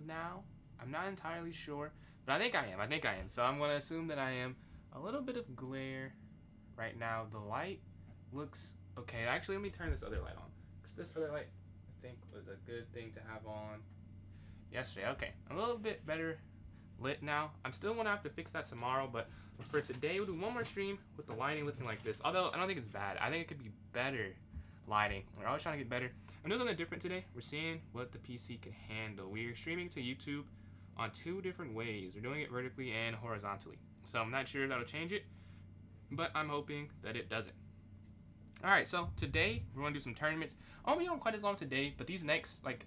now. I'm not entirely sure, but I think I am. I think I am. So I'm going to assume that I am. A little bit of glare right now. The light looks okay. Actually, let me turn this other light on. Because this other light, I think, was a good thing to have on yesterday. Okay, a little bit better lit now. I'm still going to have to fix that tomorrow, but for today, we'll do one more stream with the lighting looking like this. Although, I don't think it's bad. I think it could be better lighting. We're always trying to get better. I'm doing something different today. We're seeing what the PC can handle. We're streaming to YouTube on 2 different ways. We're doing it vertically and horizontally. So I'm not sure if that'll change it, but I'm hoping that it doesn't. Alright, so today we're going to do some tournaments. I won't be on quite as long today, but these next, like,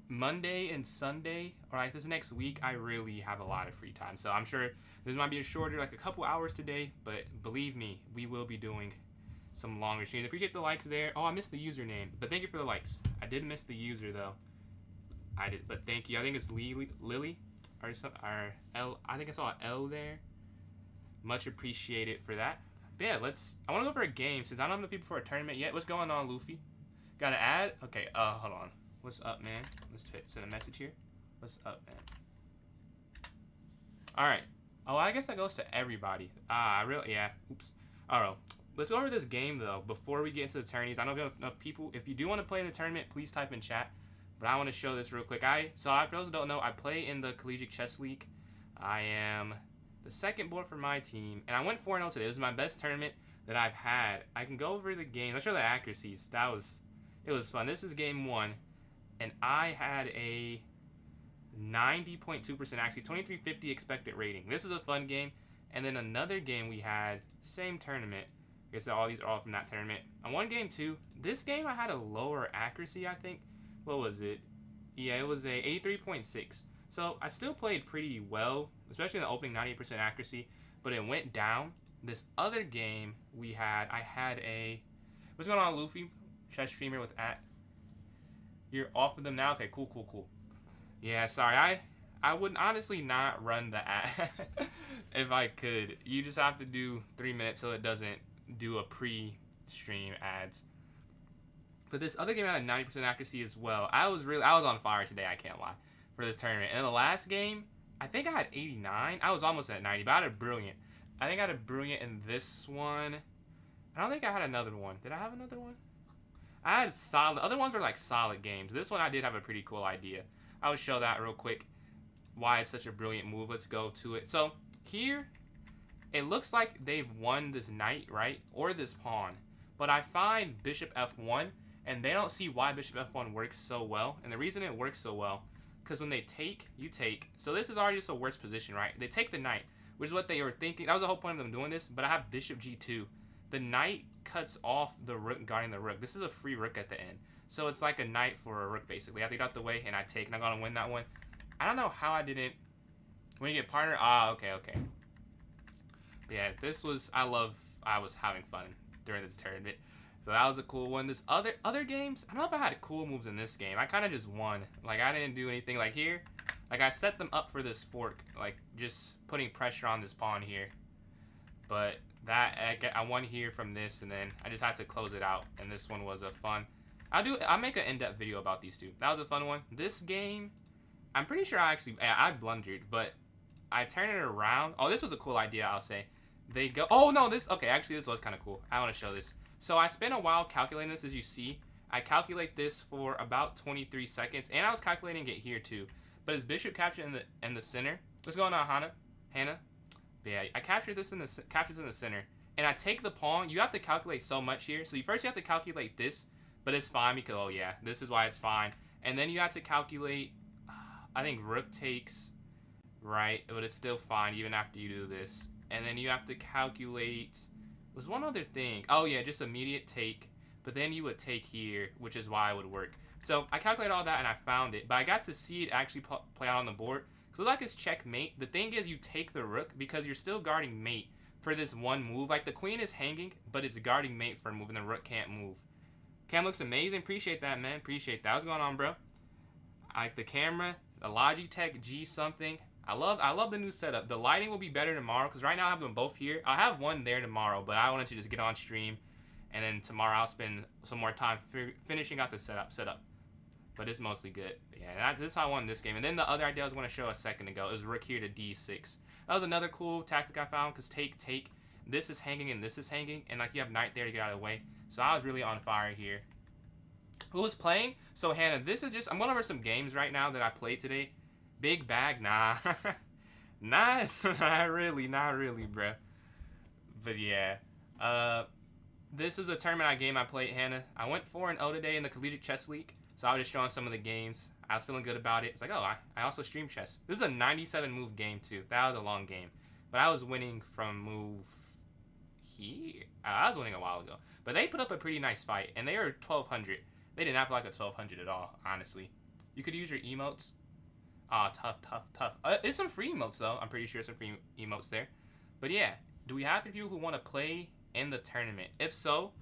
Monday and Sunday, or like this next week, I really have a lot of free time. So I'm sure this might be a shorter, like a couple hours today, but believe me, we will be doing some longer streams. Appreciate the likes there. Oh, I missed the username, but thank you for the likes. I did miss the user though. I did, but thank you. I think it's Lily, or something, or L. I think I saw an L there. Much appreciated for that. But yeah, I want to go for a game since I don't have enough people for a tournament yet. What's going on, Luffy? Got an ad? Okay. Hold on. What's up, man? Let's send a message here. What's up, man? All right. Oh, I guess that goes to everybody. Yeah. Oops. All right. Let's go over this game though before we get into the tourneys. I don't have enough people. If you do want to play in the tournament, please type in chat. But I want to show this real quick. For those who don't know, I play in the Collegiate Chess League. I am the second board for my team, and I went 4-0 today. This is my best tournament that I've had. I can go over the game. Let's show the accuracies. It was fun. This is game 1, and I had a 90.2% actually 2350 expected rating. This is a fun game. And then another game we had, same tournament. I guess all these are all from that tournament. I won game 2. This game I had a lower accuracy, I think. What was it? Yeah, it was a 83.6. So I still played pretty well, especially in the opening 98% accuracy, but it went down. This other game we had, I had a, what's going on, Luffy? Chess streamer with at. You're off of them now? Okay, cool. Yeah, sorry, I would honestly not run the ad if I could. You just have to do 3 minutes so it doesn't do a pre-stream ads. But this other game had a 90% accuracy as well. I was on fire today, I can't lie, for this tournament. And the last game, I think I had 89. I was almost at 90, but I had a brilliant. I think I had a brilliant in this one. I don't think I had another one. Did I have another one? I had solid. The other ones were like solid games. This one I did have a pretty cool idea. I will show that real quick, why it's such a brilliant move. Let's go to it. So here, it looks like they've won this knight, right? Or this pawn. But I find bishop f1, and they don't see why bishop f1 works so well. And the reason it works so well, because when they take, you take. So this is already just a worse position, right? They take the knight, which is what they were thinking. That was the whole point of them doing this. But I have bishop g2. The knight cuts off the rook guarding the rook. This is a free rook at the end. So it's like a knight for a rook, basically. I have to get out the way, and I take, and I'm going to win that one. I don't know how I didn't. When you get partner, okay. Yeah, this was, I was having fun during this tournament. So that was a cool one. This other games, I don't know if I had cool moves in this game. I kind of just won. Like, I didn't do anything. Like here, like I set them up for this fork. Like, just putting pressure on this pawn here. But I won here from this, and then I just had to close it out. And this one was a fun. I'll make an in-depth video about these two. That was a fun one. This game, I'm pretty sure I blundered, but I turned it around. Oh, this was a cool idea, I'll say. They go, oh no, okay, actually this was kind of cool. I want to show this. So I spent a while calculating this, as you see. I calculate this for about 23 seconds, and I was calculating it here too. But it's bishop captured in the center. What's going on, Hannah? But yeah, I captured this in the center, and I take the pawn. You have to calculate so much here. So first you have to calculate this, but it's fine because, oh yeah, this is why it's fine. And then you have to calculate, I think rook takes, right? But it's still fine even after you do this. And then you have to calculate, there's one other thing. Oh yeah, just immediate take. But then you would take here, which is why it would work. So I calculated all that and I found it. But I got to see it actually play out on the board. So like it's checkmate. The thing is you take the rook because you're still guarding mate for this one move. Like the queen is hanging, but it's guarding mate for a move and the rook can't move. Cam looks amazing. Appreciate that, man. Appreciate that. What's going on, bro? I like the camera, the Logitech G something. I love the new setup. The lighting will be better tomorrow because right now I have them both here. I'll have one there tomorrow, but I wanted to just get on stream. And then tomorrow I'll spend some more time finishing out the setup. but it's mostly good. Yeah, this is how I won this game. And then the other idea I was going to show a second ago is rook here to d6. That was another cool tactic I found, because take. This is hanging and this is hanging, and like you have knight there to get out of the way. So I was really on fire here. Who was playing? So Hannah, this is just, I'm going over some games right now that I played today. Big bag, nah. not really, bruh. But yeah, this is a tournament game I played, Hannah. I went 4-0 today in the Collegiate Chess League, so I was just showing some of the games. I was feeling good about it. It's like, oh, I also stream chess. This is a 97 move game too. That was a long game, but I was winning from move here. I was winning a while ago, but they put up a pretty nice fight, and they were 1200. They did not feel like a 1200 at all, honestly. You could use your emotes. Ah, tough. There's some free emotes though. I'm pretty sure some free emotes there. But yeah, do we have the people who want to play in the tournament? If so,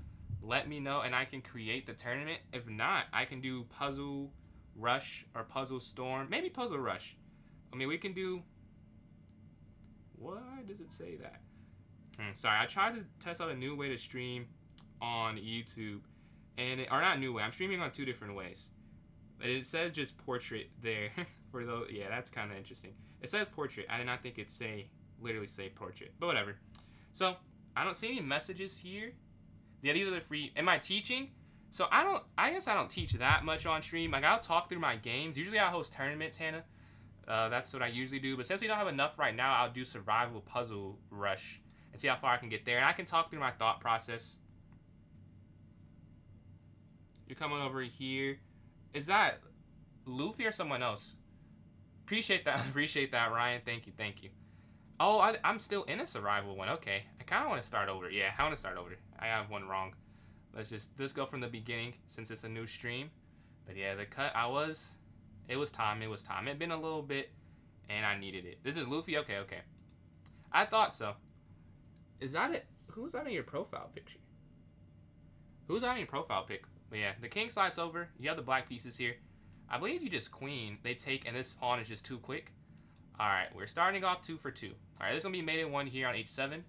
let me know and I can create the tournament. If not, I can do Puzzle Rush or Puzzle Storm. Maybe Puzzle Rush. I mean, we can do... Why does it say that? Sorry, I tried to test out a new way to stream on YouTube. Or not a new way. I'm streaming on 2 different ways. It says just portrait there. For those, yeah, that's kind of interesting. It says portrait. I did not think it literally say portrait. But whatever. So, I don't see any messages here. Yeah, these are the free. Am I teaching? So I guess I don't teach that much on stream. Like, I'll talk through my games. Usually I host tournaments, Hannah. That's what I usually do. But since we don't have enough right now, I'll do Survival Puzzle Rush and see how far I can get there. And I can talk through my thought process. You're coming over here. Is that Luffy or someone else? Appreciate that, Ryan. Thank you. Oh, I'm still in a survival one. Okay. I kind of want to start over. Yeah, I want to start over. I have one wrong. Let's go from the beginning since it's a new stream. But yeah, the cut, it was time. It had been a little bit, and I needed it. This is Luffy? Okay. I thought so. Is that it? Who's that in your profile picture? Who's that in your profile pic? But yeah, the king slides over. You have the black pieces here. I believe you just queen. They take, and this pawn is just too quick. Alright, we're starting off 2 for 2. Alright, this is going to be mate in 1 here on h7.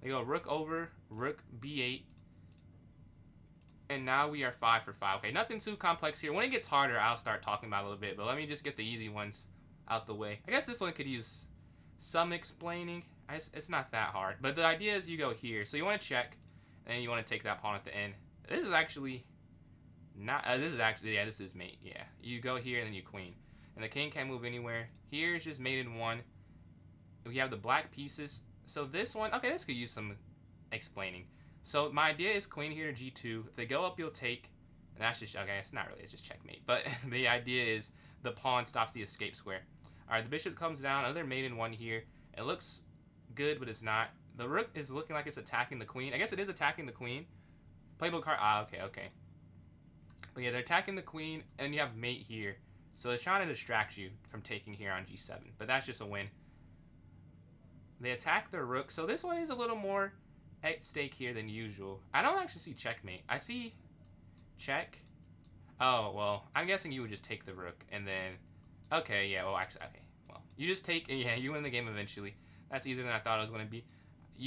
They go rook over, rook b8. And now we are 5 for 5. Okay, nothing too complex here. When it gets harder, I'll start talking about it a little bit. But let me just get the easy ones out the way. I guess this one could use some explaining. It's not that hard. But the idea is you go here. So you want to check, and you want to take that pawn at the end. This is actually not... this is mate. Yeah, you go here, and then you queen. And the king can't move anywhere. Here's just mate in 1. We have the black pieces. So this one... Okay, this could use some explaining. So my idea is queen here to g2. If they go up, you'll take. And that's just... Okay, it's not really. It's just checkmate. But the idea is the pawn stops the escape square. Alright, the bishop comes down. Another mate in 1 here. It looks good, but it's not. The rook is looking like it's attacking the queen. I guess it is attacking the queen. Playable card. Ah, okay. But yeah, they're attacking the queen. And you have mate here. So it's trying to distract you from taking here on g7. But that's just a win. They attack the rook. So this one is a little more at stake here than usual. I don't actually see checkmate. I see check. Oh, well, I'm guessing you would just take the rook. And then... Okay, yeah, well, actually, okay. Well, you just take... Yeah, you win the game eventually. That's easier than I thought it was going to be.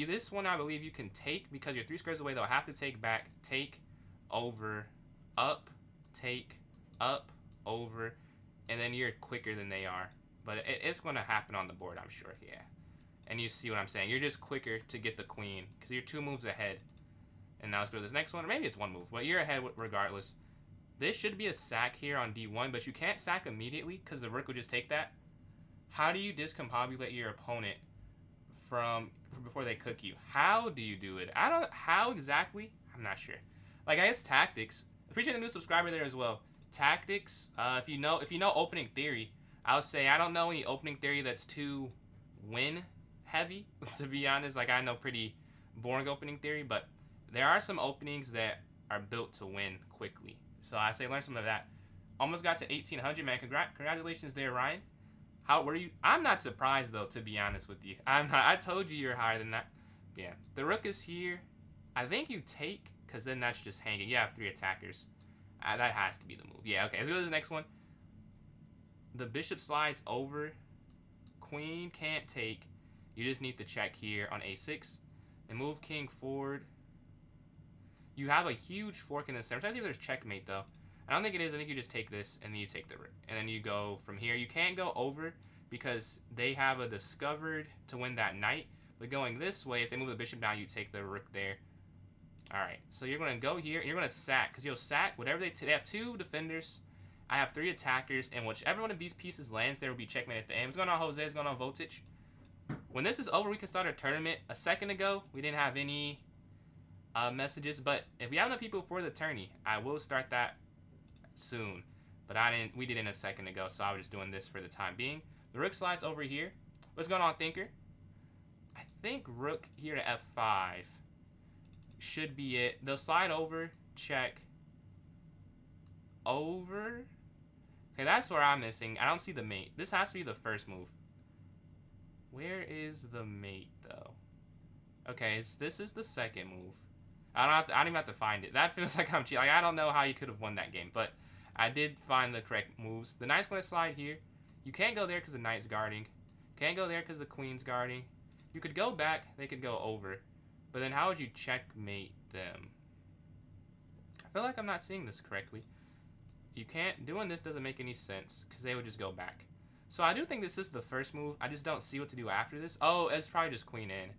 This one, I believe you can take because you're 3 squares away. They'll have to take back. Take, over, up, take, up, over. And then you're quicker than they are. But it's going to happen on the board, I'm sure. Yeah. And you see what I'm saying. You're just quicker to get the queen because you're 2 moves ahead. And now let's go to this next one. Or maybe it's 1 move. But you're ahead regardless. This should be a sack here on d1. But you can't sack immediately because the rook will just take that. How do you discombobulate your opponent from before they cook you? How do you do it? How exactly? I'm not sure. Like, I guess tactics. Appreciate the new subscriber there as well. Tactics. If you know opening theory, I'll say I don't know any opening theory that's too win heavy. To be honest, like I know pretty boring opening theory, but there are some openings that are built to win quickly. So I say learn some of that. Almost got to 1800, man. Congratulations there, Ryan. How were you? I'm not surprised though, to be honest with you. I'm not. I told you you're higher than that. Yeah, the rook is here. I think you take because then that's just hanging. You have 3 attackers. That has to be the move. Yeah, okay. Let's go to the next one. The bishop slides over. Queen can't take. You just need to check here on a6 and move king forward. You have a huge fork in the center. I'm trying to see if there's checkmate though. I don't think it is. I think you just take this and then you take the rook. And then you go from here. You can't go over because they have a discovered to win that knight. But going this way, if they move the bishop down, you take the rook there. Alright, so you're going to go here and you're going to sack. Because you'll sack whatever they have 2 defenders. I have 3 attackers. And whichever one of these pieces lands, there will be checkmate at the end. What's going on, Jose? What's going on, Voltage? When this is over, we can start a tournament. A second ago, we didn't have any messages. But if we have enough people for the tourney, I will start that soon. But we did it a second ago, so I was just doing this for the time being. The rook slides over here. What's going on, Thinker? I think rook here to f5 should be it. They'll slide over, check, over. Okay, that's where I'm missing. I don't see the mate. This has to be the first move. Where is the mate, though? Okay, this is the second move. I don't even have to find it. That feels like I'm cheating. Like, I don't know how you could have won that game, but I did find the correct moves. The knight's going to slide here. You can't go there because the knight's guarding. Can't go there because the queen's guarding. You could go back. They could go over. But then how would you checkmate them? I feel like I'm not seeing this correctly. You can't. Doing this doesn't make any sense because they would just go back. So I do think this is the first move. I just don't see what to do after this. Oh, it's probably just queen in.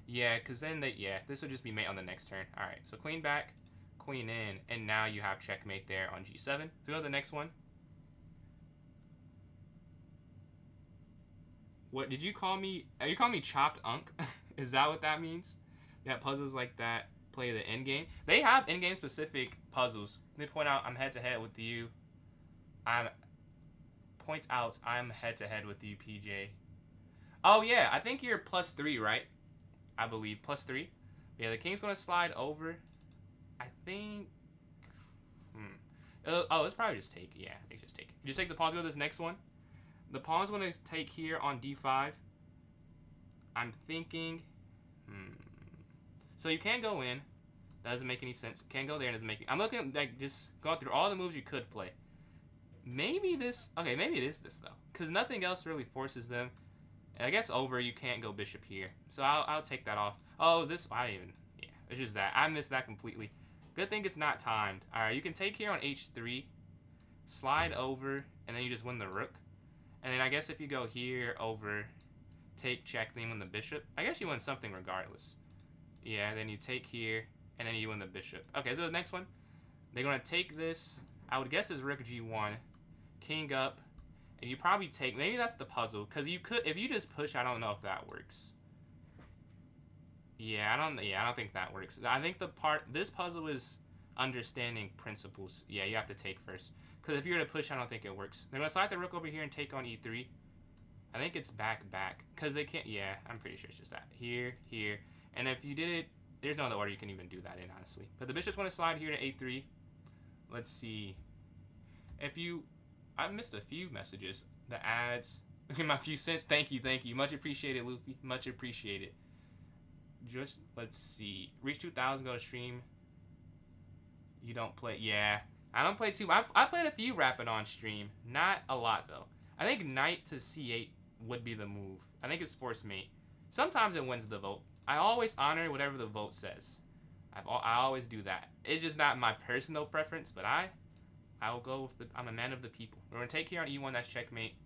Yeah, because then this will just be mate on the next turn. All right, so queen back, queen in, and now you have checkmate there on g7. So go to the next one. What did you call me? You call me chopped unk? Is that what that means? Yeah, puzzles like that play the end game. They have end game specific puzzles. Let me point out I'm head to head with you. I'm head to head with you, PJ. Oh yeah, I think you're +3, right? I believe +3. Yeah, the king's gonna slide over. I think. Oh, it's probably just take. Yeah, I think just take. You just take the pawn. Go to this next one. The pawn's gonna take here on d5. I'm thinking. So you can't go in. That doesn't make any sense. Can't go there. Doesn't make. I'm looking like just going through all the moves you could play. Maybe this. Okay, maybe it is this though, because nothing else really forces them. And I guess over. You can't go bishop here, so I'll take that off. Oh, this. I even. Yeah, it's just that I missed that completely. Good thing it's not timed. All right, you can take here on h3, slide over, and then you just win the rook. And then I guess if you go here over, take check, then you win the bishop. I guess you win something regardless. Yeah, then you take here, and then you win the bishop. Okay, so the next one, they're gonna take this. I would guess is rook g1, king up, and you probably take. Maybe that's the puzzle, because you could if you just push. I don't know if that works. Yeah, I don't think that works. I think this puzzle is understanding principles. Yeah, you have to take first. Because if you were to push, I don't think it works. They're going to slide the rook over here and take on e3. I think it's back. Because they can't. Yeah, I'm pretty sure it's just that. Here. And if you did it, there's no other order you can even do that in, honestly. But the bishop's going to slide here to a3. Let's see. I missed a few messages. The ads. Look at my few cents. Thank you. Much appreciated, Luffy. Much appreciated. Just, let's see. Reach 2,000, go to stream. You don't play. Yeah. I don't play too. I played a few rapid on stream. Not a lot, though. I think knight to c8 would be the move. I think it's force mate. Sometimes it wins the vote. I always honor whatever the vote says. I always do that. It's just not my personal preference, but I will go with I'm a man of the people. We're going to take here on e1. That's checkmate.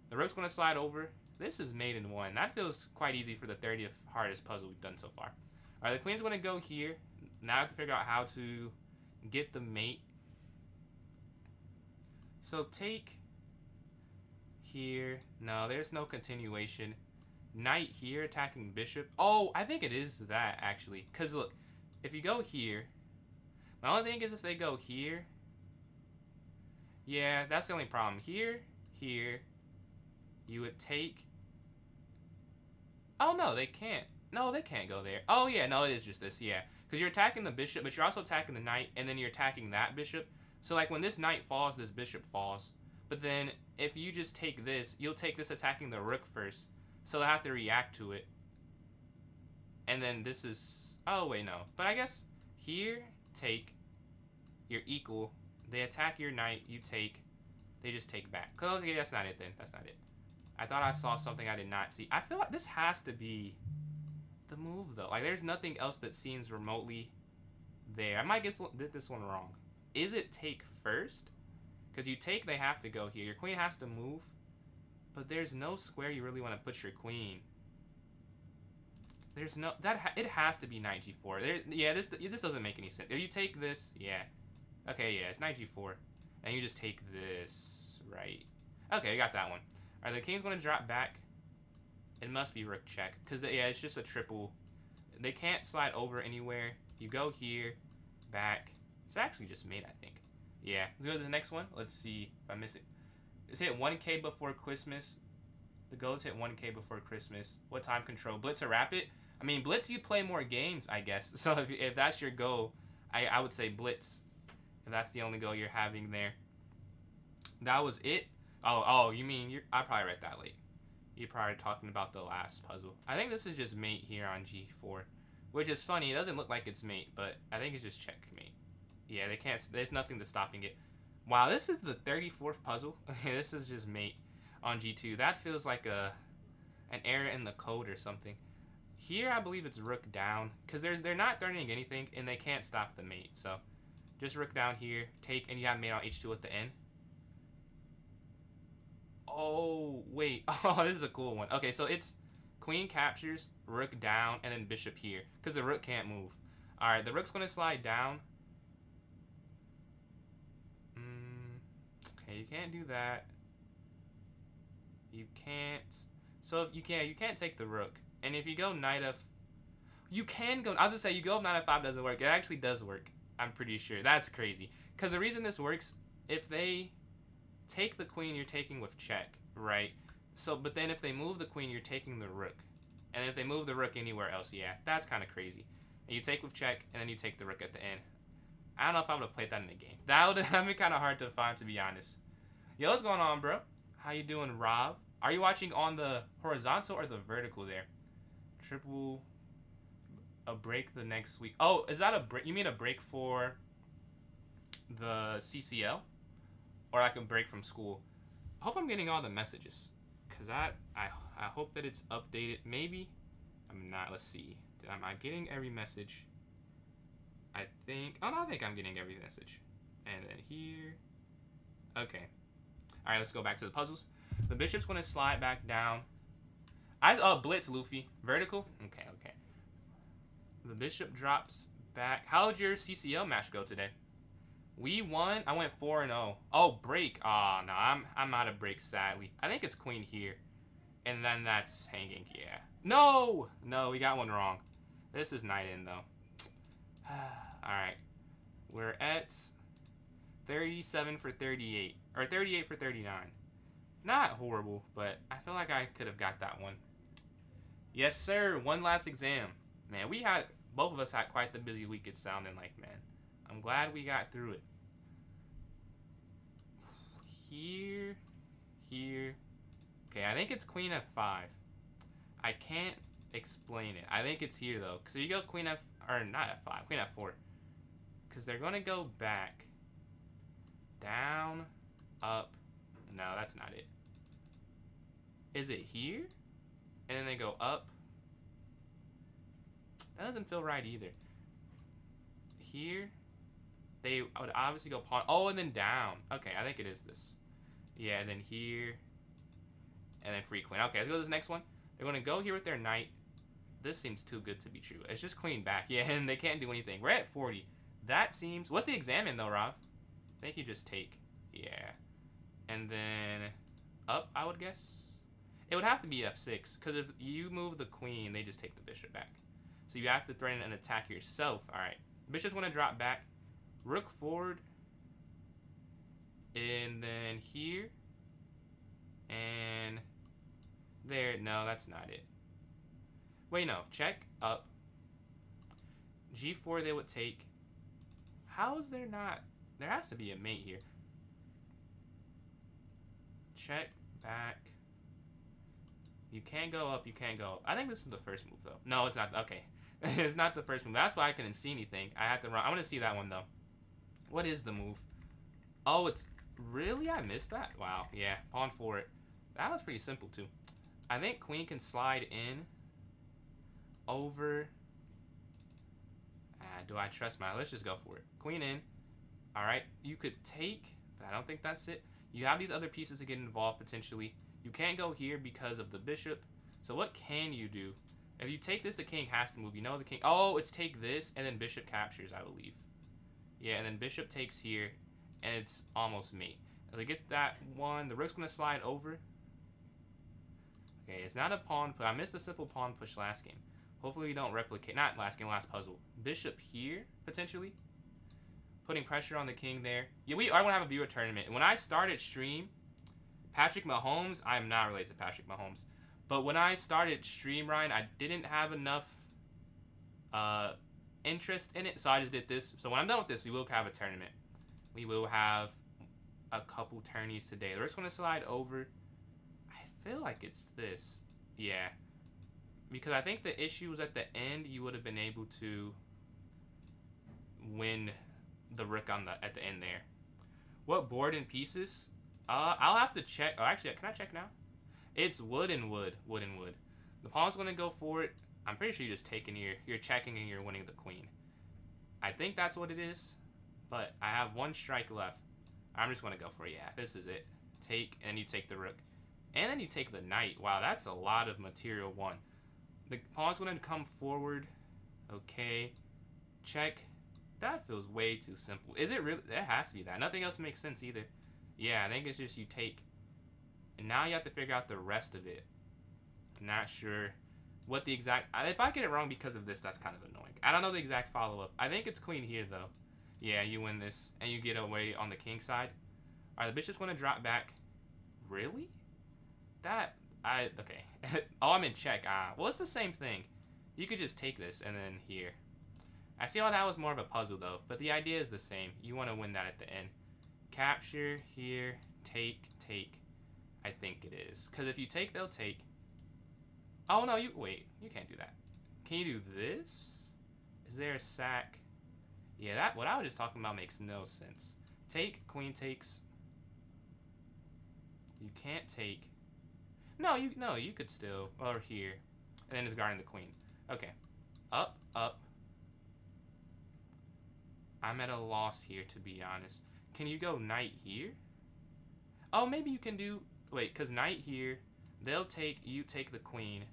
The rook's going to slide over. This is mate in 1. That feels quite easy for the 30th hardest puzzle we've done so far. All right, the queen's going to go here. Now I have to figure out how to get the mate. So take here. No, there's no continuation. Knight here attacking bishop. Oh, I think it is that, actually. Because, look, if you go here, my only thing is if they go here. Yeah, that's the only problem. Here, you would take. Oh, no, they can't. No, they can't go there. Oh, yeah, no, it is just this, yeah. Because you're attacking the bishop, but you're also attacking the knight, and then you're attacking that bishop. So, like, when this knight falls, this bishop falls. But then, if you just take this, you'll take this attacking the rook first. So, they'll have to react to it. And then this is... Oh, wait, no. But I guess here, take. You're equal. They attack your knight, you take. They just take back. Okay, that's not it, then. That's not it. I thought I saw something I did not see. I feel like this has to be the move, though. Like, there's nothing else that seems remotely there. I might get this one wrong. is it take first? Because you take, they have to go here. Your queen has to move. But there's no square you really want to put your queen. There's no... it has to be knight g4. This doesn't make any sense. If you take this, yeah. Okay, yeah, it's knight g4. And you just take this, right? Okay, we got that one. Alright, the king's going to drop back. It must be rook check. Because, yeah, it's just a triple. They can't slide over anywhere. You go here, back. It's actually just mate, I think. Yeah, let's go to the next one. Let's see if I miss it. It's hit 1K before Christmas. The goals hit 1K before Christmas. What time control? Blitz or rapid? I mean, blitz, you play more games, I guess. So if that's your goal, I would say blitz. If that's the only goal you're having there. That was it? Oh, you mean, I probably read that late. You're probably talking about the last puzzle. I think this is just mate here on G4. Which is funny. It doesn't look like it's mate, but I think it's just checkmate. Yeah, they can't. There's nothing to stopping it. Wow, this is the 34th puzzle. This is just mate on G2. That feels like an error in the code or something. Here, I believe it's rook down. Because they're not threatening anything, and they can't stop the mate. So, just rook down here. Take, and you have mate on H2 at the end. Oh, wait. Oh, this is a cool one. Okay, so it's queen captures, rook down, and then bishop here. Because the rook can't move. Alright, the rook's going to slide down. Okay, you can't do that. You can't. So if you can't take the rook. And if you go knight f, you can go. I was gonna say you go if knight f5 doesn't work. It actually does work. I'm pretty sure. That's crazy. Because the reason this works, if they take the queen, you're taking with check, right? So, but then if they move the queen, you're taking the rook. And if they move the rook anywhere else, yeah, that's kind of crazy. And you take with check, and then you take the rook at the end. I don't know if I would have played that in the game. That would have been kind of hard to find, to be honest. Yo, what's going on, bro? How you doing, Rob? Are you watching on the horizontal or the vertical there? Triple a break the next week. Oh, is that a break? You mean a break for the CCL? Or like a break from school? I hope I'm getting all the messages. Because I hope that it's updated. Maybe. I'm not. Let's see. Am I getting every message? I think I'm getting every message. And then here. Okay. Alright, let's go back to the puzzles. The bishop's going to slide back down. Blitz, Luffy. Vertical? Okay. The bishop drops back. How did your CCL match go today? We won. I went 4-0. Oh, break. Oh, no. I'm out of break, sadly. I think it's queen here. And then that's hanging. Yeah. No! No, we got one wrong. This is knight in, though. Alright. We're at 37 for 38. Or 38 for 39. Not horrible, but I feel like I could have got that one. Yes, sir. One last exam. Man, both of us had quite the busy week, it's sounding like, man. I'm glad we got through it. Here. Okay, I think it's queen f5. I can't explain it. I think it's here, though. Because if you go queen f... Or not f5. Queen f4. Because they're going to go back. Down. Up. No, that's not it. Is it here? And then they go up. That doesn't feel right either. Here. They would obviously go pawn. Oh, and then down. Okay, I think it is this. Yeah, and then here. And then free queen. Okay, let's go to this next one. They're going to go here with their knight. This seems too good to be true. It's just queen back. Yeah, and they can't do anything. We're at 40. That seems... What's the exam in, though, Rob? I think you just take. Yeah. And then up, I would guess. It would have to be f6. Because if you move the queen, they just take the bishop back. So you have to threaten and attack yourself. All right. Bishop's going to drop back. Rook forward. And then here. And there. No, that's not it. Wait, no. Check. Up. G4 they would take. How is there not... There has to be a mate here. Check. Back. You can't go up. You can't go up. I think this is the first move, though. No, it's not. Okay. It's not the first move. That's why I couldn't see anything. I had to run. I want to see that one, though. What is the move? Oh, it's... Really? I missed that? Wow. Yeah. Pawn for it. That was pretty simple, too. I think queen can slide in. Over. Do I trust my... Let's just go for it. Queen in. Alright, you could take, but I don't think that's it. You have these other pieces to get involved potentially. You can't go here because of the bishop. So what can you do? If you take this, the king has to move. You know the king... Oh, it's take this, and then bishop captures, I believe. Yeah, and then bishop takes here, and it's almost mate. If we get that one, the rook's going to slide over. Okay, it's not a pawn push. I missed a simple pawn push last game. Hopefully we don't replicate... Not last game, last puzzle. Bishop here, potentially. Putting pressure on the king there. Yeah, we are going to have a viewer tournament. When I started stream, Patrick Mahomes... I am not related to Patrick Mahomes. But when I started stream, Ryan, I didn't have enough interest in it, so I just did this. So when I'm done with this, we will have a tournament. We will have a couple tourneys today. We're just going to slide over. I feel like it's this. Yeah. Because I think the issue was at the end, you would have been able to win the rook on at the end there. What board and pieces? I'll have to check. Oh, actually, can I check now? It's wood and wood. Wood and wood. The pawn's going to go for it. I'm pretty sure you're just taking you're checking and you're winning the queen. I think that's what it is. But I have one strike left. I'm just going to go for it. Yeah, this is it. Take, and you take the rook. And then you take the knight. Wow, that's a lot of material won. The pawn's going to come forward. Okay. Check. That feels way too simple. Is it really? It has to be that. Nothing else makes sense either. Yeah, I think it's just you take. And now you have to figure out the rest of it. I'm not sure what the exact... If I get it wrong because of this, that's kind of annoying. I don't know the exact follow-up. I think it's queen here, though. Yeah, you win this, and you get away on the king side. All right, the bishop's going to drop back. Really? Okay. Oh, I'm in check. Well, it's the same thing. You could just take this, and then here. I see how that was more of a puzzle, though. But the idea is the same. You want to win that at the end. Capture, here, take. I think it is. Because if you take, they'll take. Oh, no, wait. You can't do that. Can you do this? Is there a sack? Yeah, what I was just talking about makes no sense. Take, queen takes. You can't take. No, you could still. Or here. And then it's guarding the queen. Okay. Up. I'm at a loss here, to be honest. Can you go knight here? Oh, maybe you can do... Wait, because knight here, they'll take... You take the queen.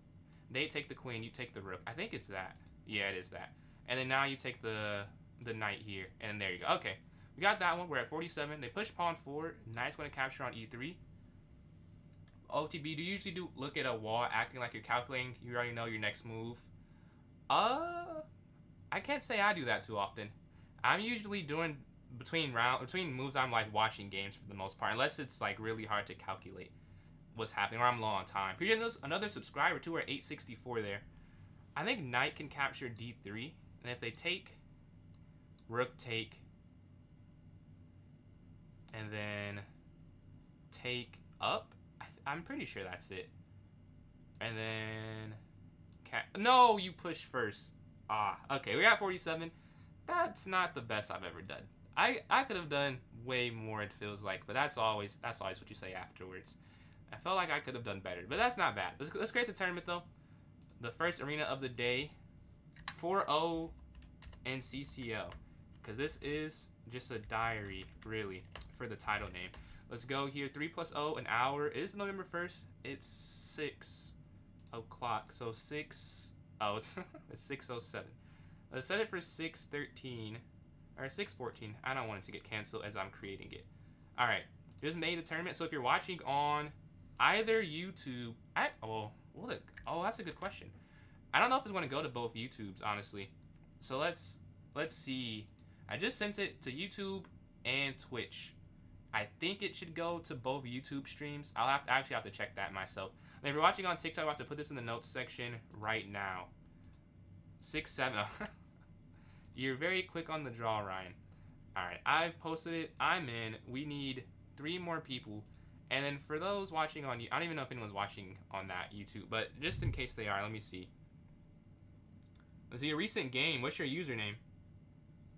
They take the queen, you take the rook. I think it's that. Yeah, it is that. And then now you take the knight here. And there you go. Okay. We got that one. We're at 47. They push pawn forward. Knight's going to capture on e3. OTB, do you usually look at a wall acting like you're calculating? You already know your next move. I can't say I do that too often. I'm usually doing... Between moves, I'm like watching games for the most part, unless it's like really hard to calculate what's happening, or I'm low on time. Appreciate another subscriber too. We're at 864 there. I think knight can capture d3, and if they take, rook take, and then take up. I'm pretty sure that's it. And then no, you push first. Okay, we're at 47. That's not the best I've ever done. I could have done way more, it feels like, but that's always what you say afterwards. I felt like I could have done better, but that's not bad. Let's create the tournament, though. The first arena of the day, 4-0 and CCO, because this is just a diary, really, for the title name. Let's go here, 3 + 0, an hour. It is November 1st. It's 6 o'clock, so 6... Oh, it's 6:07. Let's set it for 6:13. Or 6:14. I don't want it to get canceled as I'm creating it. Alright. Just made the tournament. So if you're watching on either YouTube... that's a good question. I don't know if it's going to go to both YouTubes, honestly. So let's see. I just sent it to YouTube and Twitch. I think it should go to both YouTube streams. I actually have to check that myself. And if you're watching on TikTok, I'll have to put this in the notes section right now. 6-7. You're very quick on the draw, Ryan. Alright, I've posted it. I'm in. We need 3 more people. And then for those watching on... I don't even know if anyone's watching on that YouTube. But just in case they are, let me see. Let's see, a recent game. What's your username?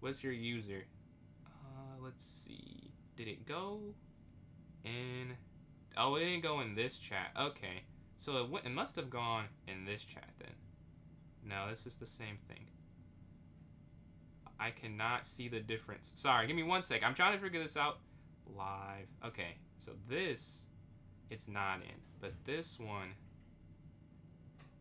What's your user? Let's see. Did it go in... Oh, it didn't go in this chat. Okay. So it must have gone in this chat then. No, this is the same thing. I cannot see the difference. Sorry, give me 1 sec. I'm trying to figure this out live. Okay, so this, it's not in. But this one,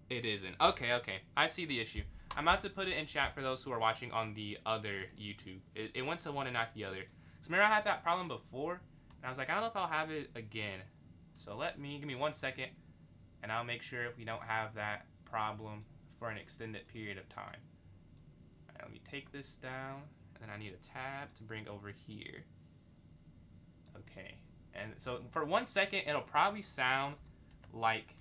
it isn't. Okay, okay. I see the issue. I'm about to put it in chat for those who are watching on the other YouTube. It went to one and not the other. So remember I had that problem before? And I was like, I don't know if I'll have it again. So give me 1 second, and I'll make sure if we don't have that problem for an extended period of time. All right, let me take this down, and then I need a tab to bring over here. Okay, and so for 1 second, it'll probably sound like,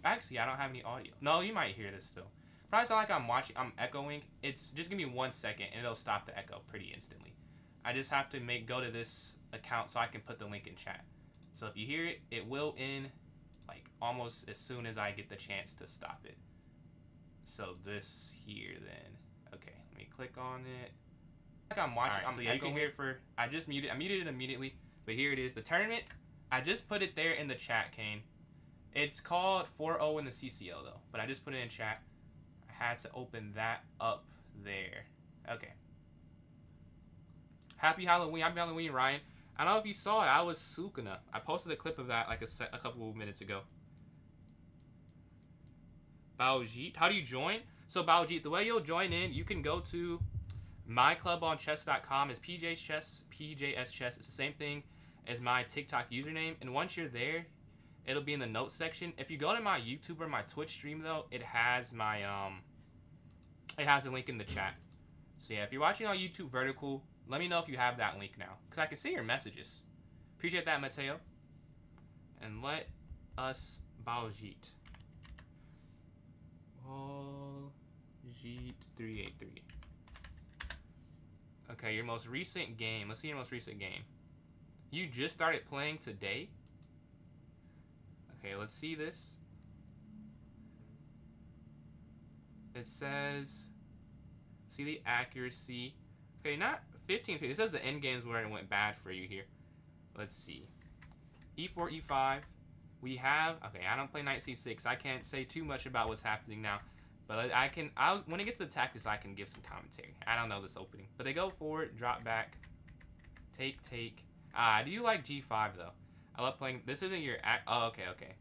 actually, I don't have any audio. No, you might hear this still. Probably sound like I'm echoing. It's just give me 1 second, and it'll stop the echo pretty instantly. I just have to go to this account so I can put the link in chat. So if you hear it, it will end like almost as soon as I get the chance to stop it. So this here then. Okay, let me click on it. Like I'm watching. Right, so yeah, you can hear it for. I muted it immediately. But here it is. The tournament. I just put it there in the chat, Kane. It's called 4-0 in the CCL though. But I just put it in chat. I had to open that up there. Okay. Happy Halloween, Ryan. I don't know if you saw it. I was Sukuna. I posted a clip of that like a couple of minutes ago. Baojit. How do you join? So Baojit, the way you'll join in, you can go to myclubonchess.com. It's PJ's Chess, PJS Chess. It's the same thing as my TikTok username. And once you're there, it'll be in the notes section. If you go to my YouTube or my Twitch stream though, it has my it has a link in the chat. So yeah, if you're watching on YouTube vertical, let me know if you have that link now, because I can see your messages. Appreciate that, Mateo. And let us Baojit. Baojit 383. Okay, your most recent game. Let's see your most recent game. You just started playing today? Okay, let's see this. It says, see the accuracy. Okay, not 15. It says the end games where it went bad for you here. Let's see. E4, E5. We have, okay, I don't play knight C6. I can't say too much about what's happening now. But when it gets to the tactics, I can give some commentary. I don't know this opening. But they go forward, drop back, take. Do you like G5 though? I love playing, this isn't your, oh, okay.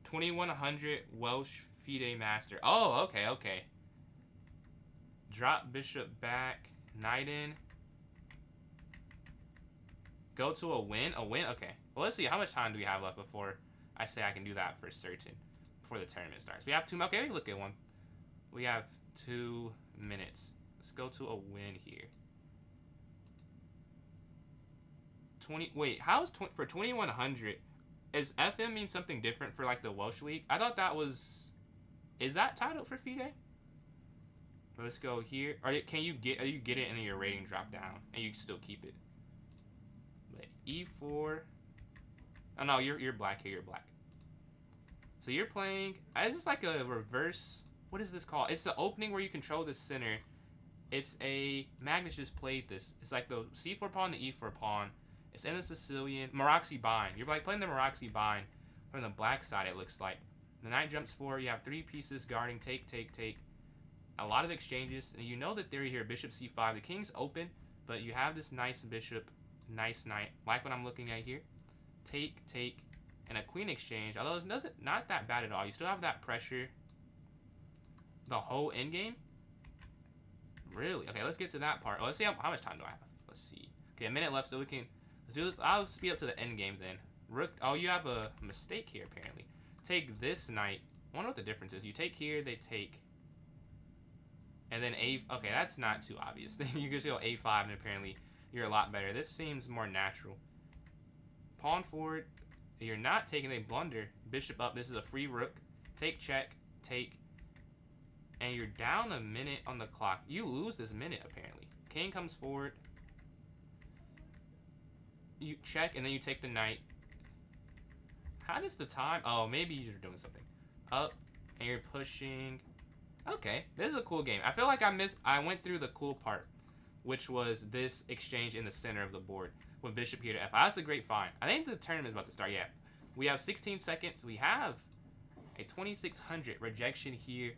2100 Welsh FIDE Master. Oh, okay. Drop bishop back, knight in. Go to a win? A win? Okay. Well, let's see. How much time do we have left before I say I can do that for certain? Before the tournament starts. We have 2. Okay, look at one. We have 2 minutes. Let's go to a win here. 20. Wait, how is for 2100? Is FM mean something different for like the Welsh League? I thought that was. Is that titled for FIDE? Let's go here. Can you get it and then your rating drop down and you still keep it? But E4. Oh no, you're black here. You're black. So you're playing. This is like a reverse. What is this called? It's the opening where you control the center. It's a Magnus just played this. It's like the C4 pawn, the E4 pawn. It's in the Sicilian Maraxi bind. You're like playing the Maraxi bind from the black side. It looks like the knight jumps forward. You have 3 pieces guarding. Take. A lot of exchanges, and you know the theory here. Bishop C5. The king's open, but you have this nice bishop, nice knight, like what I'm looking at here. Take, and a queen exchange. Although it doesn't not that bad at all. You still have that pressure. The whole endgame. Really? Okay, let's get to that part. Let's see how much time do I have. Let's see. Okay, a minute left, so we can let's do this. I'll speed up to the endgame then. Rook. Oh, you have a mistake here apparently. Take this knight. I wonder what the difference is. You take here, they take. And then okay, that's not too obvious. Then you just go A5, and apparently you're a lot better. This seems more natural. Pawn forward. You're not taking a blunder. Bishop up. This is a free rook. Take, check, take. And you're down a minute on the clock. You lose this minute, apparently. King comes forward. You check, and then you take the knight. How does the time... Oh, maybe you're doing something. Up, and you're pushing... Okay, this is a cool game. I feel like I went through the cool part, which was this exchange in the center of the board with bishop here to F5. That's a great find. I think the tournament is about to start. Yeah, we have 16 seconds. We have a 2600 rejection here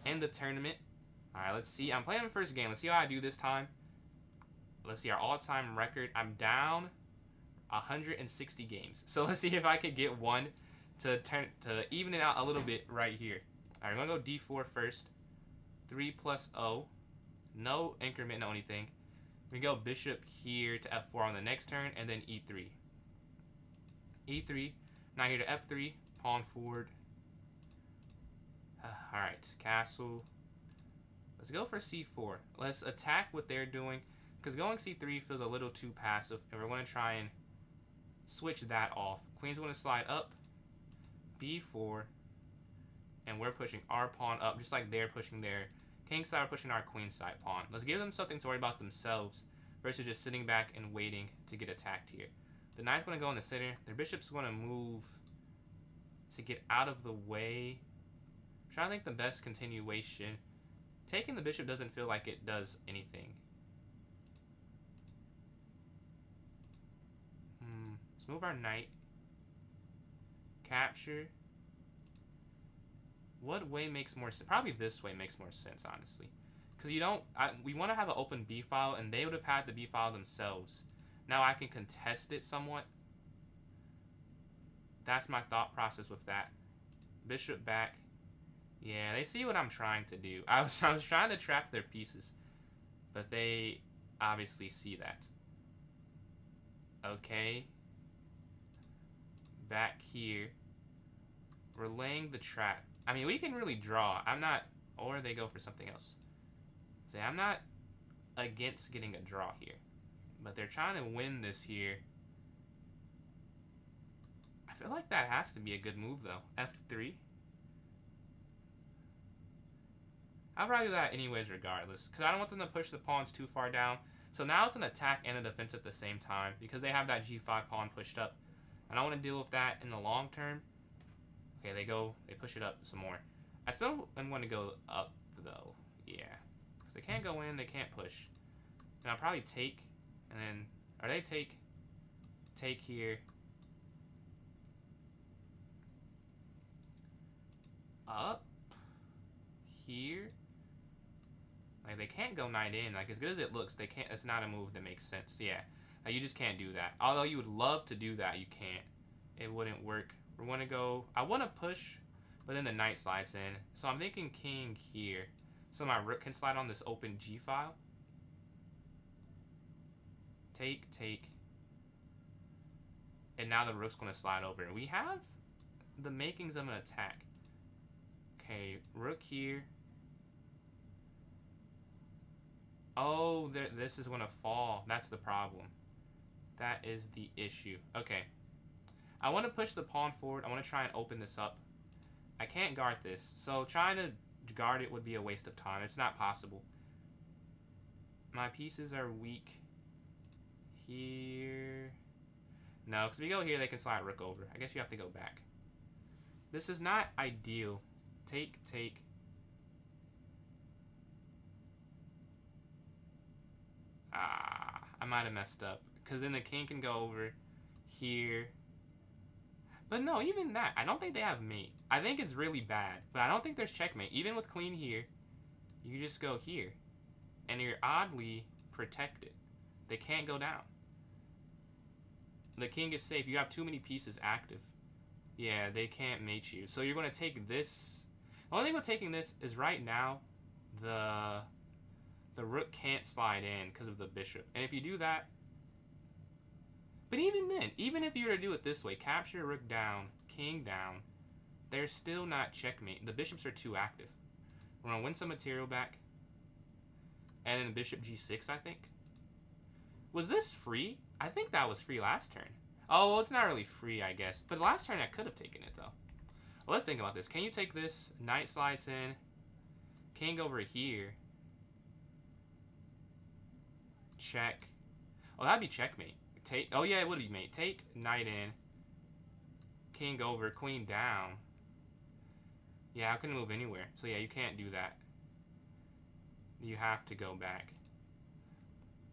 in the tournament. Alright, let's see. I'm playing the first game. Let's see how I do this time. Let's see our all-time record. I'm down 160 games. So let's see if I could get one to even it out a little bit right here. Alright, we're going to go D4 first. 3 plus O. No increment, no anything. We go bishop here to F4 on the next turn, and then E3. E3. Now here to F3. Pawn forward. Alright, castle. Let's go for C4. Let's attack what they're doing, because going C3 feels a little too passive, and we're going to try and switch that off. Queen's going to slide up. B4. And we're pushing our pawn up, just like they're pushing their king side, we're pushing our queen side pawn. Let's give them something to worry about themselves versus just sitting back and waiting to get attacked here. The knight's going to go in the center. Their bishop's going to move to get out of the way. I'm trying to think the best continuation. Taking the bishop doesn't feel like it does anything. Let's move our knight. Capture. What way makes more sense? Probably this way makes more sense, honestly. Because you don't... we want to have an open B file, and they would have had the B file themselves. Now I can contest it somewhat. That's my thought process with that. Bishop back. Yeah, they see what I'm trying to do. I was trying to trap their pieces. But they obviously see that. Okay. Back here. We're laying the trap. I mean, we can really draw. I'm not... Or they go for something else. See, I'm not against getting a draw here. But they're trying to win this here. I feel like that has to be a good move, though. F3. I'll probably do that anyways, regardless. Because I don't want them to push the pawns too far down. So now it's an attack and a defense at the same time. Because they have that G5 pawn pushed up. And I want to deal with that in the long term. Okay, they push it up some more. I still am going to go up, though. Yeah. Because they can't go in, they can't push. And I'll probably take, and then, or they take here. Up. Here. Like, they can't go knight in. Like, as good as it looks, they can't, it's not a move that makes sense. Yeah. Like, you just can't do that. Although you would love to do that, you can't. It wouldn't work. We want to go... I want to push, but then the knight slides in. So I'm thinking king here. So my rook can slide on this open G file. Take. And now the rook's going to slide over. We have the makings of an attack. Okay, rook here. Oh, this is going to fall. That's the problem. That is the issue. Okay. I want to push the pawn forward. I want to try and open this up. I can't guard this. So trying to guard it would be a waste of time. It's not possible. My pieces are weak here. No, because if we go here, they can slide rook over. I guess you have to go back. This is not ideal. Take. I might have messed up. Because then the king can go over here. But no, even that, I don't think they have mate. I think it's really bad, but I don't think there's checkmate. Even with queen here, you just go here. And you're oddly protected. They can't go down. The king is safe. You have too many pieces active. Yeah, they can't mate you. So you're going to take this. The only thing with taking this is right now, the rook can't slide in because of the bishop. And if you do that, but even then, even if you were to do it this way, capture rook down, king down, they're still not checkmate. The bishops are too active. We're going to win some material back. And then bishop g6, I think. Was this free? I think that was free last turn. Oh, well, it's not really free, I guess. But last turn, I could have taken it, though. Well, let's think about this. Can you take this? Knight slides in. King over here. Check. Oh, that'd be checkmate. Take. Oh, yeah, it would be mate. Take, knight in. King over, queen down. Yeah, I couldn't move anywhere. So, yeah, you can't do that. You have to go back.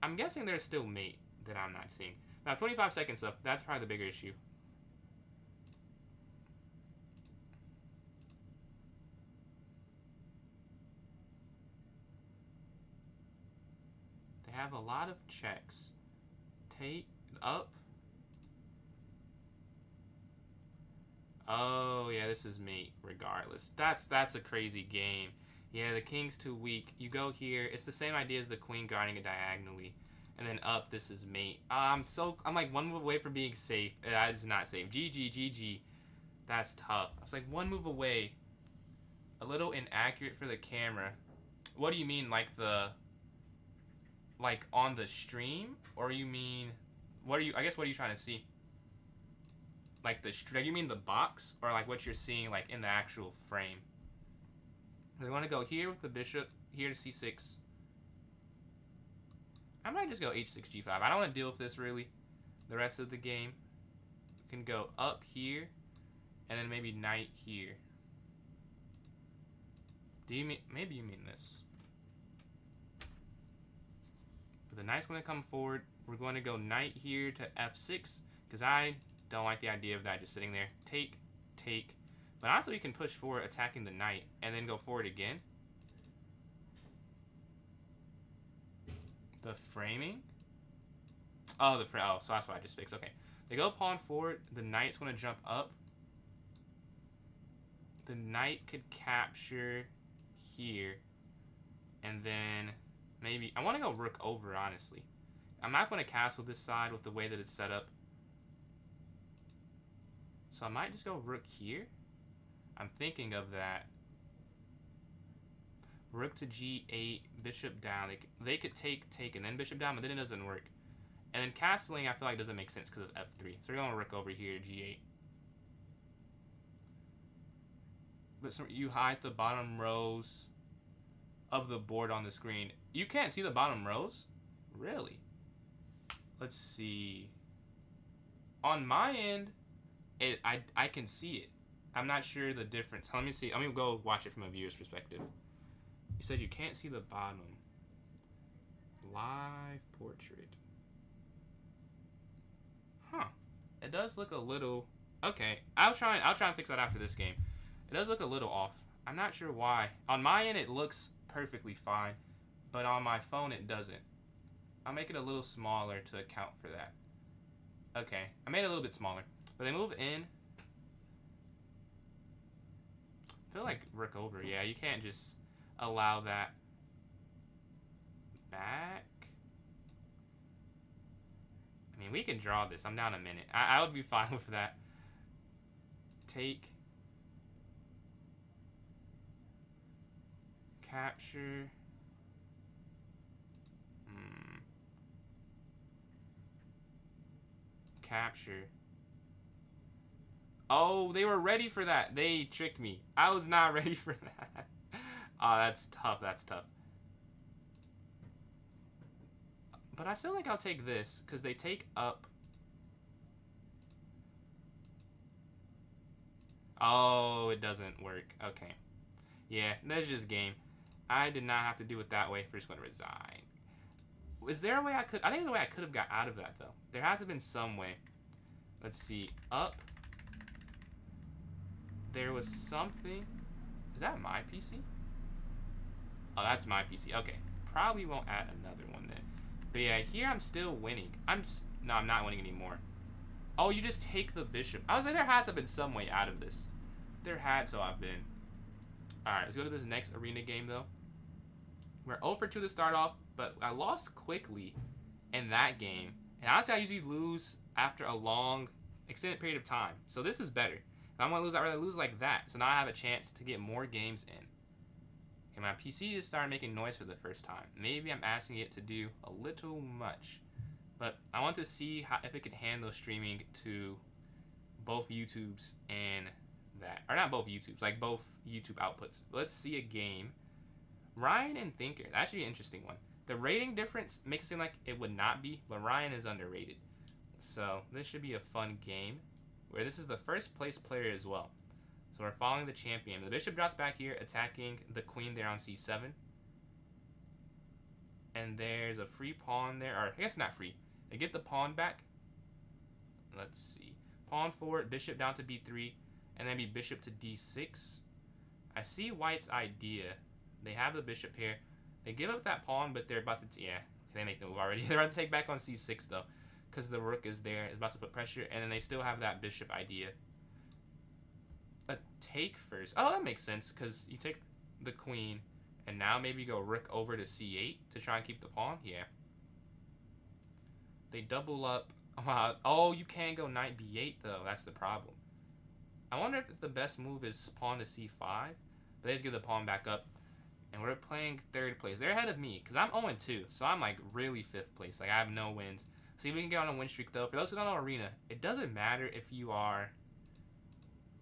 I'm guessing there's still mate that I'm not seeing. Now, 25 seconds left. That's probably the bigger issue. have a lot of checks. Take up. Oh, yeah, this is mate, regardless. That's a crazy game. Yeah, the king's too weak. You go here. It's the same idea as the queen guarding it diagonally. And then up, this is mate. I'm like one move away from being safe. That is not safe. GG, GG. That's tough. I was like one move away. A little inaccurate for the camera. What do you mean, like on the stream? Or you mean, I guess what are you trying to see? Like you mean the box, or like what you're seeing like in the actual frame? We want to go here with the bishop, here to c6. I might just go h6, g5. I don't want to deal with this really the rest of the game. We can go up here, and then maybe knight here. Do you mean, maybe you mean this? But the knight's going to come forward. We're going to go knight here to f6, because I don't like the idea of that just sitting there. Take, take. But also we can push forward attacking the knight and then go forward again. The framing? Oh, oh, so that's what I just fixed. Okay. They go pawn forward. The knight's going to jump up. The knight could capture here. And then maybe... I want to go rook over, honestly. I'm not going to castle this side with the way that it's set up. So I might just go rook here. I'm thinking of that. Rook to g8, bishop down. They could take, and then bishop down, but then it doesn't work. And then castling, I feel like doesn't make sense because of f3. So we're going rook over here to g8. But so you hide the bottom rows of the board on the screen. You can't see the bottom rows? Really? Let's see. On my end, I can see it. I'm not sure the difference. Let me see. I'm going to go watch it from a viewer's perspective. You said you can't see the bottom. Live portrait. Huh. It does look a little... Okay. I'll try and fix that after this game. It does look a little off. I'm not sure why. On my end, it looks perfectly fine. But on my phone, it doesn't. I'll make it a little smaller to account for that. Okay. I made it a little bit smaller. But they move in. I feel like rook over. Yeah, you can't just allow that back. I mean, we can draw this. I'm down a minute. I would be fine with that. Take. Capture. Capture. Oh, they were ready for that. They tricked me. I was not ready for that. Oh, that's tough. That's tough. But I still think I'll take this because they take up. Oh, it doesn't work. Okay. Yeah, that's just game. I did not have to do it that way. We're just going to resign. Is there a way I could... I think there's a way I could have got out of that, though. There has to have been some way. Let's see. Up. There was something. Is that my PC? Oh, that's my PC. Okay. Probably won't add another one then. But yeah, here I'm still winning. No, I'm not winning anymore. Oh, you just take the bishop. I was like, there had to have been some way out of this. There had to have been. Alright, let's go to this next arena game, though. We're 0 for 2 to start off, but I lost quickly in that game. And honestly, I usually lose after a long, extended period of time. So this is better. If I'm going to lose, I'd rather lose like that. So now I have a chance to get more games in. And my PC just started making noise for the first time. Maybe I'm asking it to do a little much. But I want to see if it can handle streaming to both YouTubes and that. Or not both YouTubes, like both YouTube outputs. Let's see a game. Ryan and Thinker. That should be an interesting one. The rating difference makes it seem like it would not be, but Ryan is underrated. So this should be a fun game, where this is the first place player as well. So we're following the champion. The bishop drops back here, attacking the queen there on c7. And there's a free pawn there, or I guess not free. They get the pawn back. Let's see. Pawn forward, bishop down to b3, and then be bishop to d6. I see White's idea. They have the bishop here. They give up that pawn, but they're about to... Yeah, They make the move already. They're about to take back on c6 though, because the rook is there. It's about to put pressure, and then they still have that bishop idea. A take first. Oh, that makes sense, because you take the queen, and now maybe go rook over to c8 to try and keep the pawn. Yeah. They double up. Oh, you can't go knight b8 though. That's the problem. I wonder if the best move is pawn to c5. But they just give the pawn back up. And we're playing third place. They're ahead of me because I'm 0-2. So I'm like really fifth place. Like I have no wins. See if we can get on a win streak though. For those who don't know Arena, it doesn't matter if you are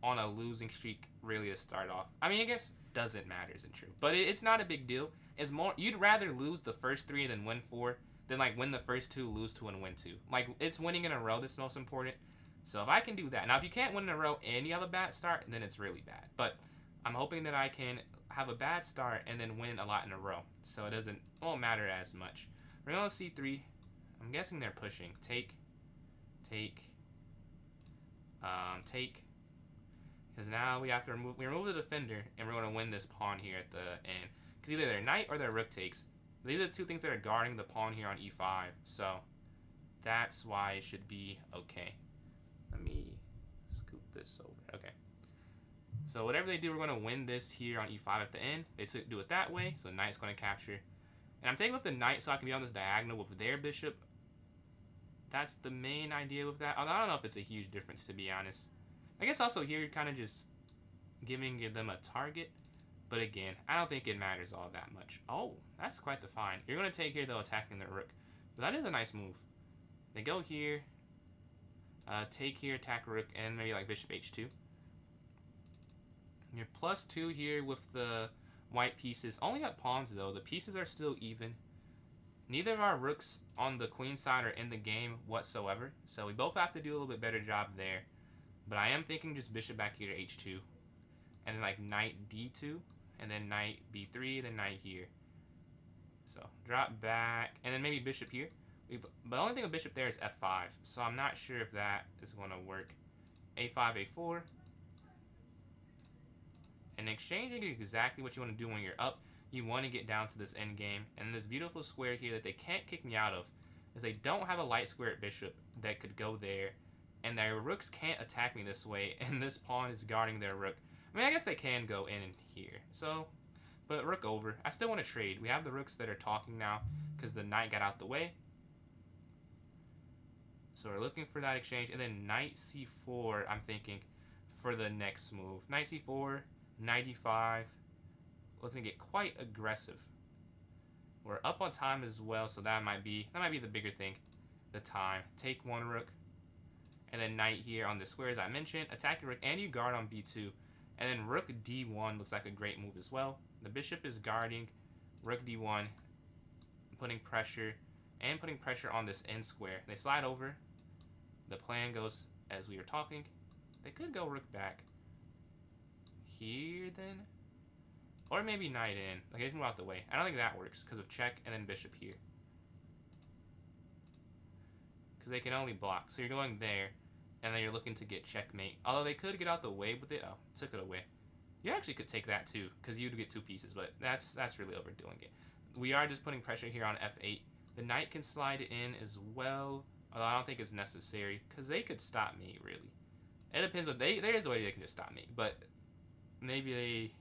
on a losing streak really to start off. I mean, I guess doesn't matter isn't true. But it's not a big deal. It's more, you'd rather lose the first 3 than win 4 than like win the first 2, lose 2, and win 2. Like it's winning in a row that's most important. So if I can do that. Now if you can't win in a row and you have a bad start, then it's really bad. But I'm hoping that I can have a bad start and then win a lot in a row. So it won't matter as much. We're going to c3. I'm guessing they're pushing. Take. Because now we have to remove the defender, and we're going to win this pawn here at the end. Because either their knight or their rook takes. These are the two things that are guarding the pawn here on e5. So that's why it should be okay. Let me scoot this over. Okay. So whatever they do, we're going to win this here on e5 at the end. They do it that way, so the knight's going to capture. And I'm taking with the knight so I can be on this diagonal with their bishop. That's the main idea with that. I don't know if it's a huge difference, to be honest. I guess also here you're kind of just giving them a target. But again, I don't think it matters all that much. Oh, that's quite the find. You're going to take here, though, attacking the rook. But that is a nice move. They go here. Take here, attack rook, and maybe like bishop h2. You're +2 here with the white pieces. Only got pawns, though. The pieces are still even. Neither of our rooks on the queen side are in the game whatsoever. So we both have to do a little bit better job there. But I am thinking just bishop back here to h2. And then like knight d2. And then knight b3. Then knight here. So drop back. And then maybe bishop here. But the only thing with bishop there is f5. So I'm not sure if that is going to work. a5, a4. And exchanging exactly what you want to do when you're up. You want to get down to this end game. And this beautiful square here that they can't kick me out of is they don't have a light squared bishop that could go there. And their rooks can't attack me this way. And this pawn is guarding their rook. I mean, I guess they can go in here. So, but rook over. I still want to trade. We have the rooks that are talking now because the knight got out the way. So we're looking for that exchange. And then knight c4, I'm thinking, for the next move. Knight c4, knight e5. Looking to get quite aggressive. We're up on time as well, so that might be the bigger thing. The time. Take one rook. And then knight here on the square, as I mentioned. Attacking rook, and you guard on b2. And then rook d1 looks like a great move as well. The bishop is guarding. Rook d1. Putting pressure. And putting pressure on this end square. They slide over. The plan goes as we were talking. They could go rook back. Here then. Or maybe knight in. Like, they just move out the way. I don't think that works because of check and then bishop here. Because they can only block. So you're going there. And then you're looking to get checkmate. Although they could get out the way with it. Oh, took it away. You actually could take that too. Because you'd get 2 pieces. But that's really overdoing it. We are just putting pressure here on f8. The knight can slide in as well. Although I don't think it's necessary. Because they could stop me, really. It depends on... There is a way they can just stop me. But maybe they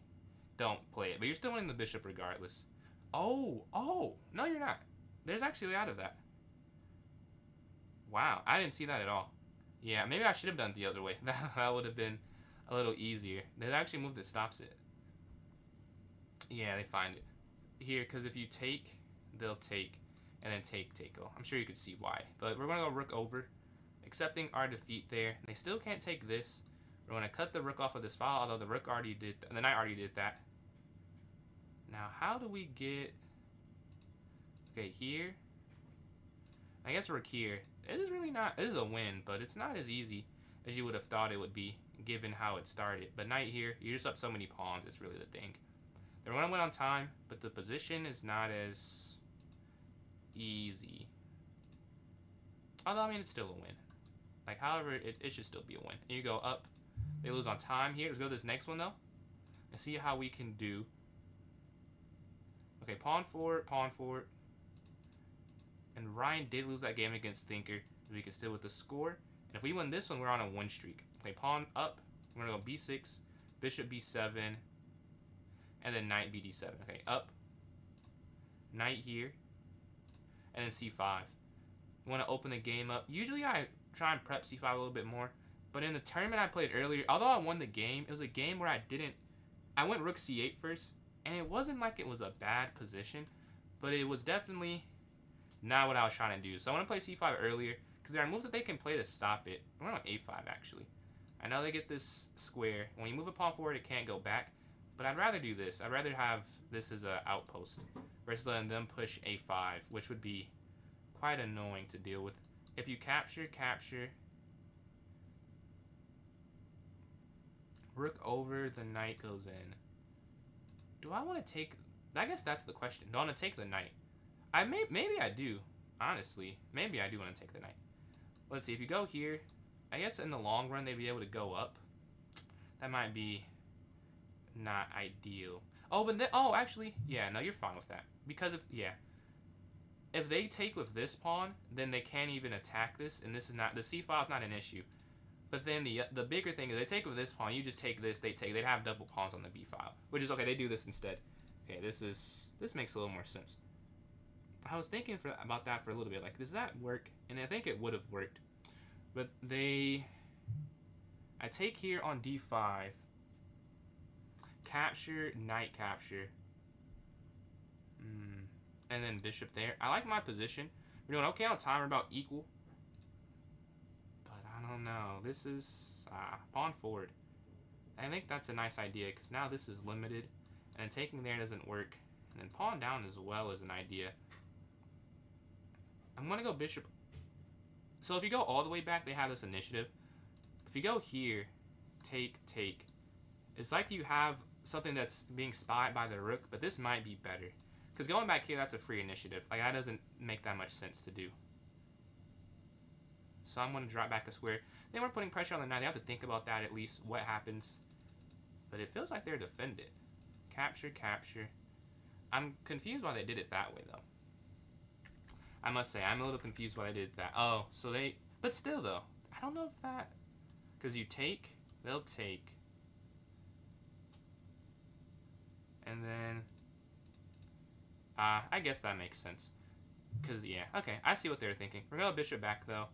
don't play it. But you're still winning the bishop regardless. Oh. No, you're not. There's actually out of that. Wow. I didn't see that at all. Yeah, maybe I should have done it the other way. That would have been a little easier. There's actually a move that stops it. Yeah, they find it. Here, because if you take, they'll take. And then take. Oh, I'm sure you could see why. But we're going to go rook over. Accepting our defeat there. They still can't take this. We're going to cut the rook off of this file, although the rook already did, the knight already did that. Now, how do we get... Okay, here. I guess rook here. It is really not... This is a win, but it's not as easy as you would have thought it would be, given how it started. But knight here, you're just up so many pawns. It's really the thing. They're going to win on time, but the position is not as easy. Although, I mean, it's still a win. Like, however, it should still be a win. And you go up. They lose on time here. Let's go to this next one, though. And see how we can do. Okay, pawn forward, pawn forward. And Ryan did lose that game against Thinker. We can still with the score. And if we win this one, we're on a win streak. Okay, pawn up. We're going to go b6, bishop b7, and then knight bd7. Okay, up, knight here, and then c5. We want to open the game up. Usually I try and prep c5 a little bit more. But in the tournament I played earlier, although I won the game, it was a game where I went rook c8 first. And it wasn't like it was a bad position. But it was definitely not what I was trying to do. So I want to play c5 earlier. Because there are moves that they can play to stop it. I went on a5 actually. I know they get this square. When you move a pawn forward, it can't go back. But I'd rather do this. I'd rather have this as an outpost. Versus letting them push a5. Which would be quite annoying to deal with. If you capture. Rook over, the knight goes in. Do I want to take... I guess that's the question. Do I want to take the knight? Maybe I do. Honestly. Maybe I do want to take the knight. Let's see. If you go here... I guess in the long run, they'd be able to go up. That might be not ideal. Oh, but oh, actually... Yeah, no, you're fine with that. Because if they take with this pawn, then they can't even attack this. And this is not... The c file is not an issue. But then the bigger thing is they take with this pawn, you just take this, they'd have double pawns on the b file. Which is okay, they do this instead. Okay, this makes a little more sense. I was thinking about that for a little bit, like, does that work? And I think it would have worked. But I take here on d5. Capture, knight capture. And then bishop there. I like my position. We're doing okay on time, we're about equal. I don't know. This is pawn forward. I think that's a nice idea because now this is limited and taking there doesn't work. And then pawn down as well is an idea. I'm going to go bishop. So if you go all the way back, they have this initiative. If you go here, take. It's like you have something that's being spied by the rook, but this might be better. Because going back here, that's a free initiative. Like, that doesn't make that much sense to do. So I'm going to drop back a square. Then we're putting pressure on the knight. They have to think about that at least, what happens. But it feels like they're defended. Capture. I'm confused why they did it that way, though. I must say, I'm a little confused why they did that. Oh, so they... But still, though, I don't know if that... Because you take, they'll take. And then... I guess that makes sense. Because, yeah, okay, I see what they were thinking. We're going to bishop back, though.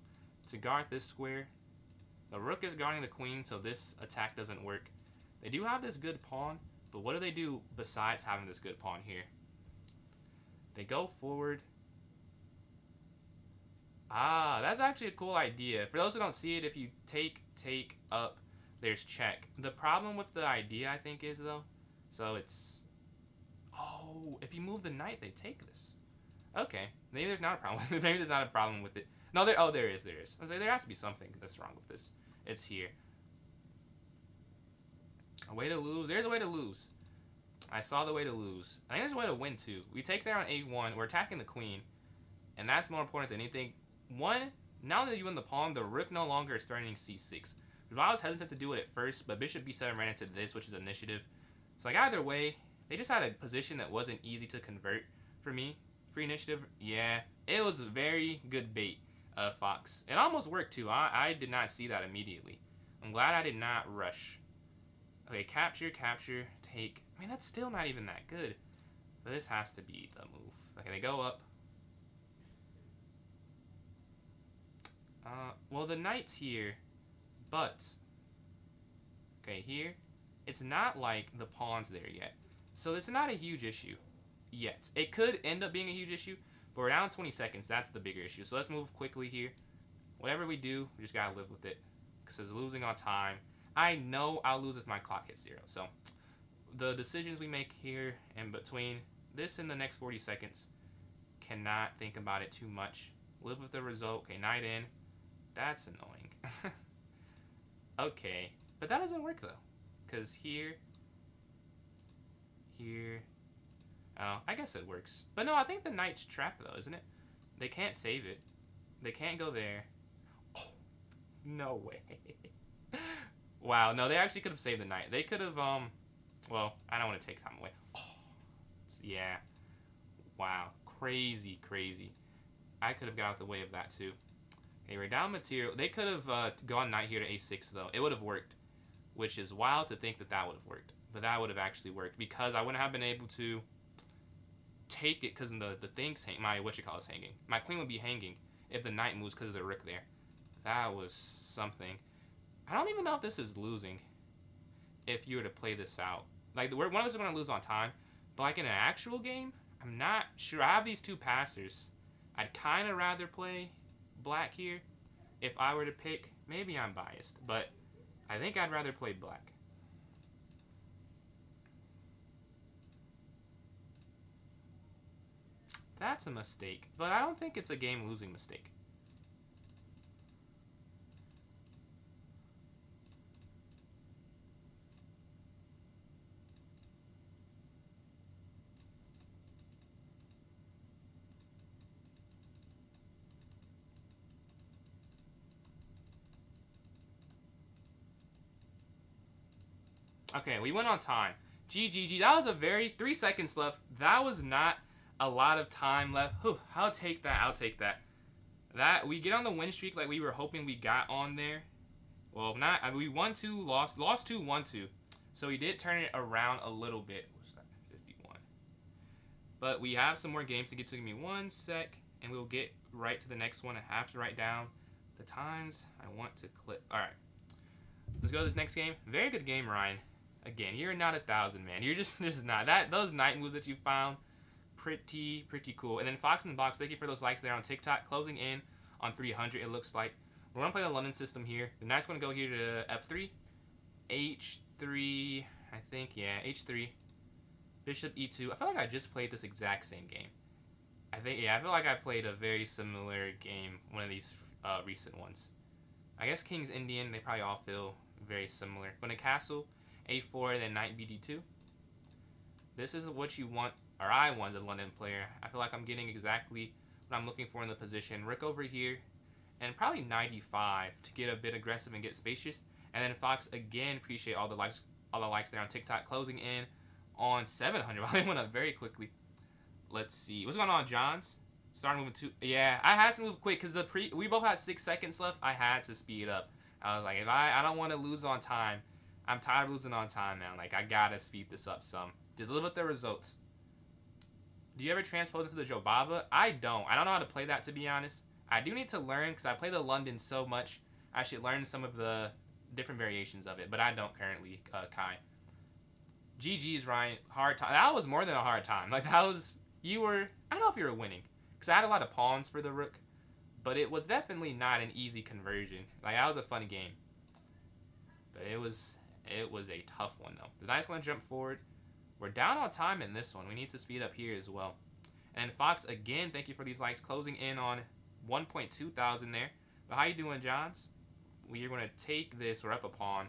To guard this square. The rook is guarding the queen, so this attack doesn't work. They do have this good pawn, but what do they do besides having this good pawn here? They go forward. That's actually a cool idea. For those who don't see it, if you take up, there's check. The problem with the idea, I think, is, though, so it's... Oh, if you move the knight, they take this. Okay, maybe there's not a problem. Maybe there's not a problem with it. No, there is. I was like, there has to be something that's wrong with this. It's here. A way to lose. There's a way to lose. I saw the way to lose. I think there's a way to win, too. We take there on a1. We're attacking the queen. And that's more important than anything. One, now that you win the pawn, the rook no longer is threatening c6. Because I was hesitant to do it at first, but bishop b7 ran into this, which is initiative. So, like, either way, they just had a position that wasn't easy to convert for me. Free initiative, yeah. It was a very good bait. Fox. It almost worked too. I did not see that immediately. I'm glad I did not rush. Okay, capture, take. I mean, that's still not even that good. But this has to be the move. Okay, they go up. Well, the knight's here, but... Okay, here. It's not like the pawn's there yet. So it's not a huge issue yet. It could end up being a huge issue, but we're down 20 seconds. That's the bigger issue. So let's move quickly here. Whatever we do, we just gotta live with it. Because it's losing on time. I know I'll lose if my clock hits 0. So the decisions we make here in between this and the next 40 seconds, cannot think about it too much. Live with the result. Okay, knight in. That's annoying. Okay. But that doesn't work, though. Because here... Oh, I guess it works. But no, I think the knight's trapped, though, isn't it? They can't save it. They can't go there. Oh, no way. Wow, no, they actually could have saved the knight. They could have, well, I don't want to take time away. Oh, yeah. Wow, crazy. I could have got out the way of that too. Okay, we're down material. They could have gone knight here to a6 though. It would have worked, which is wild to think that that would have worked. But that would have actually worked because I wouldn't have been able to take it because the thing's my is hanging. My queen would be hanging if the knight moves because of the rook there. That was something. I don't even know if this is losing. If you were to play this out, like one of us is going to lose on time, but like in an actual game, I'm not sure. I have these two passers. I'd kind of rather play black here if I were to pick. Maybe I'm biased, but I think I'd rather play black. That's a mistake, but I don't think it's a game-losing mistake. Okay, we went on time. GGG. That was a very 3 seconds left. That was not a lot of time left. Whew, I'll take that. I'll take that. That we get on the win streak like we were hoping we got on there. Well, not. I mean, we won 2, lost 2, won 2. So we did turn it around a little bit. What's that? 51. But we have some more games to get to. Give me 1 sec, and we'll get right to the next one. I have to write down the times I want to clip. All right. Let's go to this next game. Very good game, Ryan. Again, you're not 1,000, man. You're just not that. Those knight moves that you found, pretty cool. And then Fox in the Box, thank you for those likes there on TikTok. Closing in on 300, it looks like. We're gonna play the London system here. The knight's gonna go here to f3, h3. I think h3. Bishop e2. I feel like I just played this exact same game. I feel like I played a very similar game, one of these recent ones. I guess King's Indian. They probably all feel very similar. When a castle. a4, then knight bd2. This is what you want, or I want as a London player. I feel like I'm getting exactly what I'm looking for in the position. Rook over here, and probably knight e5 to get a bit aggressive and get spacious. And then Fox, again, appreciate all the likes there on TikTok. Closing in on 700. Wow, they went up very quickly. Let's see. What's going on, Johns? Starting moving 2. Yeah, I had to move quick because we both had 6 seconds left. I had to speed up. I was like, if I don't want to lose on time. I'm tired of losing on time, man. Like, I gotta speed this up some. Just look at the results. Do you ever transpose into the Jobaba? I don't. I don't know how to play that, to be honest. I do need to learn, because I play the London so much. I should learn some of the different variations of it, but I don't currently, Kai. GG's, Ryan. Hard time. That was more than a hard time. Like, that was... I don't know if you were winning, because I had a lot of pawns for the rook, but it was definitely not an easy conversion. Like, that was a fun game. But it was a tough one, though. The knight's going to jump forward. We're down on time in this one. We need to speed up here as well. And Fox, again, thank you for these likes. Closing in on 1.2 thousand there. But how you doing, Johns? We're going to take this. We're up a pawn.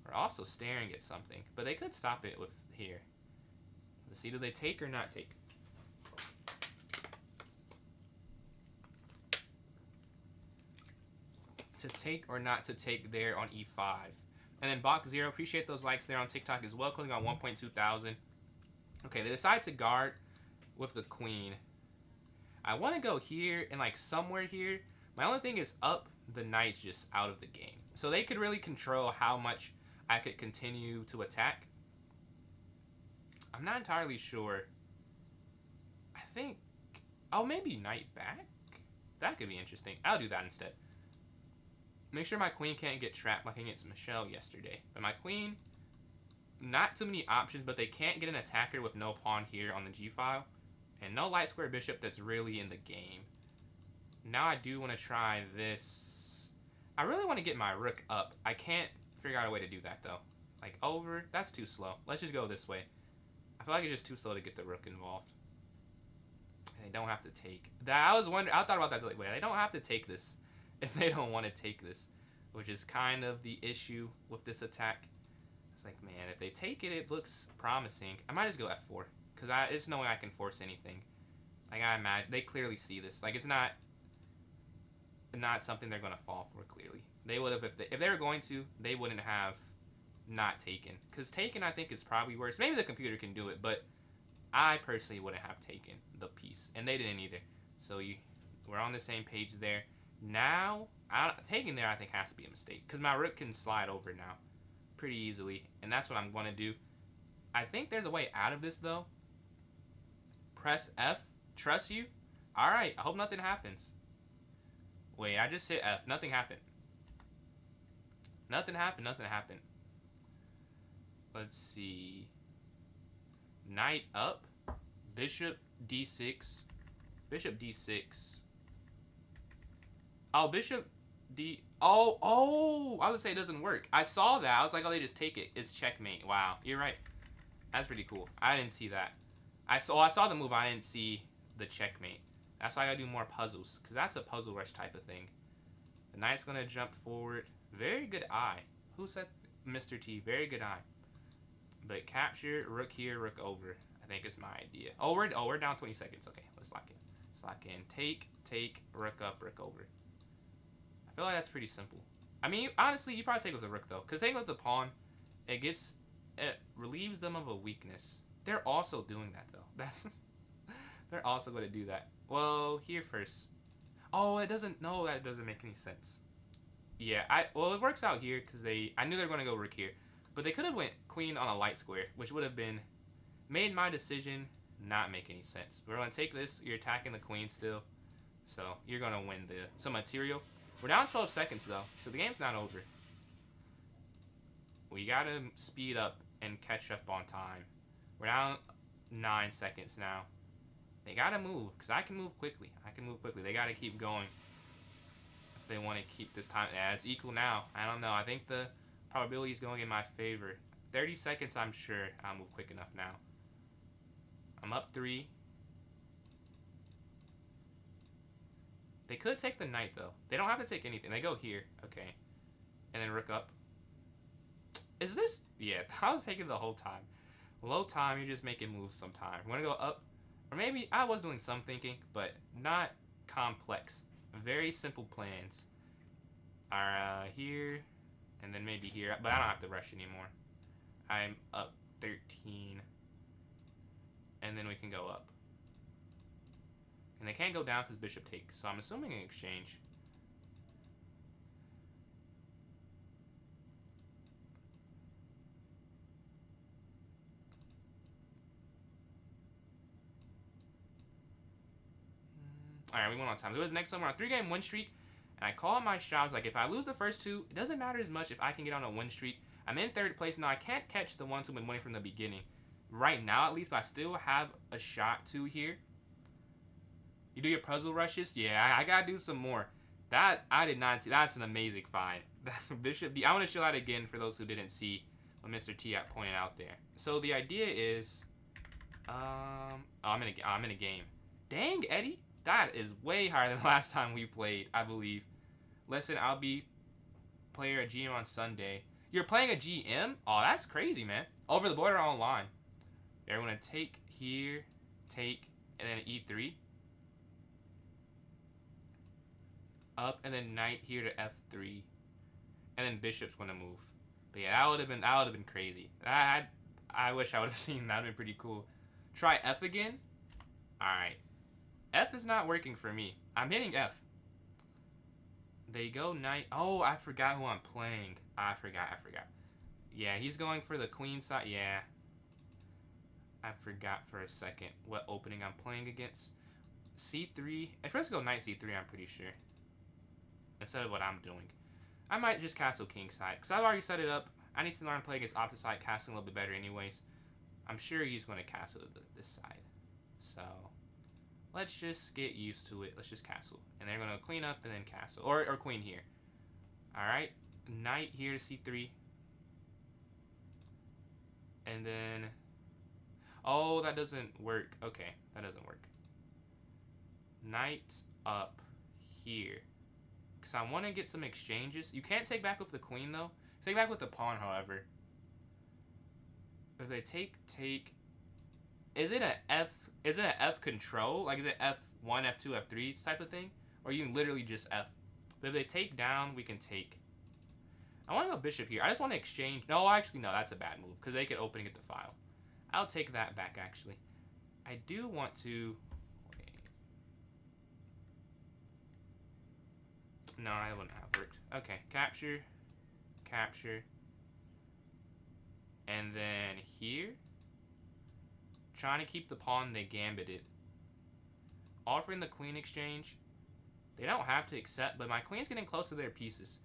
We're also staring at something. But they could stop it with here. Let's see, do they take or not take? To take or not to take there on e5. And then Box Zero, appreciate those likes there on TikTok as well. Clicking on 1.2 thousand. Okay, they decide to guard with the queen. I want to go here and like somewhere here. My only thing is up, the knight's just out of the game. So they could really control how much I could continue to attack. I'm not entirely sure. I think, oh, maybe knight back? That could be interesting. I'll do that instead. Make sure my queen can't get trapped like against Michelle yesterday. But my queen, not too many options, but they can't get an attacker with no pawn here on the g-file. And no light square bishop that's really in the game. Now I do want to try this. I really want to get my rook up. I can't figure out a way to do that, though. Like, over, that's too slow. Let's just go this way. I feel like it's just too slow to get the rook involved. They don't have to take. I was wondering, I thought about that. Like, wait, they don't have to take this. If they don't want to take this, which is kind of the issue with this attack. It's like, man, if they take it, it looks promising. I might just go f4, because there's no way I can force anything. Like, I imagine, they clearly see this. Like, it's not something they're going to fall for, clearly. They would have, if they were going to, they wouldn't have not taken. Because taken, I think, is probably worse. Maybe the computer can do it, but I personally wouldn't have taken the piece. And they didn't either. So We're on the same page there. Now, taking there I think has to be a mistake. Because my rook can slide over now pretty easily. And that's what I'm going to do. I think there's a way out of this though. Press F. Trust you. Alright, I hope nothing happens. Wait, I just hit F. Nothing happened. Nothing happened. Nothing happened. Let's see. Knight up. Bishop D6. Bishop D6. Oh, Bishop D... Oh! I would say it doesn't work. I saw that. I was like, oh, they just take it. It's checkmate. Wow. You're right. That's pretty cool. I didn't see that. I saw the move. I didn't see the checkmate. That's why I gotta do more puzzles. Because that's a puzzle rush type of thing. The knight's gonna jump forward. Very good eye. Who said Mr. T? Very good eye. But capture, rook here, rook over. I think is my idea. Oh, we're down 20 seconds. Okay, let's lock in. Let's lock in. Take, rook up, rook over. I feel like that's pretty simple. I mean, honestly, you probably take with the rook, though. Because taking with the pawn, it relieves them of a weakness. They're also doing that, though. They're also going to do that. Well, here first. Oh, that doesn't make any sense. Yeah, well, it works out here because I knew they were going to go rook here. But they could have went queen on a light square, which would have made my decision not make any sense. We're going to take this. You're attacking the queen still. So you're going to win some material. We're down 12 seconds, though, so the game's not over. We got to speed up and catch up on time. We're down 9 seconds now. They got to move, because I can move quickly. They got to keep going if they want to keep this time. Yeah, it's equal now. I don't know. I think the probability is going in my favor. 30 seconds, I'm sure I'll move quick enough now. I'm up 3. They could take the knight, though. They don't have to take anything. They go here. Okay. And then rook up. Is this? Yeah, I was taking the whole time. Low time, you're just making moves sometime. Want to go up? Or maybe I was doing some thinking, but not complex. Very simple plans. Are here, and then maybe here. But I don't have to rush anymore. I'm up 13. And then we can go up. And they can't go down because bishop takes. So I'm assuming an exchange. Alright, we went on time. So it was next time we're on a 3-game win streak. And I called my shot. I was like, if I lose the first 2, it doesn't matter as much if I can get on a win streak. I'm in 3rd place now. I can't catch the ones who've been winning from the beginning. Right now, at least, but I still have a shot to here. You do your puzzle rushes? Yeah, I gotta do some more. That, I did not see. That's an amazing find. Bishop D. I want to show that again for those who didn't see what Mr. T pointed out there. So the idea is, I'm in a game. Dang, Eddie. That is way higher than the last time we played, I believe. Listen, I'll be player at GM on Sunday. You're playing a GM? Oh, that's crazy, man. Over the border online. They're going to take here, take, and then E3. Up, and then knight here to F3. And then bishop's going to move. But yeah, that would have been crazy. I wish I would have seen that. That would have been pretty cool. Try F again. Alright. F is not working for me. I'm hitting F. They go knight. Oh, I forgot who I'm playing. I forgot. Yeah, he's going for the queen side. Yeah. I forgot for a second what opening I'm playing against. C3. If first go knight C3, I'm pretty sure. Instead of what I'm doing. I might just castle king side. Because I've already set it up. I need to learn to play against opposite side castling a little bit better anyways. I'm sure he's going to castle this side. So, let's just get used to it. Let's just castle. And they're going to queen up and then castle. Or queen here. Alright. Knight here to C3. And then... Oh, that doesn't work. Okay, that doesn't work. Knight up here. Because I want to get some exchanges. You can't take back with the queen, though. Take back with the pawn, however. If they take... Is it an F control? Like, is it F1, F2, F3 type of thing? Or you can literally just F. But if they take down, we can take... I want to go bishop here. I just want to exchange... No, actually, no, that's a bad move. Because they could open and get the file. I'll take that back, actually. I do want to... Wait. No, I wouldn't have worked. Okay, capture, capture, and then here, trying to keep the pawn they gambited. Offering the queen exchange. They don't have to accept, but my queen's getting close to their pieces.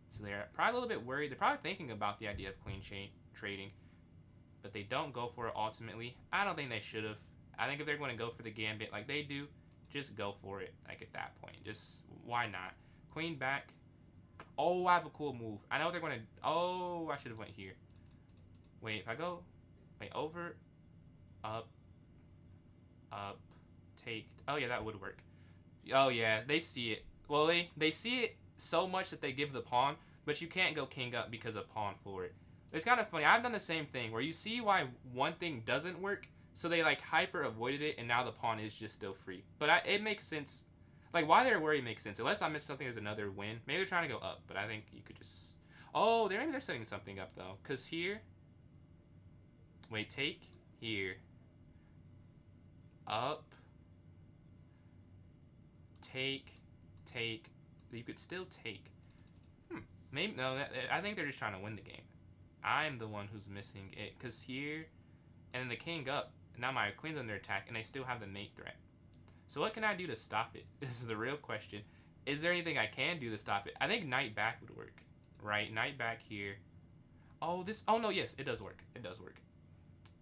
So they're probably a little bit worried. They're probably thinking about the idea of queen trading, but they don't go for it ultimately. I don't think they should have. I think if they're going to go for the gambit like they do, just go for it. Like at that point, just why not? Queen back. Oh, I have a cool move. I know they're going to. Oh, I should have went here. Wait, if I go, wait, over, up, take. Oh yeah, that would work. Oh yeah, they see it. Well, they see it so much that they give the pawn, but you can't go king up because of pawn forward. It's kind of funny. I've done the same thing where you see why one thing doesn't work, so they like hyper avoided it, and now the pawn is just still free. But it makes sense. Like why they're worried makes sense. Unless I missed something, there's another win. Maybe they're trying to go up, but I think you could just. Oh, maybe they're setting something up though, cause here. Wait, take here. Up. Take. You could still take. Maybe no. I think they're just trying to win the game. I'm the one who's missing it, cause here, and then the king up. Now my queen's under attack, and they still have the mate threat. So what can I do to stop it? This is the real question. Is there anything I can do to stop it? I think knight back would work, right? Knight back here. Oh, this. Oh no, yes, it does work. It does work.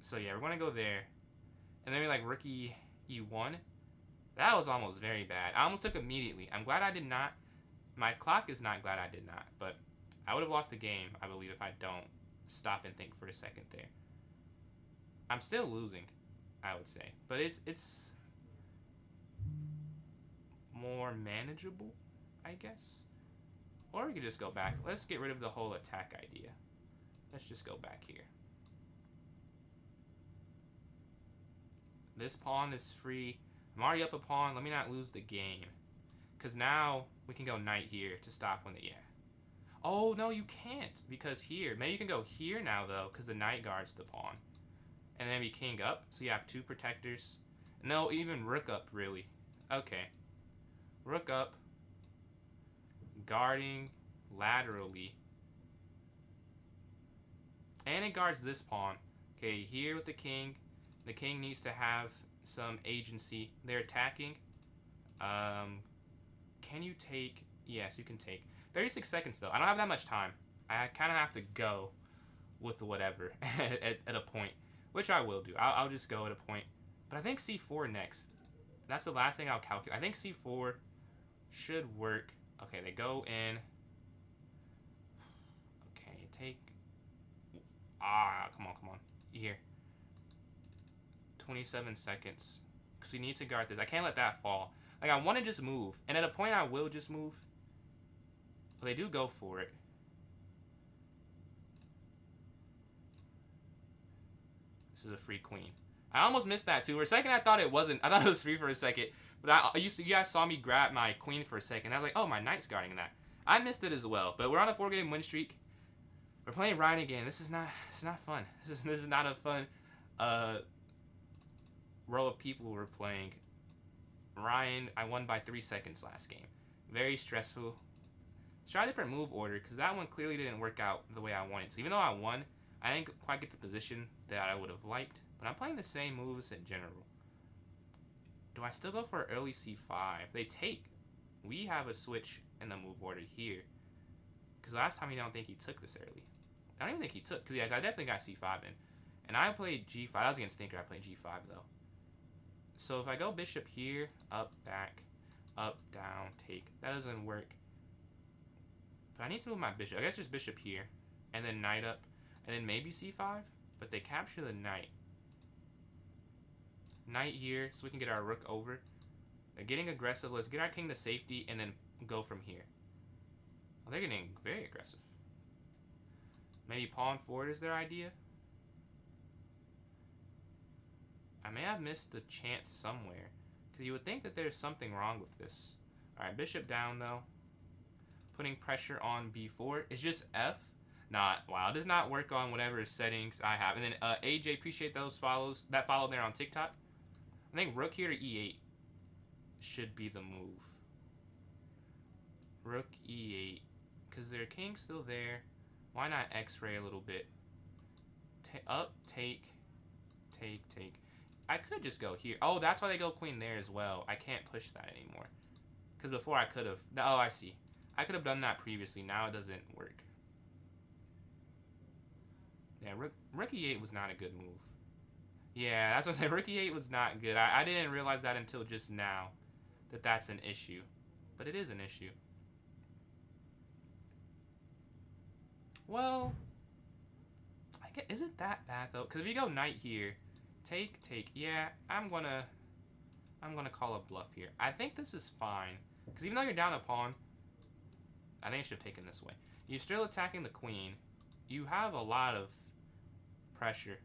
So yeah, we're gonna go there, and then we like rook e1. That was almost very bad. I almost took immediately. I'm glad I did not. My clock is not glad I did not, but I would have lost the game, I believe, if I don't stop and think for a second there. I'm still losing, I would say, but it's more manageable, I guess. Or we could just go back. Let's get rid of the whole attack idea. Let's just go back here. This pawn is free. I'm already up a pawn. Let me not lose the game. Because now we can go knight here to stop when the... Yeah. Oh, no, you can't. Because here. Maybe you can go here now, though. Because the knight guards the pawn. And then we king up. So you have two protectors. No, even rook up, really. Okay. Rook up. Guarding laterally. And it guards this pawn. Okay, here with the king. The king needs to have some agency. They're attacking. Can you take? Yes, you can take. 36 seconds, though. I don't have that much time. I kind of have to go with whatever at a point, which I will do. I'll just go at a point. But I think c4 next. That's the last thing I'll calculate. I think c4 should work. Okay, they go in. Okay, take. Come on. Here. 27 seconds. Because we need to guard this. I can't let that fall. Like, I want to just move. And at a point, I will just move. But they do go for it. This is a free queen. I almost missed that, too. For a second, I thought it wasn't. I thought it was free for a second. But you guys saw me grab my queen for a second. I was like, oh, my knight's guarding that. I missed it as well. But we're on a 4-game win streak. We're playing Ryan again. This is not fun. This is not a fun row of people we're playing. Ryan, I won by 3 seconds last game. Very stressful. Let's try a different move order, because that one clearly didn't work out the way I wanted. So even though I won, I didn't quite get the position that I would have liked. But I'm playing the same moves in general. Do I still go for early c5? They take. We have a switch in the move order here. Because last time I don't think he took this early. I don't even think he took. Because yeah, I definitely got c5 in. And I played g5. I was against Thinker. I played g5 though. So if I go bishop here, up, back, up, down, take. That doesn't work. But I need to move my bishop. I guess just bishop here. And then knight up. And then maybe c5. But they capture the knight. Knight here so we can get our rook over. They're getting aggressive. Let's get our king to safety and then go from here. Well, they're getting very aggressive. Maybe pawn forward is their idea. I may have missed the chance somewhere. Because you would think that there's something wrong with this. Alright, bishop down though. Putting pressure on b4. It's just f. Wow, it does not work on whatever settings I have. And then AJ, appreciate those follows. That follow there on TikTok. I think rook here to e8 should be the move. Rook e8. Because their king's still there. Why not x-ray a little bit? Up, take. I could just go here. Oh, that's why they go queen there as well. I can't push that anymore. Because before I could have. Oh, I see. I could have done that previously. Now it doesn't work. Yeah, Rook e8 was not a good move. Yeah, that's what I said. Rook e8 was not good. I didn't realize that until just now. That that's an issue. But it is an issue. Well, I guess, isn't that bad though? Because if you go knight here, take. Yeah, I'm gonna call a bluff here. I think this is fine. Because even though you're down a pawn, I think I should have taken this way. You're still attacking the queen. You have a lot of pressure.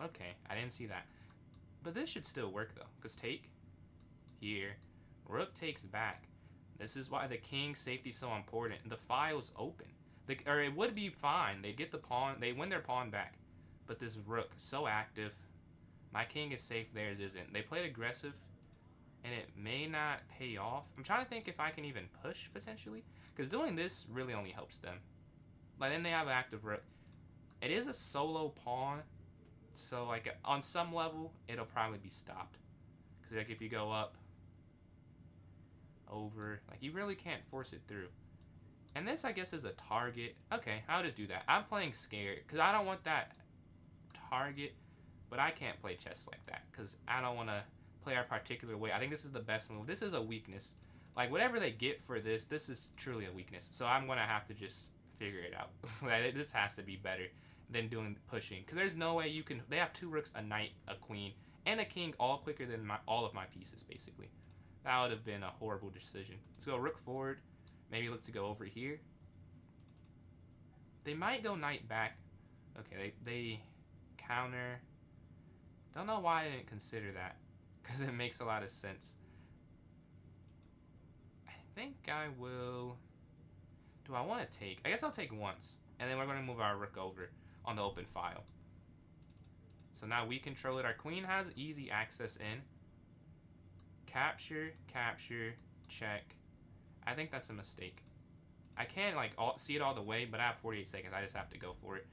Okay, I didn't see that. But this should still work though. Because take here. Rook takes back. This is why the king's safety is so important. The file's open. Or it would be fine. They'd get the pawn. They win their pawn back. But this rook, so active. My king is safe. Theirs isn't. They played aggressive. And it may not pay off. I'm trying to think if I can even push, potentially. Because doing this really only helps them. Like, then they have an active rook. It is a solo pawn. So, like, on some level, it'll probably be stopped. Because, like, if you go up, over, like, you really can't force it through. And this, I guess, is a target. Okay, I'll just do that. I'm playing scared because I don't want that target, but I can't play chess like that because I don't want to play our particular way. I think this is the best move. This is a weakness. Like, whatever they get for this, this is truly a weakness. So I'm going to have to just figure it out. This has to be better than doing pushing because there's no way you can. They have two rooks, a knight, a queen, and a king all quicker than all of my pieces, basically. That would have been a horrible decision. Let's go rook forward. Maybe look to go over here. They might go knight back. Okay, they counter. Don't know why I didn't consider that. Because it makes a lot of sense. I think I will... Do I want to take? I guess I'll take once. And then we're going to move our rook over on the open file. So now we control it. Our queen has easy access in. Capture, check. I think that's a mistake. I can't like see it all the way, but I have 48 seconds. I just have to go for it.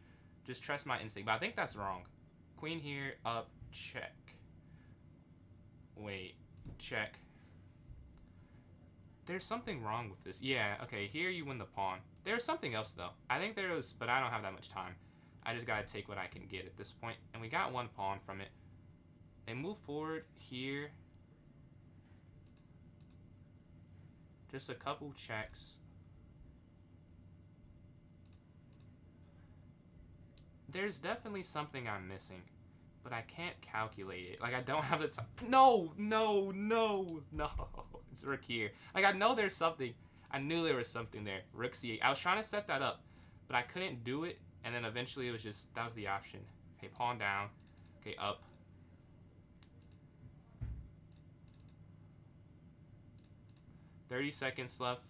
Just trust my instinct. But I think that's wrong. Queen here, up, check. Wait, check. There's something wrong with this. Yeah, okay, here you win the pawn. There's something else though. I think there was, but I don't have that much time. I just gotta take what I can get at this point. And we got one pawn from it. They move forward here. Just a couple checks. There's definitely something I'm missing, but I can't calculate it. Like, I don't have the time. No. It's rook here. Like, I know there's something. I knew there was something there. Rook c8. I was trying to set that up, but I couldn't do it, and then eventually it was just, that was the option. Okay, pawn down. Okay, up. $30 seconds left.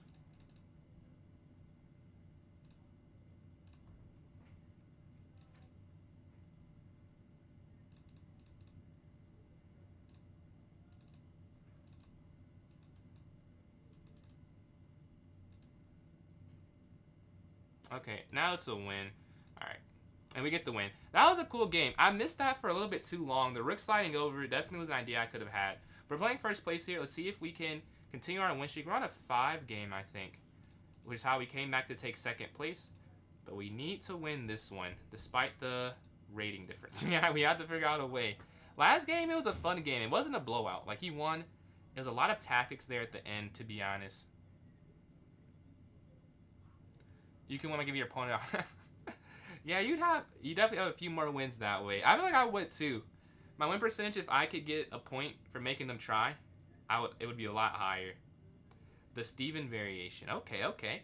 Okay, now it's a win. Alright. And we get the win. That was a cool game. I missed that for a little bit too long. The rook sliding over definitely was an idea I could have had. We're playing first place here. Let's see if we can continue our win streak. We're on a 5 game, I think, which is how we came back to take second place. But we need to win this one, despite the rating difference. Yeah, we had to figure out a way. Last game, it was a fun game. It wasn't a blowout. Like, he won. There was a lot of tactics there at the end, to be honest. You can want to give your opponent out. Yeah, you definitely have a few more wins that way. I feel like I would too. My win percentage, if I could get a point for making them try, it would be a lot higher. The Steven variation. Okay.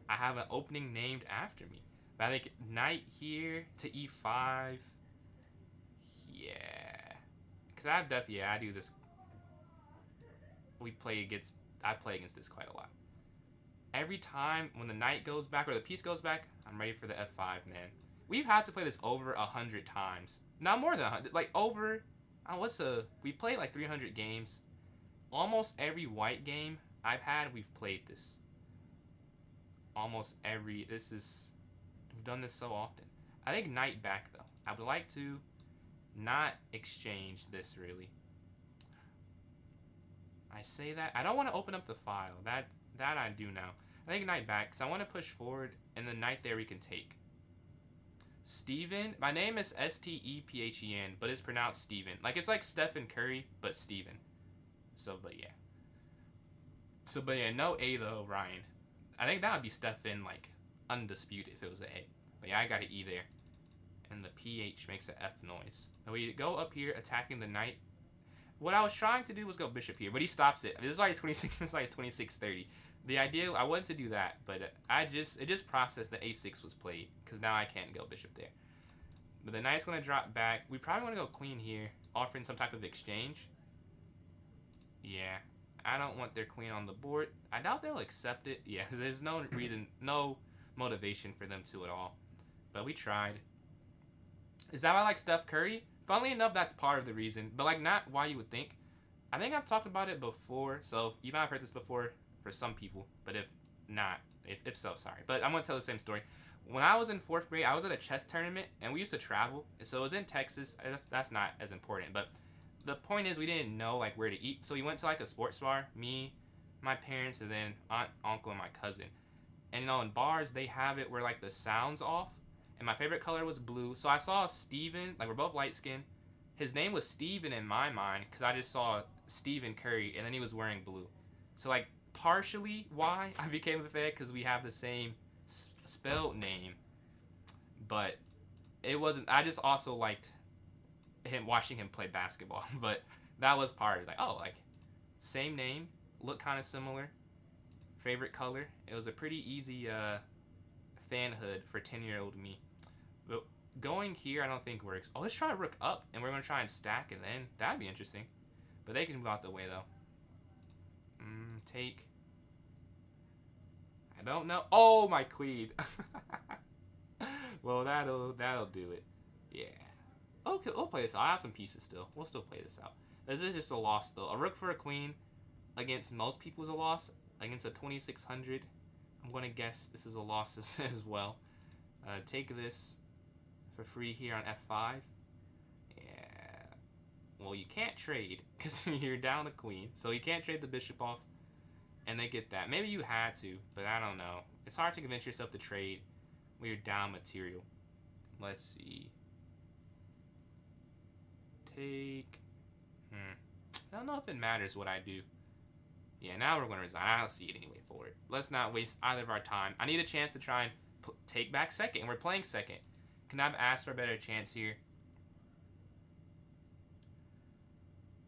I have an opening named after me. But I think knight here to e5. Yeah. Because I do this. I play against this quite a lot. Every time when the knight goes back or the piece goes back, I'm ready for the f5, man. We've had to play this over 100 times. Not more than 100. Like, over... we played like 300 games. Almost every white game, we've played this almost every. We've done this so often. I think knight back though. I would like to not exchange this really. I say that I don't want to open up the file. That I do now. I think knight back because I want to push forward, and the knight there we can take. Steven. My name is Stephen, but it's pronounced Steven. Like it's like Stephen Curry, but Steven. So, but yeah, no A though, Ryan. I think that would be Stephen, like undisputed if it was an A. But yeah, I got an E there, and the PH makes an F noise. And we go up here attacking the knight. What I was trying to do was go bishop here, but he stops it. I mean, this is why he's 26. This is why he's 26-30. The idea I wanted to do that, but it just processed that A6 was played because now I can't go bishop there. But the knight's gonna drop back. We probably want to go queen here, offering some type of exchange. Yeah, I don't want their queen on the board. I doubt they'll accept it. Yeah, there's no reason, no motivation for them to at all. But we tried. Is that why I like Steph Curry? Funnily enough, that's part of the reason, but like not why you would think. I think I've talked about it before, so you might have heard this before for some people, but if not, if so, sorry. But I'm gonna tell the same story. When I was in 4th grade, I was at a chess tournament, and we used to travel. So it was in Texas. That's not as important, but the point is we didn't know like where to eat, so we went to like a sports bar. Me, my parents, and then aunt, uncle, and my cousin. And you know, in bars they have it where like the sound's off. And my favorite color was blue. So I saw Steven, like we're both light skinned. His name was Steven in my mind because I just saw Stephen Curry and then he was wearing blue. So like partially why I became a fan because we have the same spelled name. But it wasn't, I just also liked him, watching him play basketball. But that was part of it. Like, oh, like same name, look kind of similar. Favorite color. It was a pretty easy fanhood for 10-year-old me. But going here I don't think works. Oh, let's try rook up and we're going to try and stack, and then that'd be interesting. But they can move out the way though. Take. I don't know. Oh, my queen. Well, that'll do it. Yeah. Okay, we'll play this out. I have some pieces still. We'll still play this out. This is just a loss though. A rook for a queen against most people is a loss. Against a 2600, I'm going to guess this is a loss as well. Take this for free here on F5. Yeah. Well, you can't trade because you're down a queen. So you can't trade the bishop off. And they get that. Maybe you had to, but I don't know. It's hard to convince yourself to trade when you're down material. Let's see. Take. I don't know if it matters what I do. Yeah, now we're going to resign. I don't see it anyway for it. Let's not waste either of our time. I need a chance to try and take back second. And we're playing second. Can I ask for a better chance here?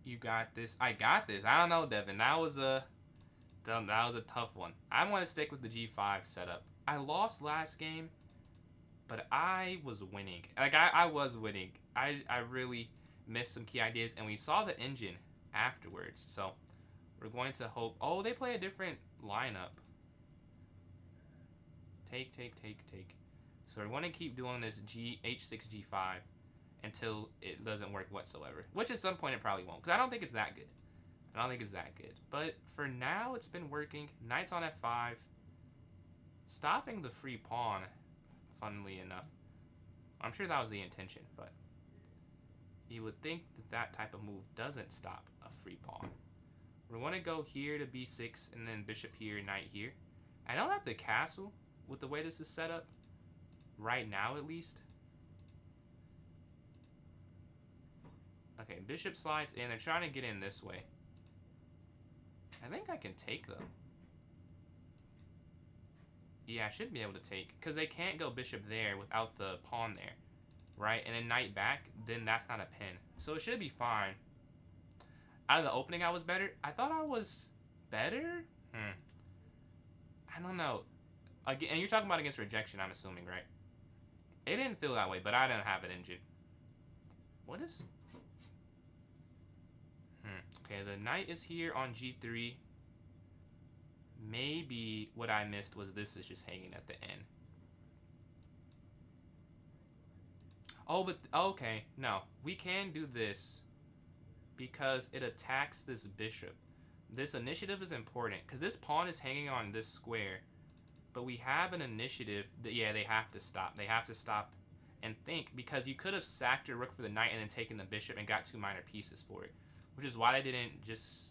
You got this. I got this. I don't know, Devin. That was a tough one. I want to stick with the G5 setup. I lost last game, but I was winning. Like, I was winning. I really missed some key ideas, and we saw the engine afterwards. So we're going to hope. Oh, they play a different lineup. Take. So we're going to keep doing this H6, G5 until it doesn't work whatsoever. Which at some point it probably won't, because I don't think it's that good. But for now, it's been working. Knight's on F5. Stopping the free pawn, funnily enough. I'm sure that was the intention, but you would think that type of move doesn't stop a free pawn. We're going to go here to B6 and then bishop here, knight here. I don't have the castle with the way this is set up. Right now, at least. Okay, bishop slides in. They're trying to get in this way. I think I can take, though. Yeah, I should be able to take. Because they can't go bishop there without the pawn there. Right? And then knight back, then that's not a pin. So it should be fine. Out of the opening, I was better. I thought I was better? I don't know. Again, and you're talking about against rejection, I'm assuming, right? It didn't feel that way, but I didn't have it engine. What is... Okay, the knight is here on G3. Maybe what I missed was this is just hanging at the end. Oh, but... Okay, no. We can do this because it attacks this bishop. This initiative is important because this pawn is hanging on this square. But we have an initiative that, yeah, they have to stop. They have to stop and think, because you could have sacked your rook for the knight and then taken the bishop and got 2 minor pieces for it. Which is why they didn't just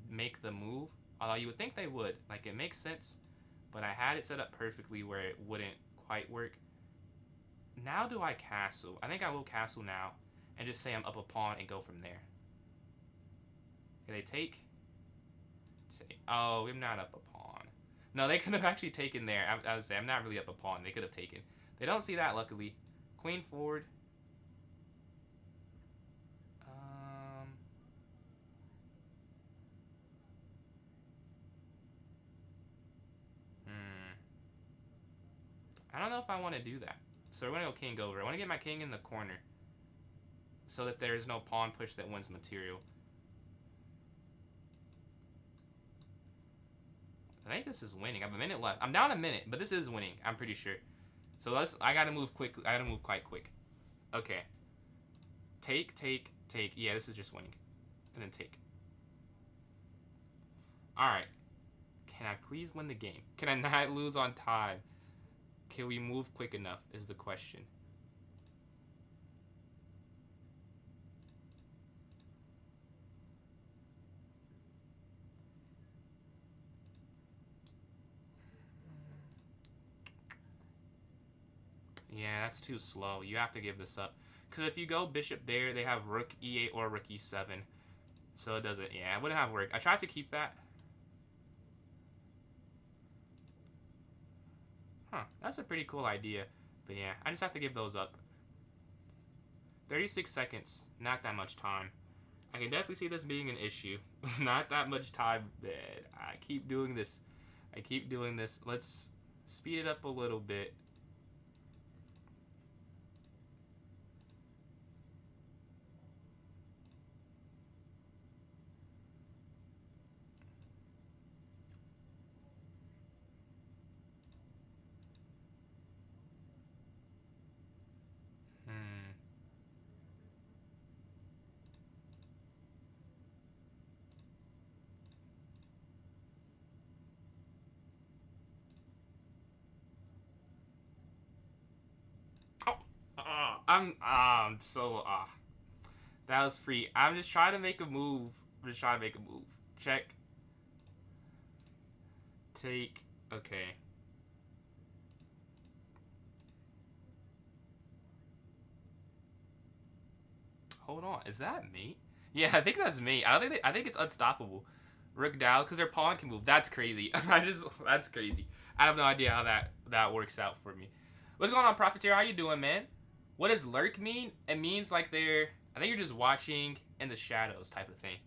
make the move. Although you would think they would. Like, it makes sense. But I had it set up perfectly where it wouldn't quite work. Now do I castle? I think I will castle now and just say I'm up a pawn and go from there. Okay, they take. Oh, I'm not up a pawn. No, they could have actually taken there. I would say I'm not really up a pawn. They could have taken. They don't see that, luckily. Queen forward. I don't know if I want to do that. So we're going to go king over. I want to get my king in the corner so that there's no pawn push that wins material. I think this is winning. I have a minute left. I'm down a minute, but this is winning. I'm pretty sure. So I gotta move quick. I gotta move quite quick. Okay. Take, take, take. Yeah, this is just winning. And then take. Alright. Can I please win the game? Can I not lose on time? Can we move quick enough is the question. Yeah, that's too slow. You have to give this up. Because if you go bishop there, they have rook e8 or rook e7. So it doesn't... Yeah, it wouldn't have worked. I tried to keep that. Huh. That's a pretty cool idea. But yeah, I just have to give those up. 36 seconds. Not that much time. I can definitely see this being an issue. Not that much time. I keep doing this. I keep doing this. Let's speed it up a little bit. I'm so that was free. I'm just trying to make a move. I'm just trying to make a move. Check. Take. Okay. Hold on. Is that me? Yeah, I think that's me. I think it's unstoppable. Rook down because their pawn can move. That's crazy. That's crazy. I have no idea how that works out for me. What's going on, Profiteer? How you doing, man? What does lurk mean? It means like I think you're just watching in the shadows type of thing.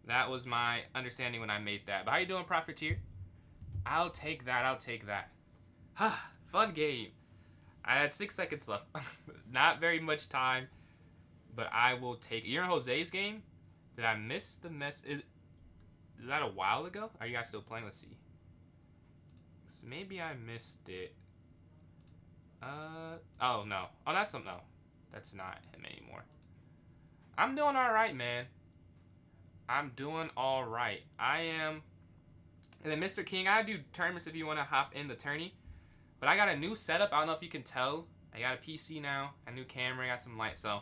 That was my understanding when I made that. But how you doing, Profiteer? I'll take that. I'll take that. Fun game. I had 6 seconds left. Not very much time, but I will take it. You're in Jose's game? Did I miss the mess? Is that a while ago? Are you guys still playing? Let's see. So maybe I missed it. Oh no. Oh, that's no. That's not him anymore. I'm doing all right, man. I'm doing all right. I am. And then Mr. King, I do tournaments if you want to hop in the tourney. But I got a new setup. I don't know if you can tell. I got a PC now, a new camera, I got some lights. So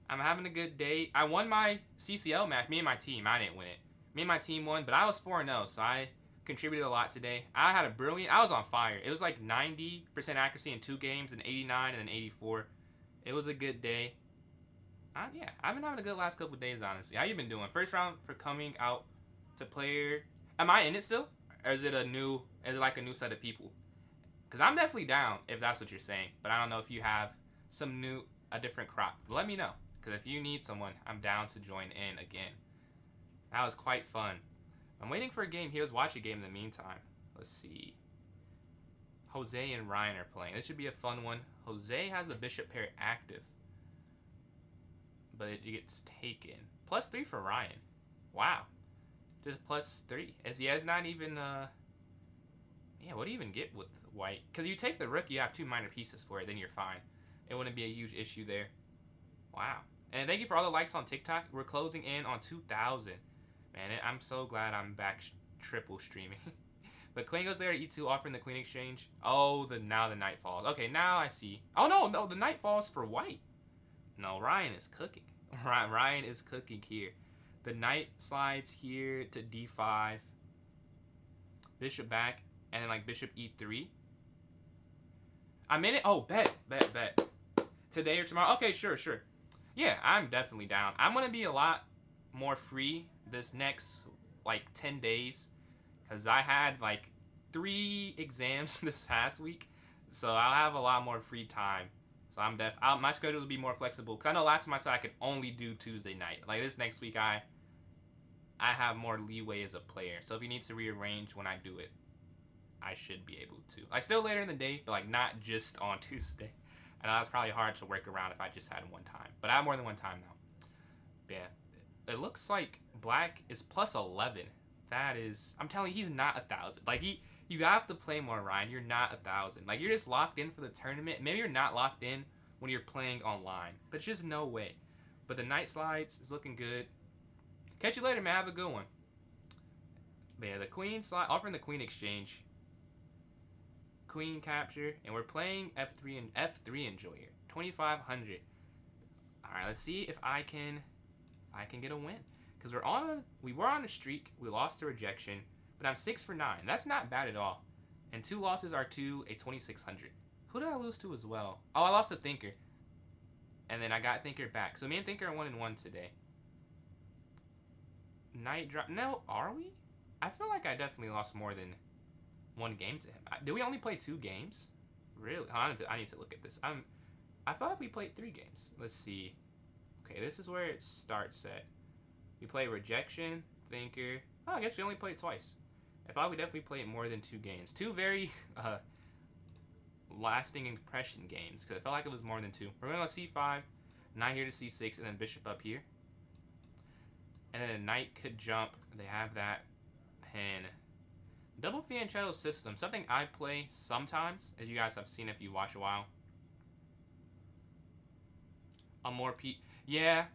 I'm having a good day. I won my CCL match. Me and my team. I didn't win it. Me and my team won, but I was 4-0, so I contributed a lot today. I had a brilliant... I was on fire. It was like 90% accuracy in 2 games, and 89 and then 84. It was a good day. Yeah, I've been having a good last couple of days, honestly. How you been doing? First round for coming out to player... Am I in it still? Or is it like a new set of people? Because I'm definitely down, if that's what you're saying. But I don't know if you have a different crop. But let me know. Because if you need someone, I'm down to join in again. That was quite fun. I'm waiting for a game. Here's watch a game in the meantime. Let's see. Jose and Ryan are playing. This should be a fun one. Jose has the bishop pair active. But it gets taken. +3 for Ryan. Wow. Just +3. It's not even... Yeah, what do you even get with white? Because you take the rook, you have 2 minor pieces for it. Then you're fine. It wouldn't be a huge issue there. Wow. And thank you for all the likes on TikTok. We're closing in on 2,000. Man, I'm so glad I'm back triple streaming. But queen goes there to e2, offering the queen exchange. Oh, now the knight falls. Okay, now I see. Oh, no, the knight falls for white. No, Ryan is cooking. Ryan is cooking here. The knight slides here to d5. Bishop back, and then like bishop e3. I'm in it. Oh, bet. Today or tomorrow? Okay, sure. Yeah, I'm definitely down. I'm going to be a lot more free this next, like, 10 days. Because I had, like, 3 exams this past week. So I'll have a lot more free time. So my schedule will be more flexible. Because I know last time I said I could only do Tuesday night. Like, this next week, I have more leeway as a player. So if you need to rearrange when I do it, I should be able to. Like, still later in the day, but, like, not just on Tuesday. And that's probably hard to work around if I just had one time. But I have more than one time now. But yeah. It looks like black is plus 11. That is... I'm telling you, he's not 1,000. Like, you have to play more, Ryan. You're not 1,000. Like, you're just locked in for the tournament. Maybe you're not locked in when you're playing online. But it's just no way. But the knight slides is looking good. Catch you later, man. Have a good one. But yeah, the queen slide... Offering the queen exchange. Queen capture, and we're playing F3 and F3 enjoy here. 2,500. All right, let's see if I can get a win. Because we were on a streak. We lost to rejection, but I'm 6 for 9. That's not bad at all. And 2 losses are to a 2,600. Who did I lose to as well? Oh, I lost to Thinker, and then I got Thinker back. So me and Thinker are 1-1 today. Knight drop. No, are we? I feel like I definitely lost more than 1 game to him. Did we only play 2 games? Really? I need to look at this. I felt like we played 3 games. Let's see. Okay, this is where it starts at. We play rejection, Thinker. Oh, I guess we only played twice. I thought we definitely played more than 2 games. 2 very lasting impression games, because I felt like it was more than 2. We're going to c5, knight here to c6, and then bishop up here. And then a knight could jump. They have that pin. Double fianchetto system, something I play sometimes, as you guys have seen if you watch a while. Yeah,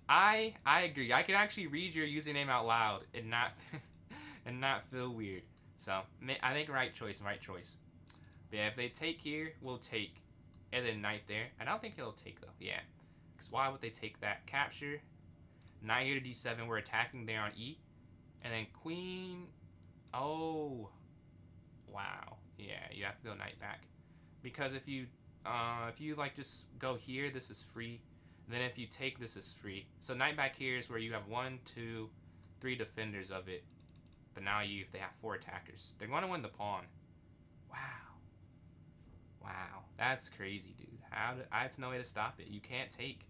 I agree. I can actually read your username out loud and not feel weird. So I think right choice. But yeah, if they take here, we'll take, and then knight there. I don't think he'll take though. Yeah, because why would they take that? Capture, knight here to d7. We're attacking there on e, and then queen. Oh, wow. Yeah, you have to go knight back, because if you like just go here, this is free. Then if you take, this is free. So knight back here is where you have 1, 2, 3 defenders of it. But now they have 4 attackers. They're going to win the pawn. Wow, that's crazy, dude. It's no way to stop it. You can't take.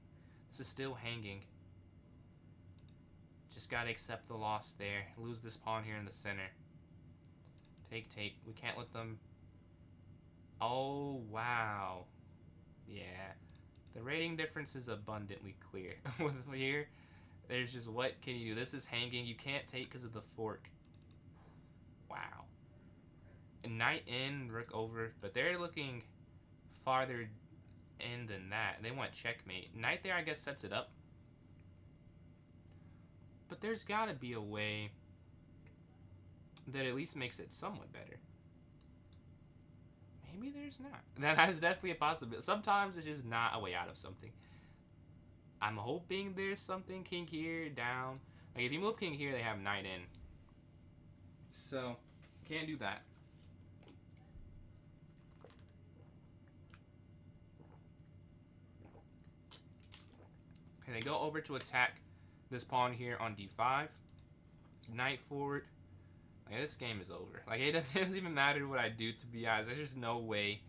This is still hanging. Just gotta accept the loss there. Lose this pawn here in the center. Take. We can't let them... Oh, wow. Yeah. The rating difference is abundantly clear. With here, there's just what can you do? This is hanging. You can't take because of the fork. Wow. And knight in, rook over. But they're looking farther in than that. They want checkmate. Knight there, I guess, sets it up. But there's got to be a way that at least makes it somewhat better. Maybe there's not. That is definitely a possibility. Sometimes it's just not a way out of something. I'm hoping there's something. King here, down. Like, if you move king here, they have knight in. So, can't do that. And they go over to attack this pawn here on d5. Knight forward. Like, this game is over. Like, it doesn't even matter what I do, to be honest. There's just no way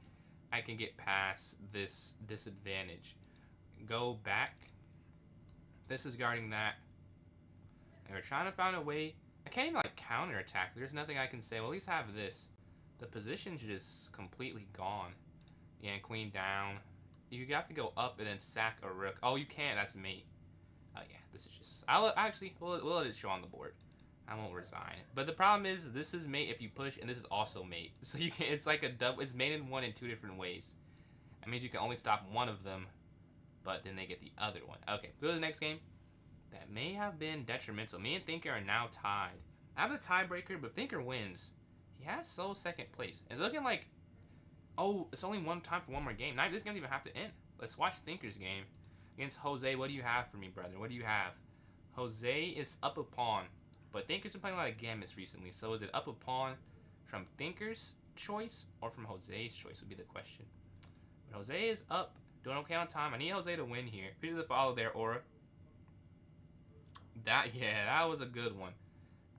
I can get past this disadvantage. Go back. This is guarding that. And we're trying to find a way. I can't even, like, counterattack. There's nothing I can say. Well, at least have this. The position's just completely gone. Yeah, and queen down. You have to go up and then sack a rook. Oh, you can't. That's mate. Oh, yeah. This is just... We'll let it show on the board. I won't resign. But the problem is, this is mate if you push, and this is also mate. So you can it's like a double. It's mate in 1 in 2 different ways. That means you can only stop one of them, but then they get the other one. Okay, go to the next game. that may have been detrimental. Me and Thinker are now tied. I have the tiebreaker, but Thinker wins. He has sole second place. It's looking like, oh, it's only one time for one more game. This game doesn't even have to end. Let's watch Thinker's game against Jose. What do you have for me, brother? What do you have? Jose is up a pawn, but Thinker's been playing a lot of gambits recently. So is it up a pawn from Thinker's choice or from Jose's choice would be the question. But Jose is up, doing okay on time. I need Jose to win here. Appreciate the follow there, Aura. That was a good one.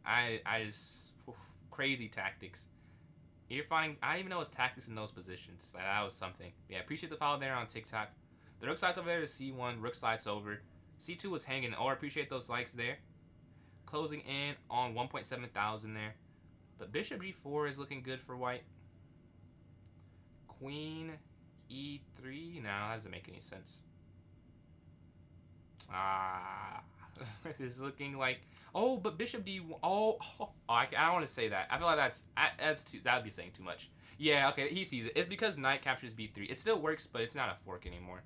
I just crazy tactics. You're finding, I didn't even know it was tactics in those positions. Like, that was something. Yeah, appreciate the follow there on TikTok. The rook slides over there to C1. Rook slides over. C2 was hanging. Or appreciate those likes there. Closing in on 1.7 thousand there. But bishop G4 is looking good for white. Queen E3. No, that doesn't make any sense. This is looking like, oh, but bishop D1. I don't want to say that. I feel like that would be saying too much. Yeah, okay, he sees it. It's because knight captures B3. It still works, but it's not a fork anymore.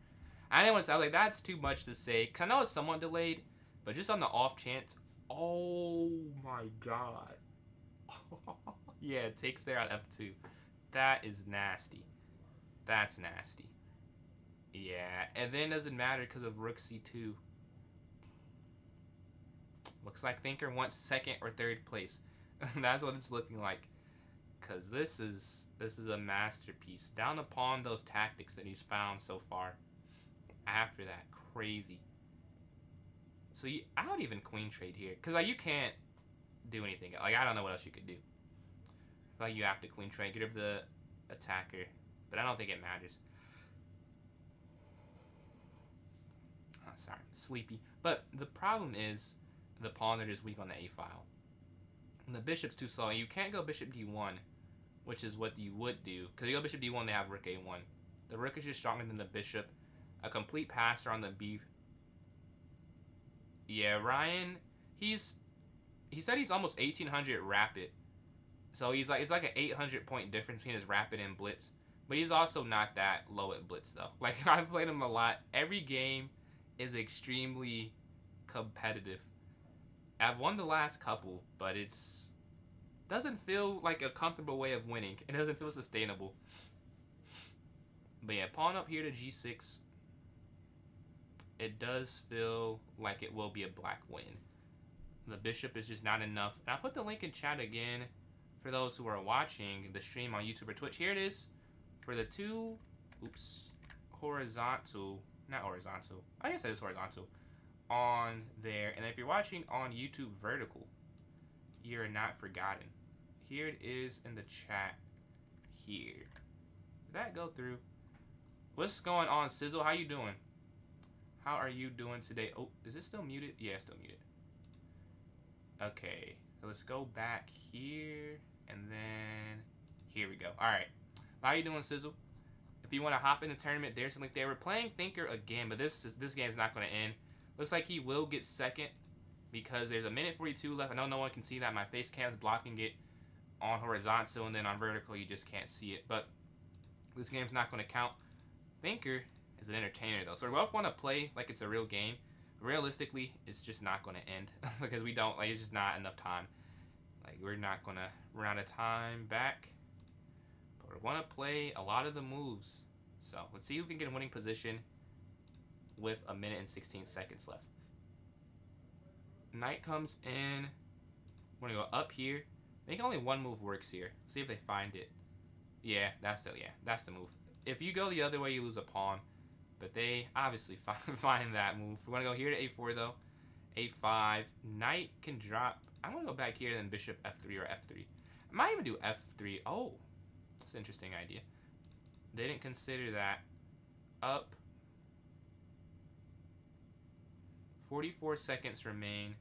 I didn't want to say, I was like, that's too much to say, because I know it's somewhat delayed, but just on the off chance. Oh my god. Yeah, it takes there on F2. That is nasty. That's nasty. Yeah, and then it doesn't matter because of rook C2. Looks like Thinker wants second or third place. That's what it's looking like. Because this is a masterpiece. Down upon those tactics that he's found so far. After that, crazy. So I would even queen trade here. Because like, you can't do anything. Like, I don't know what else you could do. I feel like you have to queen trade. Get rid of the attacker. But I don't think it matters. Oh, sorry. Sleepy. But the problem is the pawns are just weak on the A file. And the bishop's too slow. You can't go bishop D1, which is what you would do. Because you go bishop D1, they have rook A1. The rook is just stronger than the bishop. A complete passer on the B. Yeah, Ryan, he said he's almost 1800 rapid. So it's like an 800 point difference between his rapid and blitz. But he's also not that low at blitz though. Like, I've played him a lot. Every game is extremely competitive. I've won the last couple, but it's doesn't feel like a comfortable way of winning. It doesn't feel sustainable. But yeah, pawn up here to G6. It does feel like it will be a black win. The bishop is just not enough. And I'll put the link in chat again for those who are watching the stream on YouTube or Twitch. Here it is for the two, horizontal, not horizontal. I guess it is horizontal on there. And if you're watching on YouTube vertical, you're not forgotten. Here it is in the chat here. Did that go through? What's going on, Sizzle? How you doing? How are you doing today? Oh, is it still muted? Yeah, it's still muted. Okay, so let's go back here, and then here we go. All right, how you doing, Sizzle? If you want to hop in the tournament, there's something there. We're playing Thinker again, but this game's not going to end. Looks like he will get second because there's a minute 42 left. I know no one can see that. My face cam's blocking it on horizontal, and then on vertical, you just can't see it. But this game's not going to count. Thinker is an entertainer though, so we both want to play like it's a real game. Realistically, it's just not going to end because we don't, like, it's just not enough time. Like, we're not going to run out of time back, but we want to play a lot of the moves. So let's see who can get a winning position with a minute and 16 seconds left. Knight comes in. We're gonna go up here. I think only one move works here. See if they find it. Yeah, that's the move. If you go the other way, you lose a pawn. But they obviously find that move. We're going to go here to A4, though. A5. Knight can drop. I'm going to go back here, then bishop F3 or F3. I might even do F3. Oh, that's an interesting idea. They didn't consider that. Up. 44 seconds remain.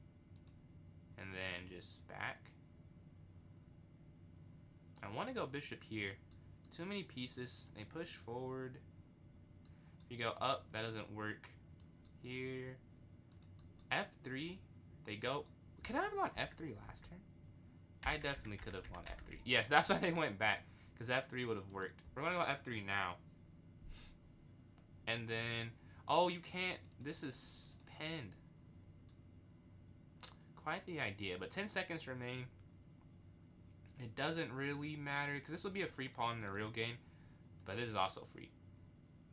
And then just back. I want to go bishop here. Too many pieces. They push forward. If you go up, that doesn't work. Here. F3. They go. Could I have gone F3 last turn? I definitely could have gone F3. Yes, that's why they went back. Because F3 would have worked. We're going to go F3 now. And then... Oh, you can't... This is pinned. quite the idea. But 10 seconds remain. It doesn't really matter because this would be a free pawn in a real game, but this is also free.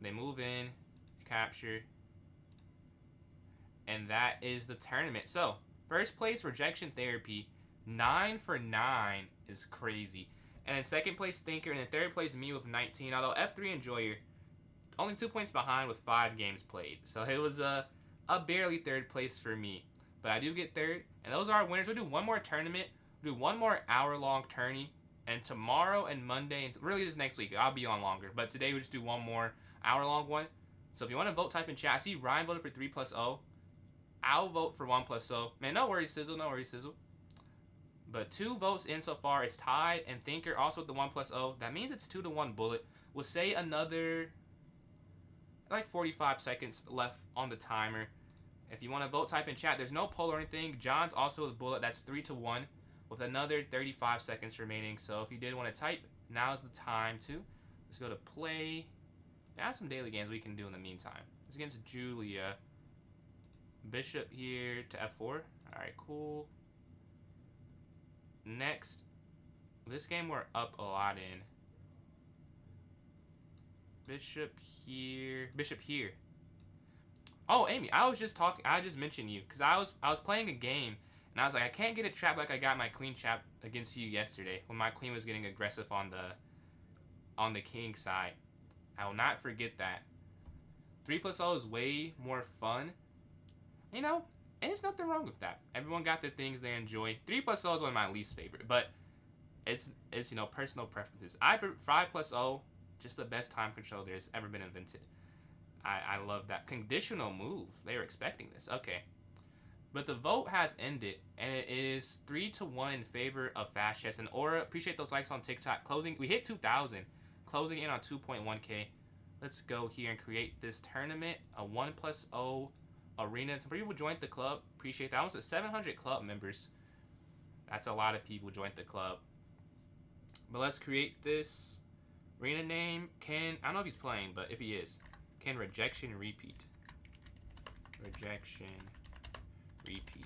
They move in, capture, and that is the tournament. So, first place, Rejection Therapy. 9 for 9 is crazy. And then second place, Thinker. And then third place, me with 19. Although F3 Enjoyer, only 2 points behind with 5 games played. So it was a barely third place for me. But I do get third. And those are our winners. We'll do one more tournament. We'll do one more hour-long tourney. And tomorrow and Monday, and really just next week, I'll be on longer. But today we'll just do one more hour-long one. So if you want to vote, type in chat. I see Ryan voted for 3+0. I'll vote for 1+0. Man, no worries, Sizzle. No worries, Sizzle. But 2 votes in so far. It's tied. And Thinker also with the 1+0. That means it's 2-1 Bullet. We'll say another like 45 seconds left on the timer. If you want to vote, type in chat. There's no poll or anything. John's also with Bullet. That's 3-1 with another 35 seconds remaining. So if you did want to type, now's the time to. Let's go to play. I have some daily games we can do in the meantime. It's against Julia. Bishop here to F4. All right, cool. Next, this game we're up a lot in. Bishop here. Bishop here. Oh, Amy, I just mentioned you because I was playing a game and I was like, I can't get a trap like I got my queen trap against you yesterday when my queen was getting aggressive on the king side. I will not forget that. 3+0 is way more fun. You know, and there's nothing wrong with that. Everyone got their things they enjoy. 3+0 is one of my least favorite, but it's you know, personal preferences. 5+0, just the best time control there's ever been invented. I love that. Conditional move. They were expecting this. Okay. But the vote has ended, and it is 3-1 in favor of Fast Chess and Aura. Appreciate those likes on TikTok. Closing, we hit 2,000. Closing in on 2.1K. Let's go here and create this tournament. A 1+0 arena. Some people joined the club. Appreciate that. Almost 700 club members. That's a lot of people joined the club. But let's create this arena name. I don't know if he's playing, but if he is, can Rejection Repeat. Rejection Repeat.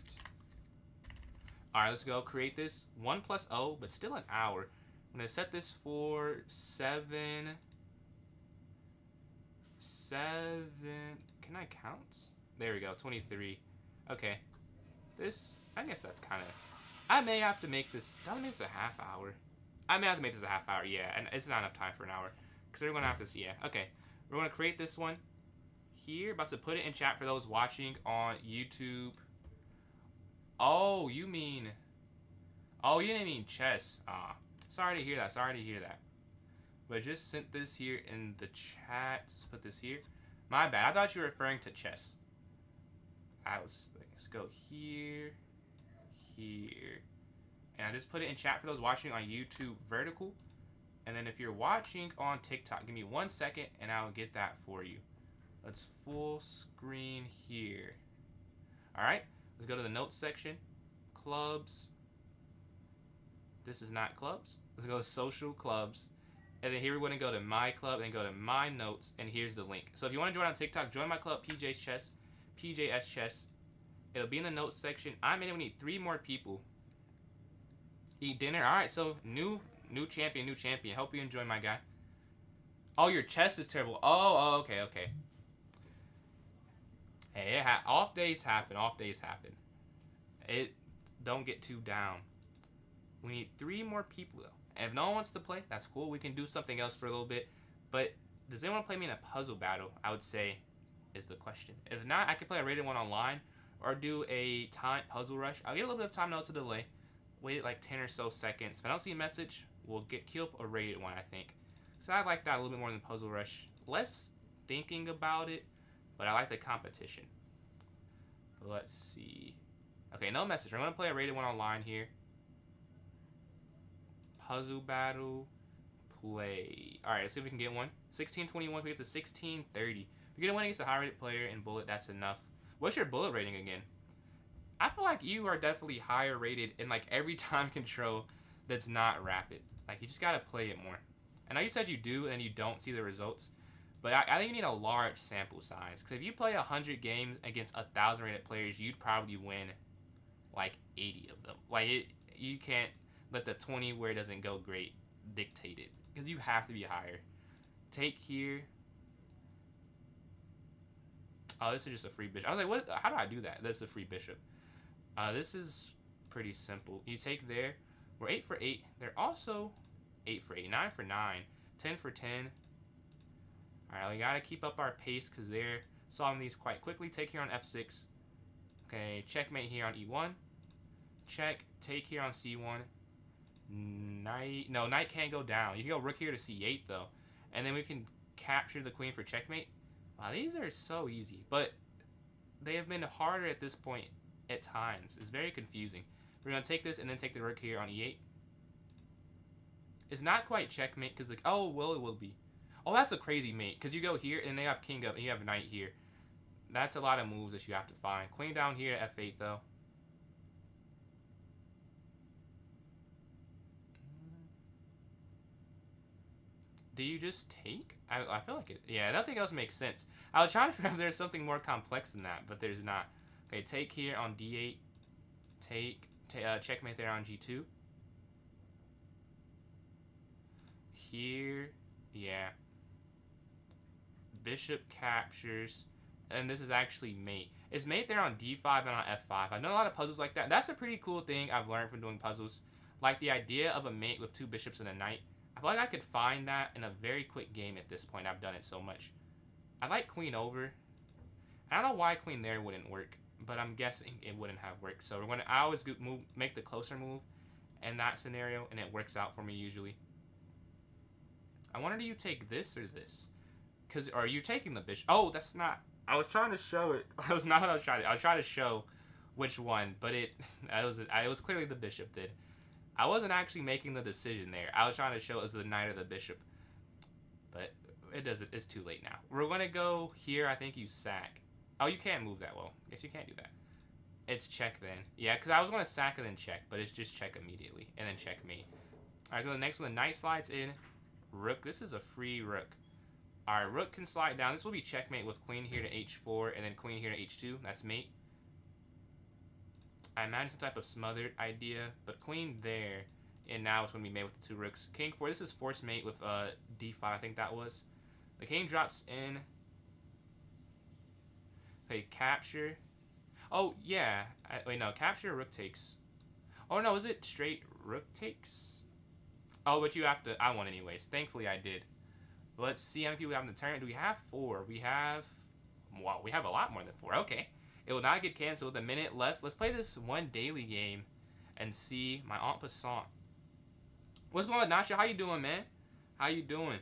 Alright, let's go create this 1+0, but still an hour. I'm gonna set this for 7. Can I count? There we go, 23. Okay. This, I guess that's kind of, I may have to make this, I mean it's a half hour. I may have to make this a half hour, yeah, and it's not enough time for an hour. Because we're going to have to see, yeah. Okay, we're going to create this one here. About to put it in chat for those watching on YouTube. Oh, you mean, oh, you didn't mean chess. Sorry to hear that, sorry to hear that. But just sent this here in the chat. Let's put this here. My bad, I thought you were referring to chess. I was like, let's go here, here. And I just put it in chat for those watching on YouTube vertical. And then if you're watching on TikTok, give me 1 second and I'll get that for you. Let's full screen here. All right, let's go to the notes section. Clubs. This is not clubs. Let's go to social clubs. And then here we're going to go to my club and go to my notes. And here's the link. So if you want to join on TikTok, join my club, PJ's Chess, PJS Chess. It'll be in the notes section. I'm in it. We need 3 more people. Eat dinner. All right, so new champion, new champion. Hope you enjoy, my guy. Oh, your chess is terrible. Oh, okay. Hey, off days happen. Off days happen. It don't get too down. We need 3 more people though. And if no one wants to play, that's cool. We can do something else for a little bit. But does anyone play me in a puzzle battle? I would say is the question. If not, I can play a rated one online or do a time puzzle rush. I'll get a little bit of time notice to delay. Wait like 10 or so seconds. If I don't see a message, we'll queue up a rated one, I think. So I like that a little bit more than puzzle rush. Less thinking about it, but I like the competition. Let's see. Okay, no message. We're going to play a rated one online here. Puzzle battle. Play. Alright, let's see if we can get one. 1621, we get to 1630. If we get a win against a high rated player in bullet, that's enough. What's your bullet rating again? I feel like you are definitely higher rated in like every time control that's not rapid. Like you just gotta play it more. I know you said you do and you don't see the results, but I think you need a large sample size. Because if you play 100 games against 1,000 rated players, you'd probably win like 80 of them. Like you can't let the 20 where it doesn't go great dictate it, because you have to be higher. Take here. Oh, this is just a free bishop. I was like, what? How do I do that? That's a free bishop. This is pretty simple. You take there. We're 8 for 8. They're also 8 for 8. 9 for 9. 10 for 10. Alright, we gotta keep up our pace because they're solving these quite quickly. Take here on f6. Okay, checkmate here on e1. Check. Take here on c1. Knight. No, knight can't go down. You can go rook here to c8 though. And then we can capture the queen for checkmate. Wow, these are so easy. But they have been harder at this point at times. It's very confusing. We're going to take this and then take the rook here on e8. It's not quite checkmate because, like, oh, well, it will be. Oh, that's a crazy mate because you go here and they have king up and you have knight here. That's a lot of moves that you have to find. Queen down here to f8, though. Do you just take? I feel like it. Yeah, nothing else makes sense. I was trying to figure out if there's something more complex than that, but there's not. Okay, take here on d8. Take. Checkmate there on g2. Here. Yeah. Bishop captures. And this is actually mate. It's mate there on d5 and on f5. I've done a lot of puzzles like that. That's a pretty cool thing I've learned from doing puzzles. Like the idea of a mate with 2 bishops and a knight. I feel like I could find that in a very quick game at this point. I've done it so much. I like queen over. I don't know why queen there wouldn't work, but I'm guessing it wouldn't have worked. So we're gonna. I always make the closer move in that scenario, and it works out for me usually. I wonder, do you take this or this? Cause are you taking the bishop? Oh, that's not. I was trying to show it. That was not what I was trying to. I was trying to show which one, but it was clearly the bishop did. I wasn't actually making the decision there. I was trying to show it was the knight or the bishop. But it doesn't. It's too late now. We're going to go here. I think you sack. Oh, you can't move that well. Guess you can't do that. It's check then. Yeah, because I was going to sack and then check. But it's just check immediately. And then checkmate. Alright, so the next one. The knight slides in. Rook. This is a free rook. Alright, rook can slide down. This will be checkmate with queen here to h4. And then queen here to h2. That's mate. I imagine some type of smothered idea, but queen there, and now it's going to be made with the 2 rooks. King 4, this is force mate with d5, I think that was. The king drops in. Okay, capture. Oh, yeah. Wait, no, capture, rook takes. Oh, no, is it straight rook takes? Oh, but you have to, I won anyways. Thankfully, I did. Let's see how many people we have in the turn. Do we have 4? We have, wow, we have a lot more than 4. Okay. It will not get canceled with a minute left. Let's play this one daily game and see my en passant. What's going on, Nasha? How you doing, man? How you doing?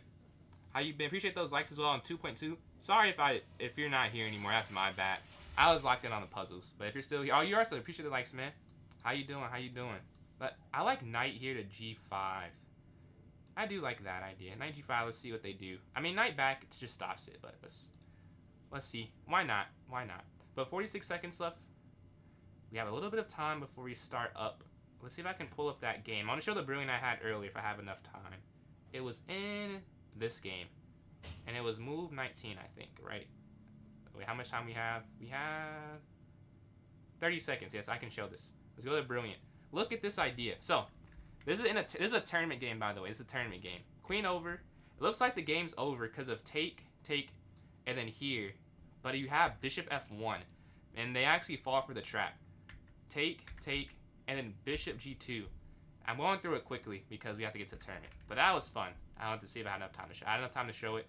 How you been? Appreciate those likes as well on 2.2. Sorry if you're not here anymore. That's my bad. I was locked in on the puzzles. But if you're still here, oh, you are still. Appreciate the likes, man. How you doing? How you doing? But I like knight here to g5. I do like that idea. Knight g5. Let's see what they do. I mean, knight back, it just stops it. But let's see. Why not? Why not? But 46 seconds left. We have a little bit of time before we start up. Let's see if I can pull up that game. I want to show the brilliant I had earlier if I have enough time. It was in this game. And it was move 19, I think, right? Wait, how much time we have? We have 30 seconds. Yes, I can show this. Let's go to brilliant. Look at this idea. So, this is a tournament game, by the way. It's a tournament game. Queen over. It looks like the game's over because of take, and then here. But you have bishop f1, and they actually fall for the trap. Take, and then bishop g2. I'm going through it quickly because we have to get to the tournament. But that was fun. I wanted to see if I had enough time to show. I had enough time to show it,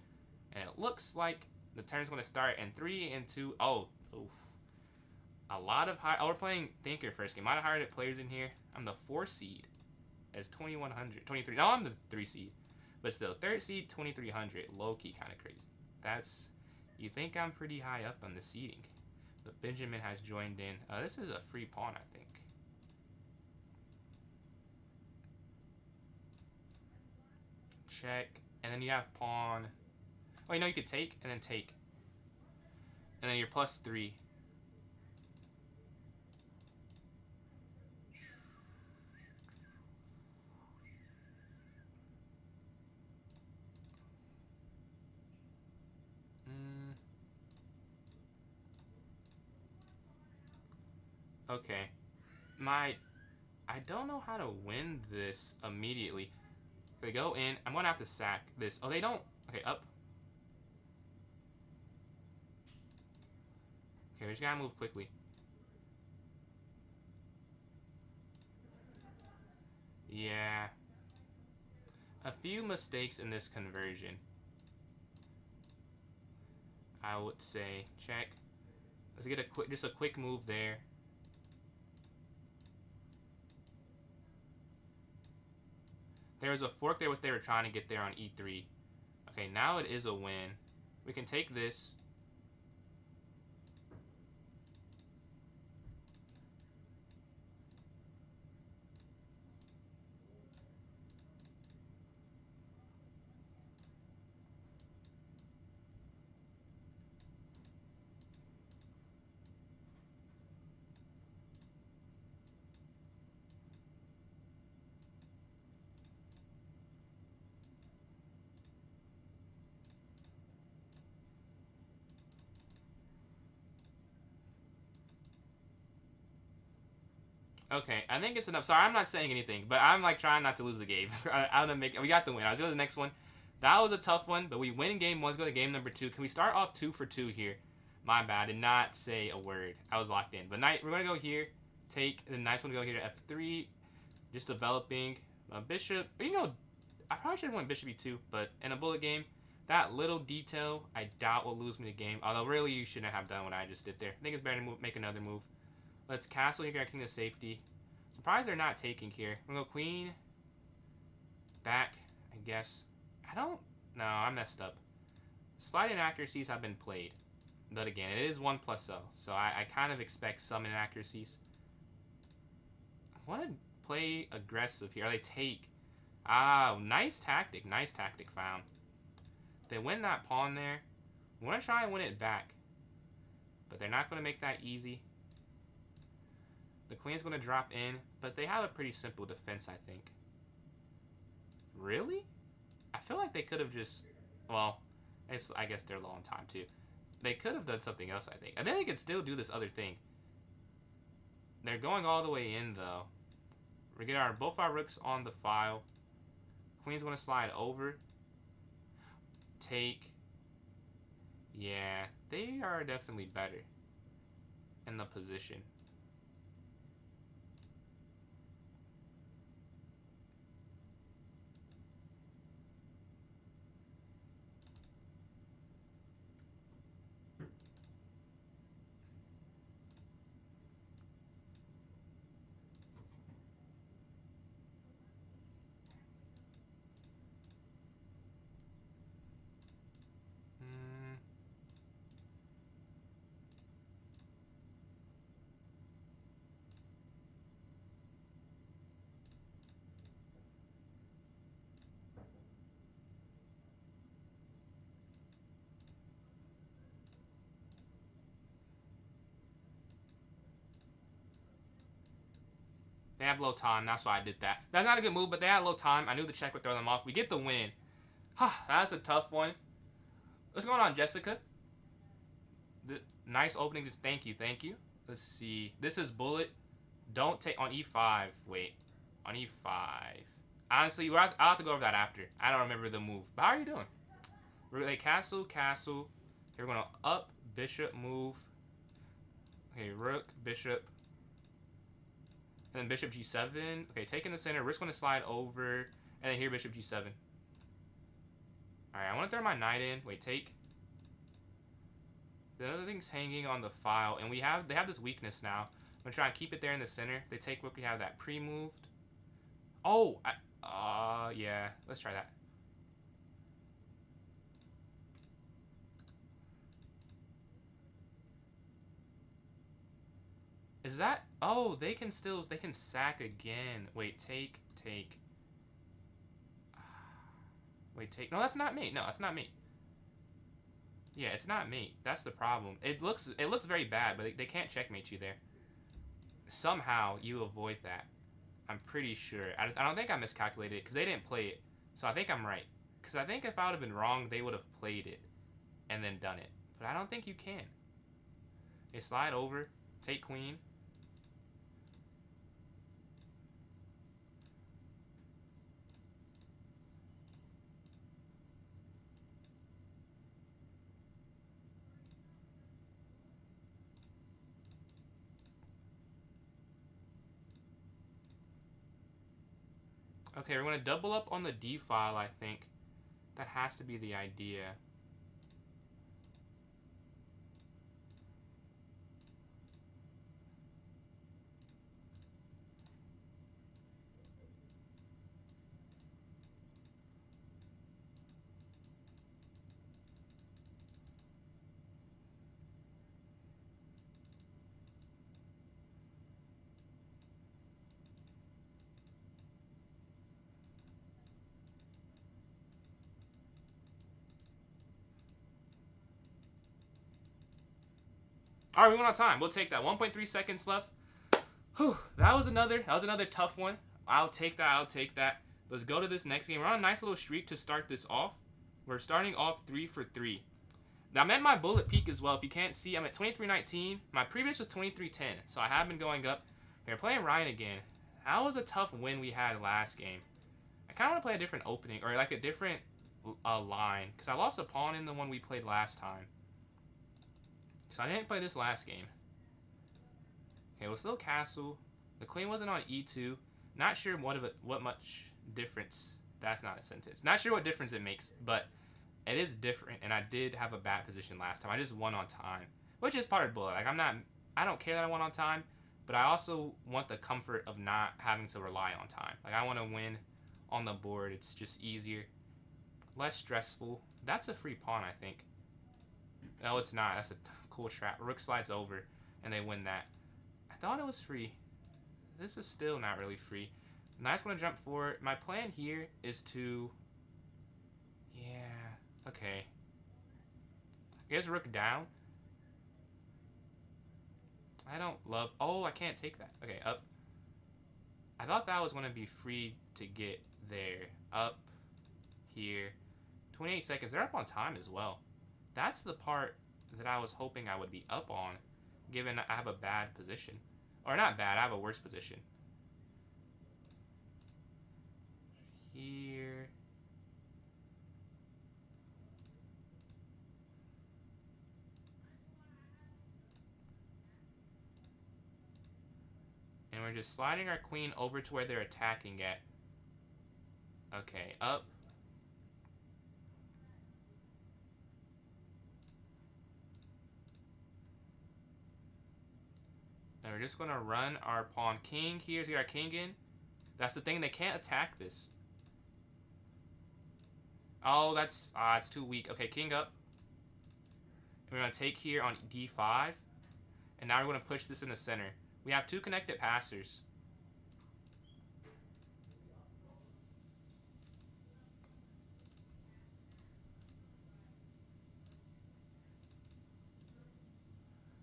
and it looks like the turn's going to start in 3 and 2. Oh, oof. A lot of high. Oh, we're playing Thinker first game. A lot of higher players in here. I'm the 4 seed as 2100, 23. No, I'm the 3 seed, but still 3rd seed, 2300. Low key, kind of crazy. That's. You think I'm pretty high up on the seating. But Benjamin has joined in. This is a free pawn, I think. Check. And then you have pawn. Oh, you know, you could take and then take. And then you're +3. Okay. I don't know how to win this immediately. They go in. I'm gonna have to sack this. Oh, they don't. Okay, up. Okay, we just gotta move quickly. Yeah. A few mistakes in this conversion. I would say check. Let's get just a quick move there. There was a fork there what they were trying to get there on E3. Okay, now it is a win. We can take this. Okay, I think it's enough. Sorry, I'm not saying anything, but I'm like trying not to lose the game. I'm gonna make. We got the win. I was going to the next one. That was a tough one, but we win game one. Let's go to game number 2. Can we start off 2 for 2 here? My bad. I did not say a word. I was locked in. But we're gonna go here. Take the nice one to go here to F3. Just developing bishop. You know, I probably should have went bishop E2, but in a bullet game, that little detail I doubt will lose me the game. Although really, you shouldn't have done what I just did there. I think it's better to make another move. Let's castle here, king to safety. Surprised they're not taking here. We're gonna go queen. Back, I guess. I don't. No, I messed up. Slight inaccuracies have been played. But again, it is 1 + L. So I kind of expect some inaccuracies. I want to play aggressive here. They take. Ah, nice tactic. Nice tactic found. They win that pawn there. We want to try and win it back. But they're not going to make that easy. The queen's going to drop in, but they have a pretty simple defense, I think. Really? I feel like they could have just... Well, I guess they're low on time, too. They could have done something else, I think. I think they could still do this other thing. They're going all the way in, though. We get both our rooks on the file. Queen's going to slide over. Take. Yeah, they are definitely better in the position. They have low time. That's why I did that. That's not a good move, but they had low time. I knew the check would throw them off. We get the win. That's a tough one. What's going on, Jessica? Nice opening. Just thank you. Thank you. Let's see. This is bullet. Don't take on E5. Wait. On E5. Honestly, I'll have to go over that after. I don't remember the move. But how are you doing? We're going to castle, castle. Here we're going to up, bishop, move. Okay, rook, bishop. And then bishop G7. Okay, taking the center. Risk going to slide over. And then here, bishop G7. Alright, I want to throw my knight in. Wait, take. The other thing's hanging on the file. And they have this weakness now. I'm going to try and keep it there in the center. They take rook. We have that pre-moved. Oh! Yeah. Let's try that. Is that... Oh, they can sack again. Wait, take. Wait, take. No, that's not me. No, that's not me. Yeah, it's not me. That's the problem. It looks very bad, but they can't checkmate you there. Somehow, you avoid that. I'm pretty sure. I don't think I miscalculated it, because they didn't play it. So I think I'm right. Because I think if I would have been wrong, they would have played it. And then done it. But I don't think you can. They slide over. Take queen. Okay, we're going to double up on the D file, I think. That has to be the idea. All right, we went on time. We'll take that. 1.3 seconds left. Whew, that was another tough one. I'll take that. I'll take that. Let's go to this next game. We're on a nice little streak to start this off. We're starting off 3 for 3. Now, I'm at my bullet peak as well. If you can't see, I'm at 23.19. My previous was 23.10, so I have been going up. We're playing Ryan again. That was a tough win we had last game. I kind of want to play a different opening, or like a different line, because I lost a pawn in the one we played last time. So I didn't play this last game. Okay, well, still castle. The queen wasn't on e2. Not sure what much difference. That's not a sentence. Not sure what difference it makes, but it is different. And I did have a bad position last time. I just won on time, which is part of bullet. Like I don't care that I won on time, but I also want the comfort of not having to rely on time. Like I want to win on the board. It's just easier, less stressful. That's a free pawn, I think. No, it's not. That's a cool trap. Rook slides over, and they win that. I thought it was free. This is still not really free. Knight's going to jump forward. My plan here is to... Yeah, okay. I guess rook down. I don't love... Oh, I can't take that. Okay, up. I thought that was going to be free to get there. Up here. 28 seconds. They're up on time as well. That's the part that I was hoping I would be up on, given I have a bad position. Or not bad, I have a worse position. Here. And we're just sliding our queen over to where they're attacking at. Okay, up. And we're just going to run our pawn king here. So we got our king in. That's the thing. They can't attack this. Oh, that's it's too weak. Okay, king up. And we're going to take here on d5. And now we're going to push this in the center. We have 2 connected passers.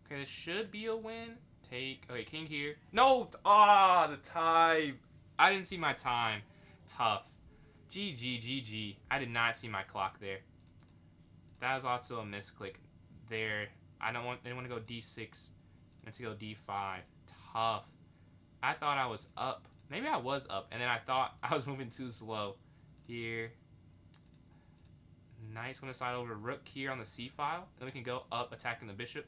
Okay, this should be a win. Okay, king here. No! The time. I didn't see my time. Tough. GG. I did not see my clock there. That was also a misclick there. I didn't want to go d6. Let's go d5. Tough. I thought I was up. Maybe I was up, and then I thought I was moving too slow. Here. Knight's going to slide over rook here on the c file. Then we can go up attacking the bishop.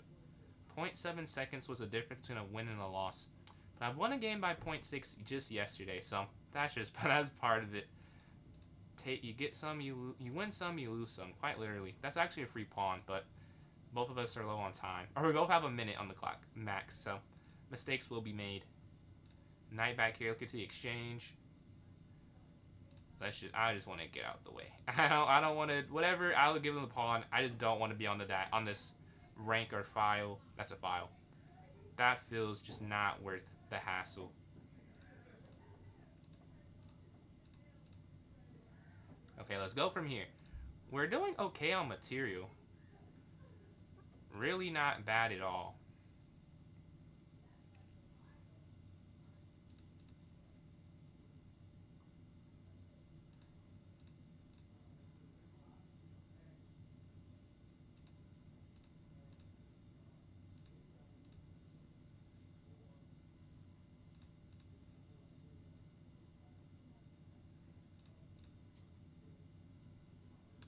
0.7 seconds was the difference between a win and a loss. But I've won a game by 0.6 just yesterday, so that's part of it. You get some, you win some, you lose some. Quite literally. That's actually a free pawn, but both of us are low on time. Or we both have a minute on the clock, max, so mistakes will be made. Knight back here, look at the exchange. I just want to get out of the way. I don't want to, whatever, I would give them the pawn. I just don't want to be on this rank or file. That's a file. That feels just not worth the hassle. Okay, let's go from here. We're doing okay on material. Really not bad at all.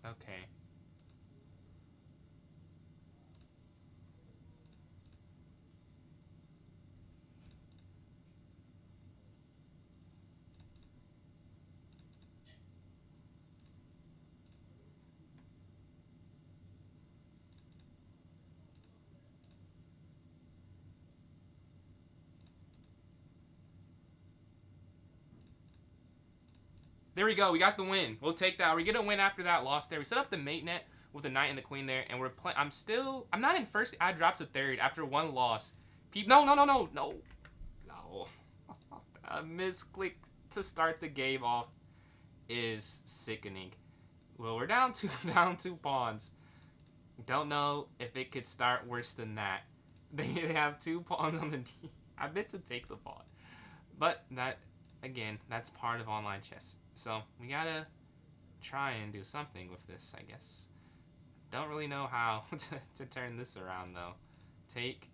Okay. There we go. We got the win. We'll take that. We get a win after that loss there. We set up the mate net with the knight and the queen there, and we're playing. I'm not in first. I dropped to third after one loss. No. A misclick to start the game off is sickening. Well, we're down two pawns. Don't know if it could start worse than that. They have 2 pawns on the D. I meant to take the pawn, but that again, that's part of online chess. So we gotta try and do something with this, I guess. Don't really know how to turn this around though. Take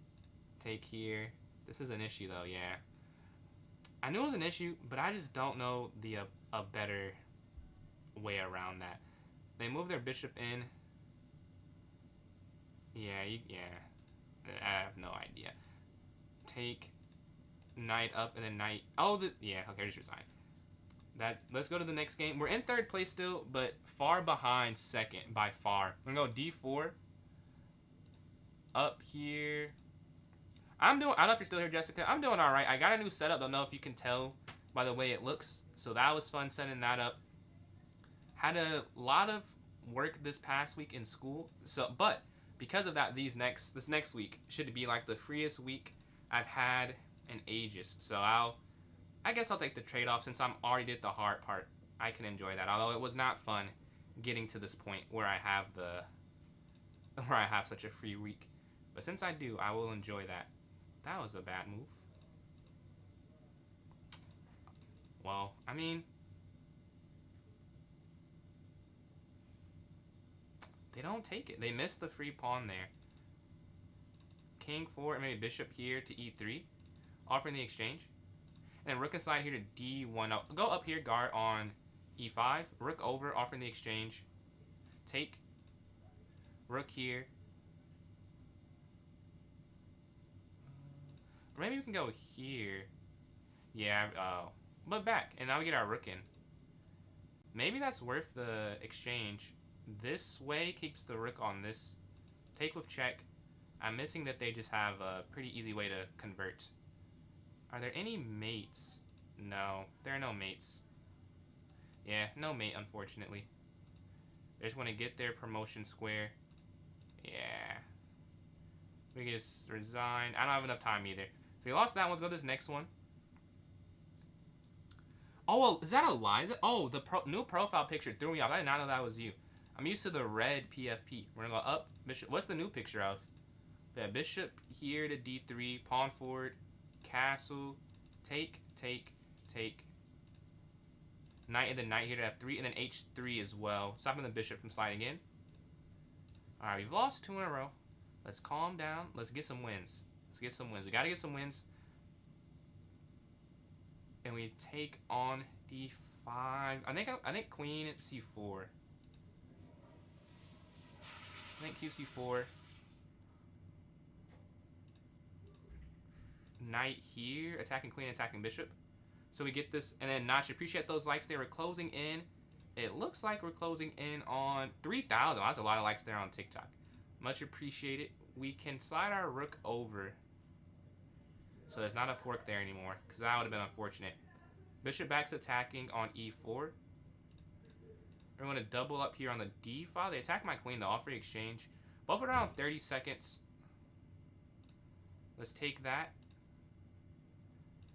here. This is an issue though, yeah. I knew it was an issue, but I just don't know a better way around that. They move their bishop in. Yeah. I have no idea. Take knight up and then knight. Oh, yeah. Okay, just resign. Let's go to the next game. We're in third place still, but far behind second by far. We're gonna go d4. Up here. I don't know if you're still here, Jessica. I'm doing all right. I got a new setup. Don't know if you can tell by the way it looks. So that was fun setting that up. Had a lot of work this past week in school. But because of that, this next week should be like the freest week I've had in ages. So I guess I'll take the trade-off since I'm already did the hard part. I can enjoy that. Although it was not fun getting to this point where I have such a free week. But since I do, I will enjoy that. That was a bad move. Well, I mean, they don't take it. They missed the free pawn there. King 4, maybe bishop here to e3, offering the exchange. And then rook inside here to d1. Now, go up here, guard on e5. Rook over, offering the exchange. Take. Rook here. Or maybe we can go here. Yeah, but back. And now we get our rook in. Maybe that's worth the exchange. This way keeps the rook on this. Take with check. I'm missing that they just have a pretty easy way to convert. Are there any mates? No, there are no mates. Yeah, no mate, unfortunately. They just want to get their promotion square. Yeah. We can just resign. I don't have enough time either. So we lost that one. Let's go to this next one. Oh, well, is that Eliza? Oh, the new profile picture threw me off. I did not know that was you. I'm used to the red PFP. We're going to go up. Bishop. What's the new picture of? Yeah, bishop here to d3. Pawn forward. Castle. Take. Knight and then knight here to f3. And then h3 as well. Stopping the bishop from sliding in. Alright, we've lost 2 in a row. Let's calm down. Let's get some wins. We got to get some wins. And we take on d5. I think queen at c4. I think qc4. Knight here, attacking queen, attacking bishop. So we get this, and then Notch, appreciate those likes. They were closing in. It looks like we're closing in on 3,000. That's a lot of likes there on TikTok. Much appreciated. We can slide our rook over. So there's not a fork there anymore, because that would have been unfortunate. Bishop back's attacking on e4. We're going to double up here on the d file. They attack my queen, though. All free exchange. Both around 30 seconds. Let's take that.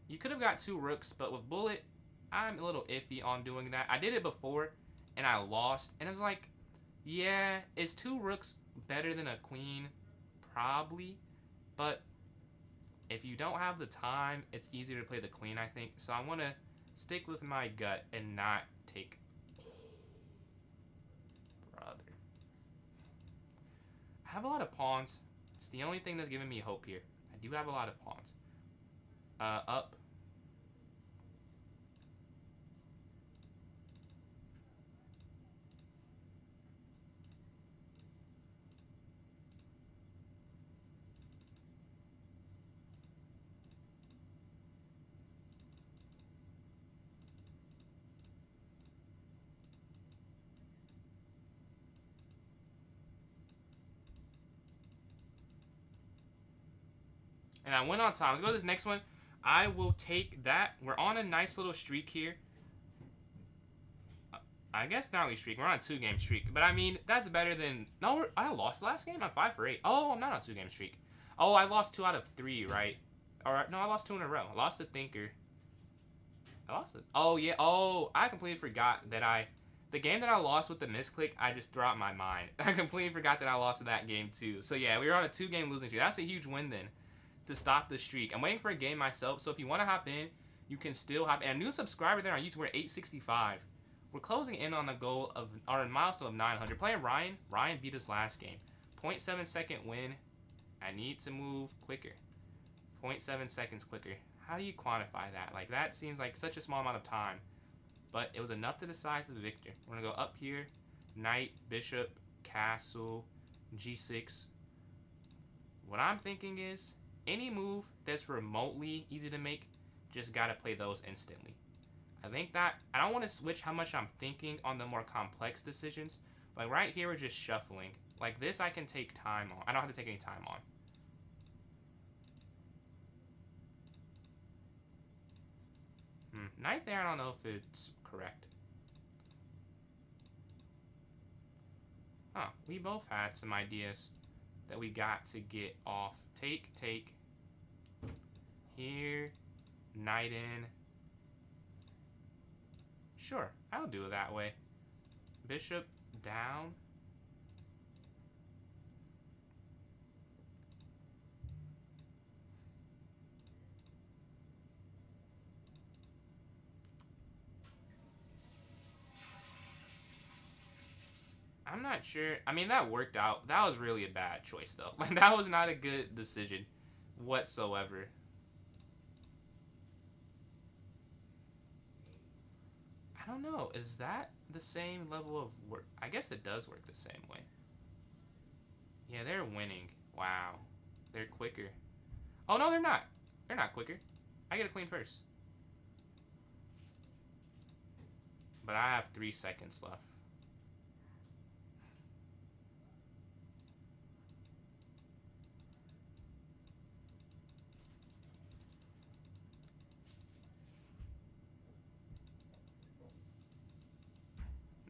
You could have got 2 rooks, but with bullet, I'm a little iffy on doing that. I did it before, and I lost. And it was like, yeah, is 2 rooks better than a queen? Probably. But if you don't have the time, it's easier to play the queen, I think. So I want to stick with my gut and not take... Brother. I have a lot of pawns. It's the only thing that's giving me hope here. I do have a lot of pawns. Up. And I went on time. Let's go to this next one. I will take that. We're on a nice little streak here. I guess not really streak. We're on a 2-game streak. But I mean, that's better than... No, I lost last game? I'm 5 for 8. Oh, I'm not on a 2-game streak. Oh, I lost 2 out of 3, right? Alright, no, I lost 2 in a row. I lost to Thinker. I lost it. Oh, yeah. Oh, I completely forgot that the game that I lost with the misclick, I just threw out my mind. I completely forgot that I lost to that game, too. So, yeah, we were on a 2-game losing streak. That's a huge win, then, to stop the streak. I'm waiting for a game myself, so if you want to hop in, you can still hop in. And a new subscriber there on YouTube, we're at 865. We're closing in on a goal of, or a milestone of 900. Playing Ryan. Ryan beat us last game. 0.7 second win. I need to move quicker. 0.7 seconds quicker. How do you quantify that? Like, that seems like such a small amount of time. But it was enough to decide for the victor. We're going to go up here. Knight, bishop, castle, g6. What I'm thinking is, any move that's remotely easy to make, just got to play those instantly. I think that, I don't want to switch how much I'm thinking on the more complex decisions. Like, right here, we're just shuffling. Like, this I can take time on. I don't have to take any time on. Knight there, I don't know if it's correct. Huh, we both had some ideas that we got to get off. Take, take. Here, knight in. Sure, I'll do it that way. Bishop down. I'm not sure. I mean, that worked out. That was really a bad choice, though. Like, that was not a good decision whatsoever. I don't know. Is that the same level of work? I guess it does work the same way. Yeah, they're winning. Wow. They're quicker. Oh, no, they're not. They're not quicker. I get a queen first. But I have 3 seconds left.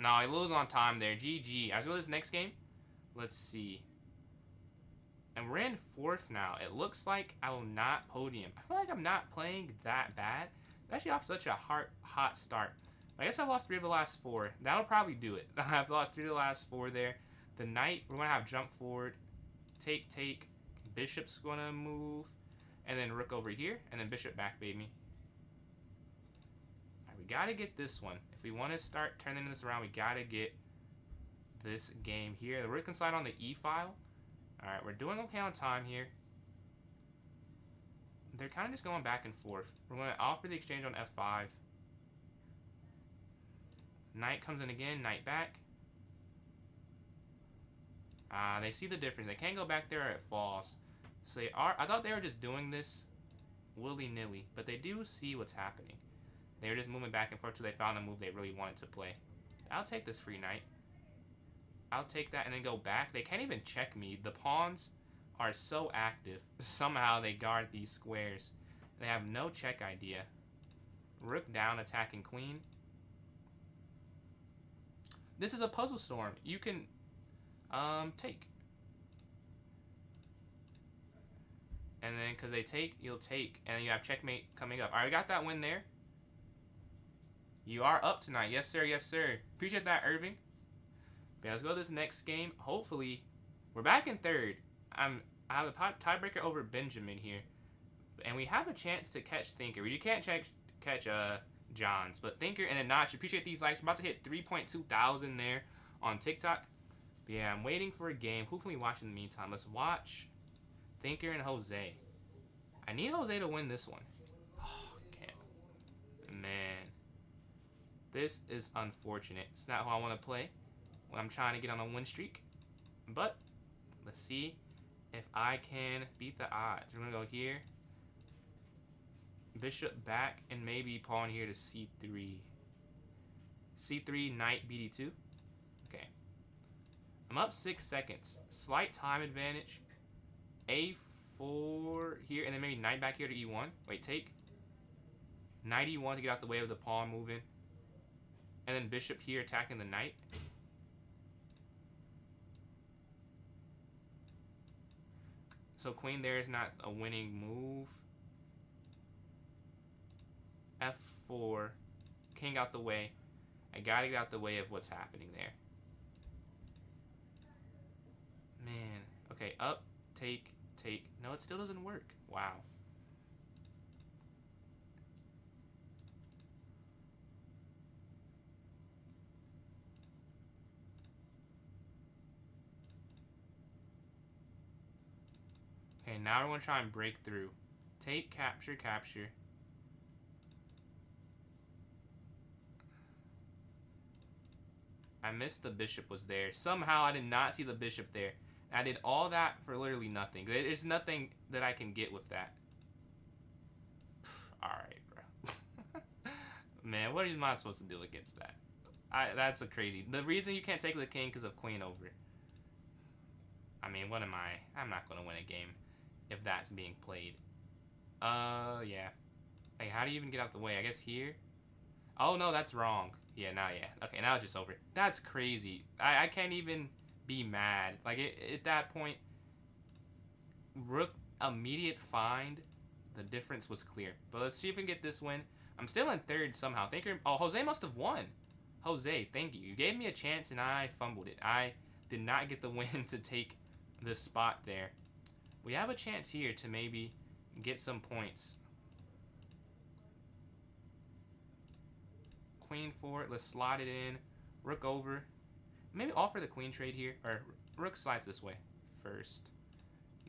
No, I lose on time there. GG. As well as next game. Let's see. And we're in 4th now. It looks like I will not podium. I feel like I'm not playing that bad. I'm actually off such a hot start. I guess I lost 3 of the last 4. That'll probably do it. I've lost 3 of the last 4 there. The knight, we're going to have jump forward. Take, take. Bishop's going to move. And then rook over here. And then bishop back, baby. We got to get this one. If we want to start turning this around, we got to get this game here. The rook can slide on the e file. All right, we're doing okay on time here. They're kind of just going back and forth. We're going to offer the exchange on f5. Knight comes in again, knight back. They see the difference. They can't go back there or it falls. So they are. I thought they were just doing this willy-nilly, but they do see what's happening. They were just moving back and forth till they found a move they really wanted to play. I'll take this free knight. I'll take that and then go back. They can't even check me. The pawns are so active. Somehow they guard these squares. They have no check idea. Rook down, attacking queen. This is a puzzle storm. You can take. And then because they take, you'll take. And then you have checkmate coming up. All right, we got that win there. You are up tonight. Yes, sir. Yes, sir. Appreciate that, Irving. But let's go to this next game. Hopefully, we're back in 3rd. I have a tiebreaker over Benjamin here. And we have a chance to catch Thinker. You can't catch Johns. But Thinker and then Notch. Appreciate these likes. We're about to hit 3.2 thousand there on TikTok. But yeah, I'm waiting for a game. Who can we watch in the meantime? Let's watch Thinker and Jose. I need Jose to win this one. Oh, can't. Man. This is unfortunate. It's not who I want to play when I'm trying to get on a win streak. But let's see if I can beat the odds. We're going to go here. Bishop back and maybe pawn here to c3. c3, knight, bd2. Okay. I'm up 6 seconds. Slight time advantage. a4 here and then maybe knight back here to e1. Wait, take. Knight e1 to get out the way of the pawn moving. And then bishop here attacking the knight. So queen there is not a winning move. F4. King out the way. I gotta get out the way of what's happening there. Man. Okay, up, take, take. No, it still doesn't work. Wow. Okay, now we're gonna try and break through. Take, capture, capture. I missed the bishop was there. Somehow I did not see the bishop there. I did all that for literally nothing. There's nothing that I can get with that. Alright, bro. Man, what am I supposed to do against that? That's a crazy. The reason you can't take the king because of queen over. I mean, what am I? I'm not going to win a game if that's being played. Yeah. Hey, how do you even get out the way? I guess here? Oh, no, that's wrong. Yeah, now, yeah. Okay, now it's just over. That's crazy. I can't even be mad. Like, at that point, rook immediate find, the difference was clear. But let's see if we can get this win. I'm still in third somehow. Oh, Jose must have won. Jose, thank you. You gave me a chance, and I fumbled it. I did not get the win to take the spot there. We have a chance here to maybe get some points. Queen 4, let's slide it in. Rook over. Maybe offer the queen trade here. Or rook slides this way first.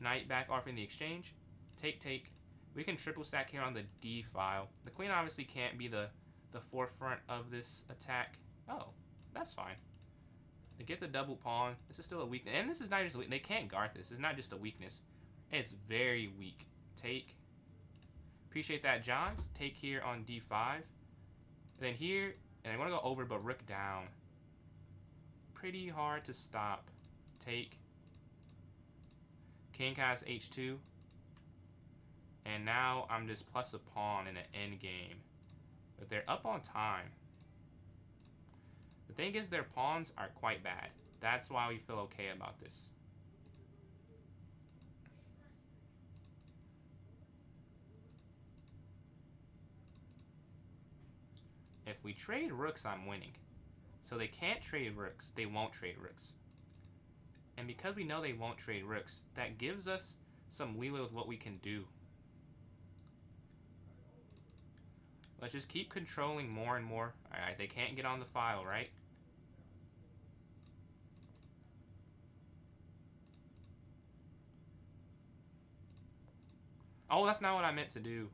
Knight back offering the exchange. Take, take. We can triple stack here on the D file. The queen obviously can't be the forefront of this attack. Oh, that's fine. They get the double pawn. This is still a weakness. And this is not just a weakness. They can't guard this. It's not just a weakness. It's very weak. Take. Appreciate that, Johns. Take here on D5. And then here, and I want to go over, but rook down. Pretty hard to stop. Take. King has H2. And now I'm just plus a pawn in an end game. But they're up on time. The thing is, their pawns are quite bad. That's why we feel okay about this. If we trade rooks, I'm winning. So they can't trade rooks. They won't trade rooks. And because we know they won't trade rooks, that gives us some leeway with what we can do. Let's just keep controlling more and more. Alright, they can't get on the file, right? Oh, that's not what I meant to do.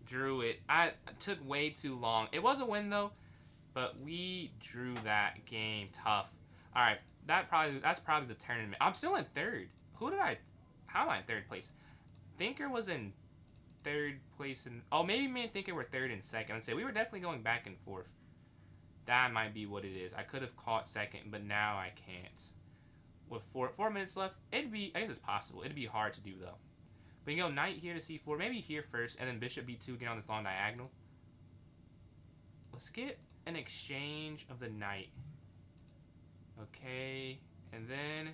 Drew it. I took way too long. It was a win though, but we drew that game tough. All right, that's probably the tournament. I'm still in third. How am I in third place? Thinker was in third place, and oh, maybe me and Thinker were third and second. I'd say we were definitely going back and forth. That might be what it is. I could have caught second, but now I can't. With 4 minutes left, I guess it's possible. It'd be hard to do though. We can go knight here to c4, maybe here first, and then bishop b2, get on this long diagonal. Let's get an exchange of the knight. Okay, and then...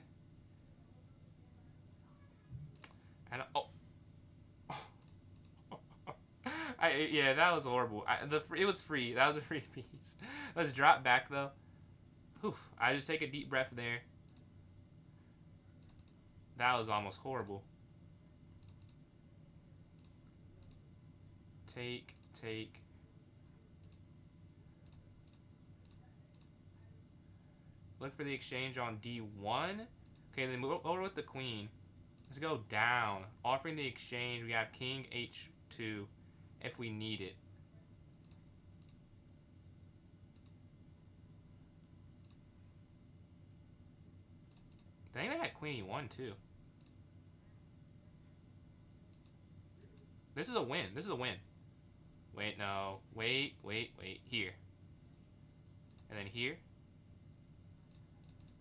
yeah, that was horrible. It was free. That was a free piece. Let's drop back, though. Whew, I just take a deep breath there. That was almost horrible. Take, take. Look for the exchange on D1. Okay, then move over with the queen. Let's go down. Offering the exchange, we have king H2 if we need it. I think they had queen e1 too. This is a win. This is a win. Wait, no. Wait. Here. And then here.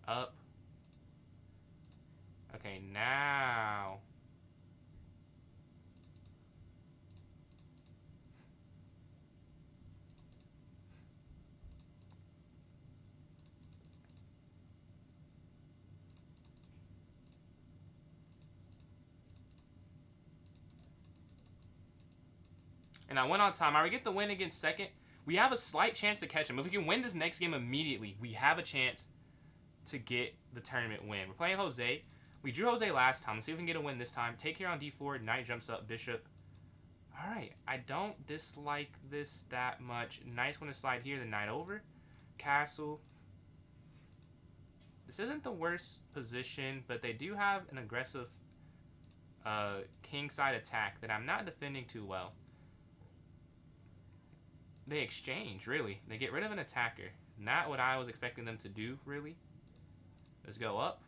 Up. Okay, now. And I went on time. I would get the win against second. We have a slight chance to catch him. If we can win this next game immediately, we have a chance to get the tournament win. We're playing Jose. We drew Jose last time. Let's see if we can get a win this time. Take care on d4. Knight jumps up. Bishop. All right. I don't dislike this that much. Nice one to slide here. The knight over. Castle. This isn't the worst position, but they do have an aggressive king side attack that I'm not defending too well. They exchange, really. They get rid of an attacker. Not what I was expecting them to do, really. Let's go up.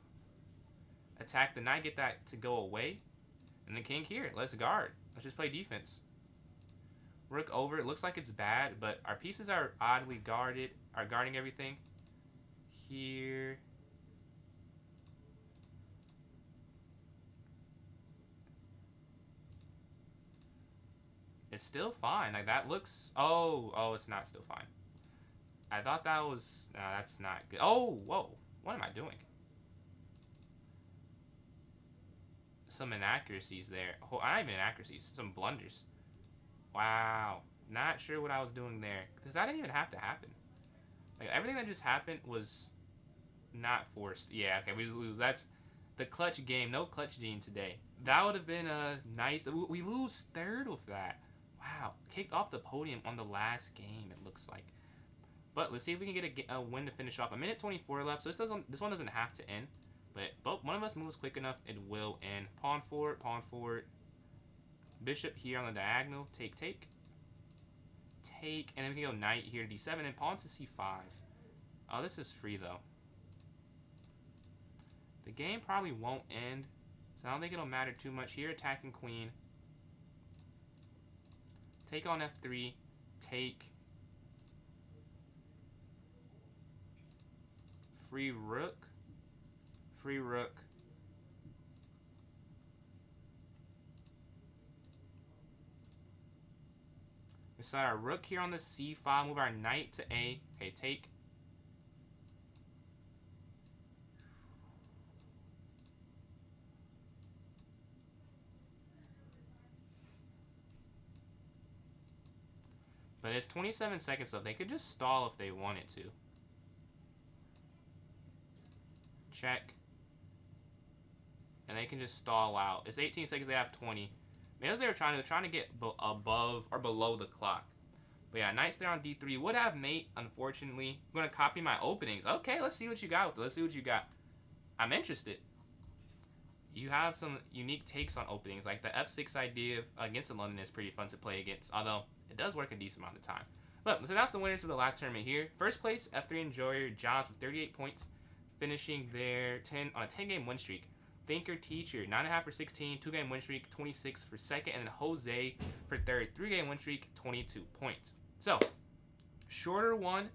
Attack the knight, get that to go away. And the king here. Let's guard. Let's just play defense. Rook over. It looks like it's bad, but our pieces are oddly guarded. Are guarding everything. Here. It's still fine. Like, that looks... Oh, it's not still fine. I thought that was... No, that's not good. Oh, whoa. What am I doing? Some inaccuracies there. Oh, not even inaccuracies. Some blunders. Wow. Not sure what I was doing there. Because that didn't even have to happen. Like, everything that just happened was not forced. Yeah, okay, we lose. That's the clutch game. No clutch gene today. That would have been a nice... We lose third with that. Wow, kicked off the podium on the last game, it looks like. But let's see if we can get a win to finish off. A minute 24 left, so this one doesn't have to end. But one of us moves quick enough, it will end. Pawn forward. Bishop here on the diagonal. Take. And then we can go knight here to d7 and pawn to c5. Oh, this is free, though. The game probably won't end, so I don't think it'll matter too much. Here, attacking queen. Take on f3, take, free rook, we set our rook here on the c file, move our knight to a, okay, take, but it's 27 seconds left. They could just stall if they wanted to. Check. And they can just stall out. It's 18 seconds. They have 20. Maybe they were trying to get above or below the clock. But yeah, knight's there on d3. Would have mate, unfortunately. I'm going to copy my openings. Okay, let's see what you got with it. Let's see what you got. I'm interested. You have some unique takes on openings. Like the f6 idea against the London is pretty fun to play against. Although, it does work a decent amount of the time. But let's announce the winners of the last tournament here. First place, F3 Enjoyer, Johns with 38 points. Finishing their 10 on a 10-game win streak. Thinker Teacher, 9.5 for 16, 2-game win streak, 26 for second. And then Jose for third, 3-game win streak, 22 points. So, shorter one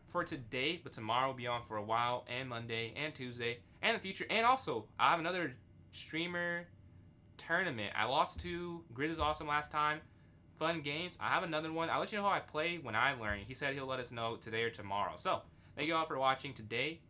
for today, but tomorrow will be on for a while, and Monday, and Tuesday, and the future. And also, I have another streamer tournament. I lost to Grizz is Awesome last time. Fun games. I have another one. I'll let you know how I play when I learn. He said he'll let us know today or tomorrow. So, thank you all for watching today.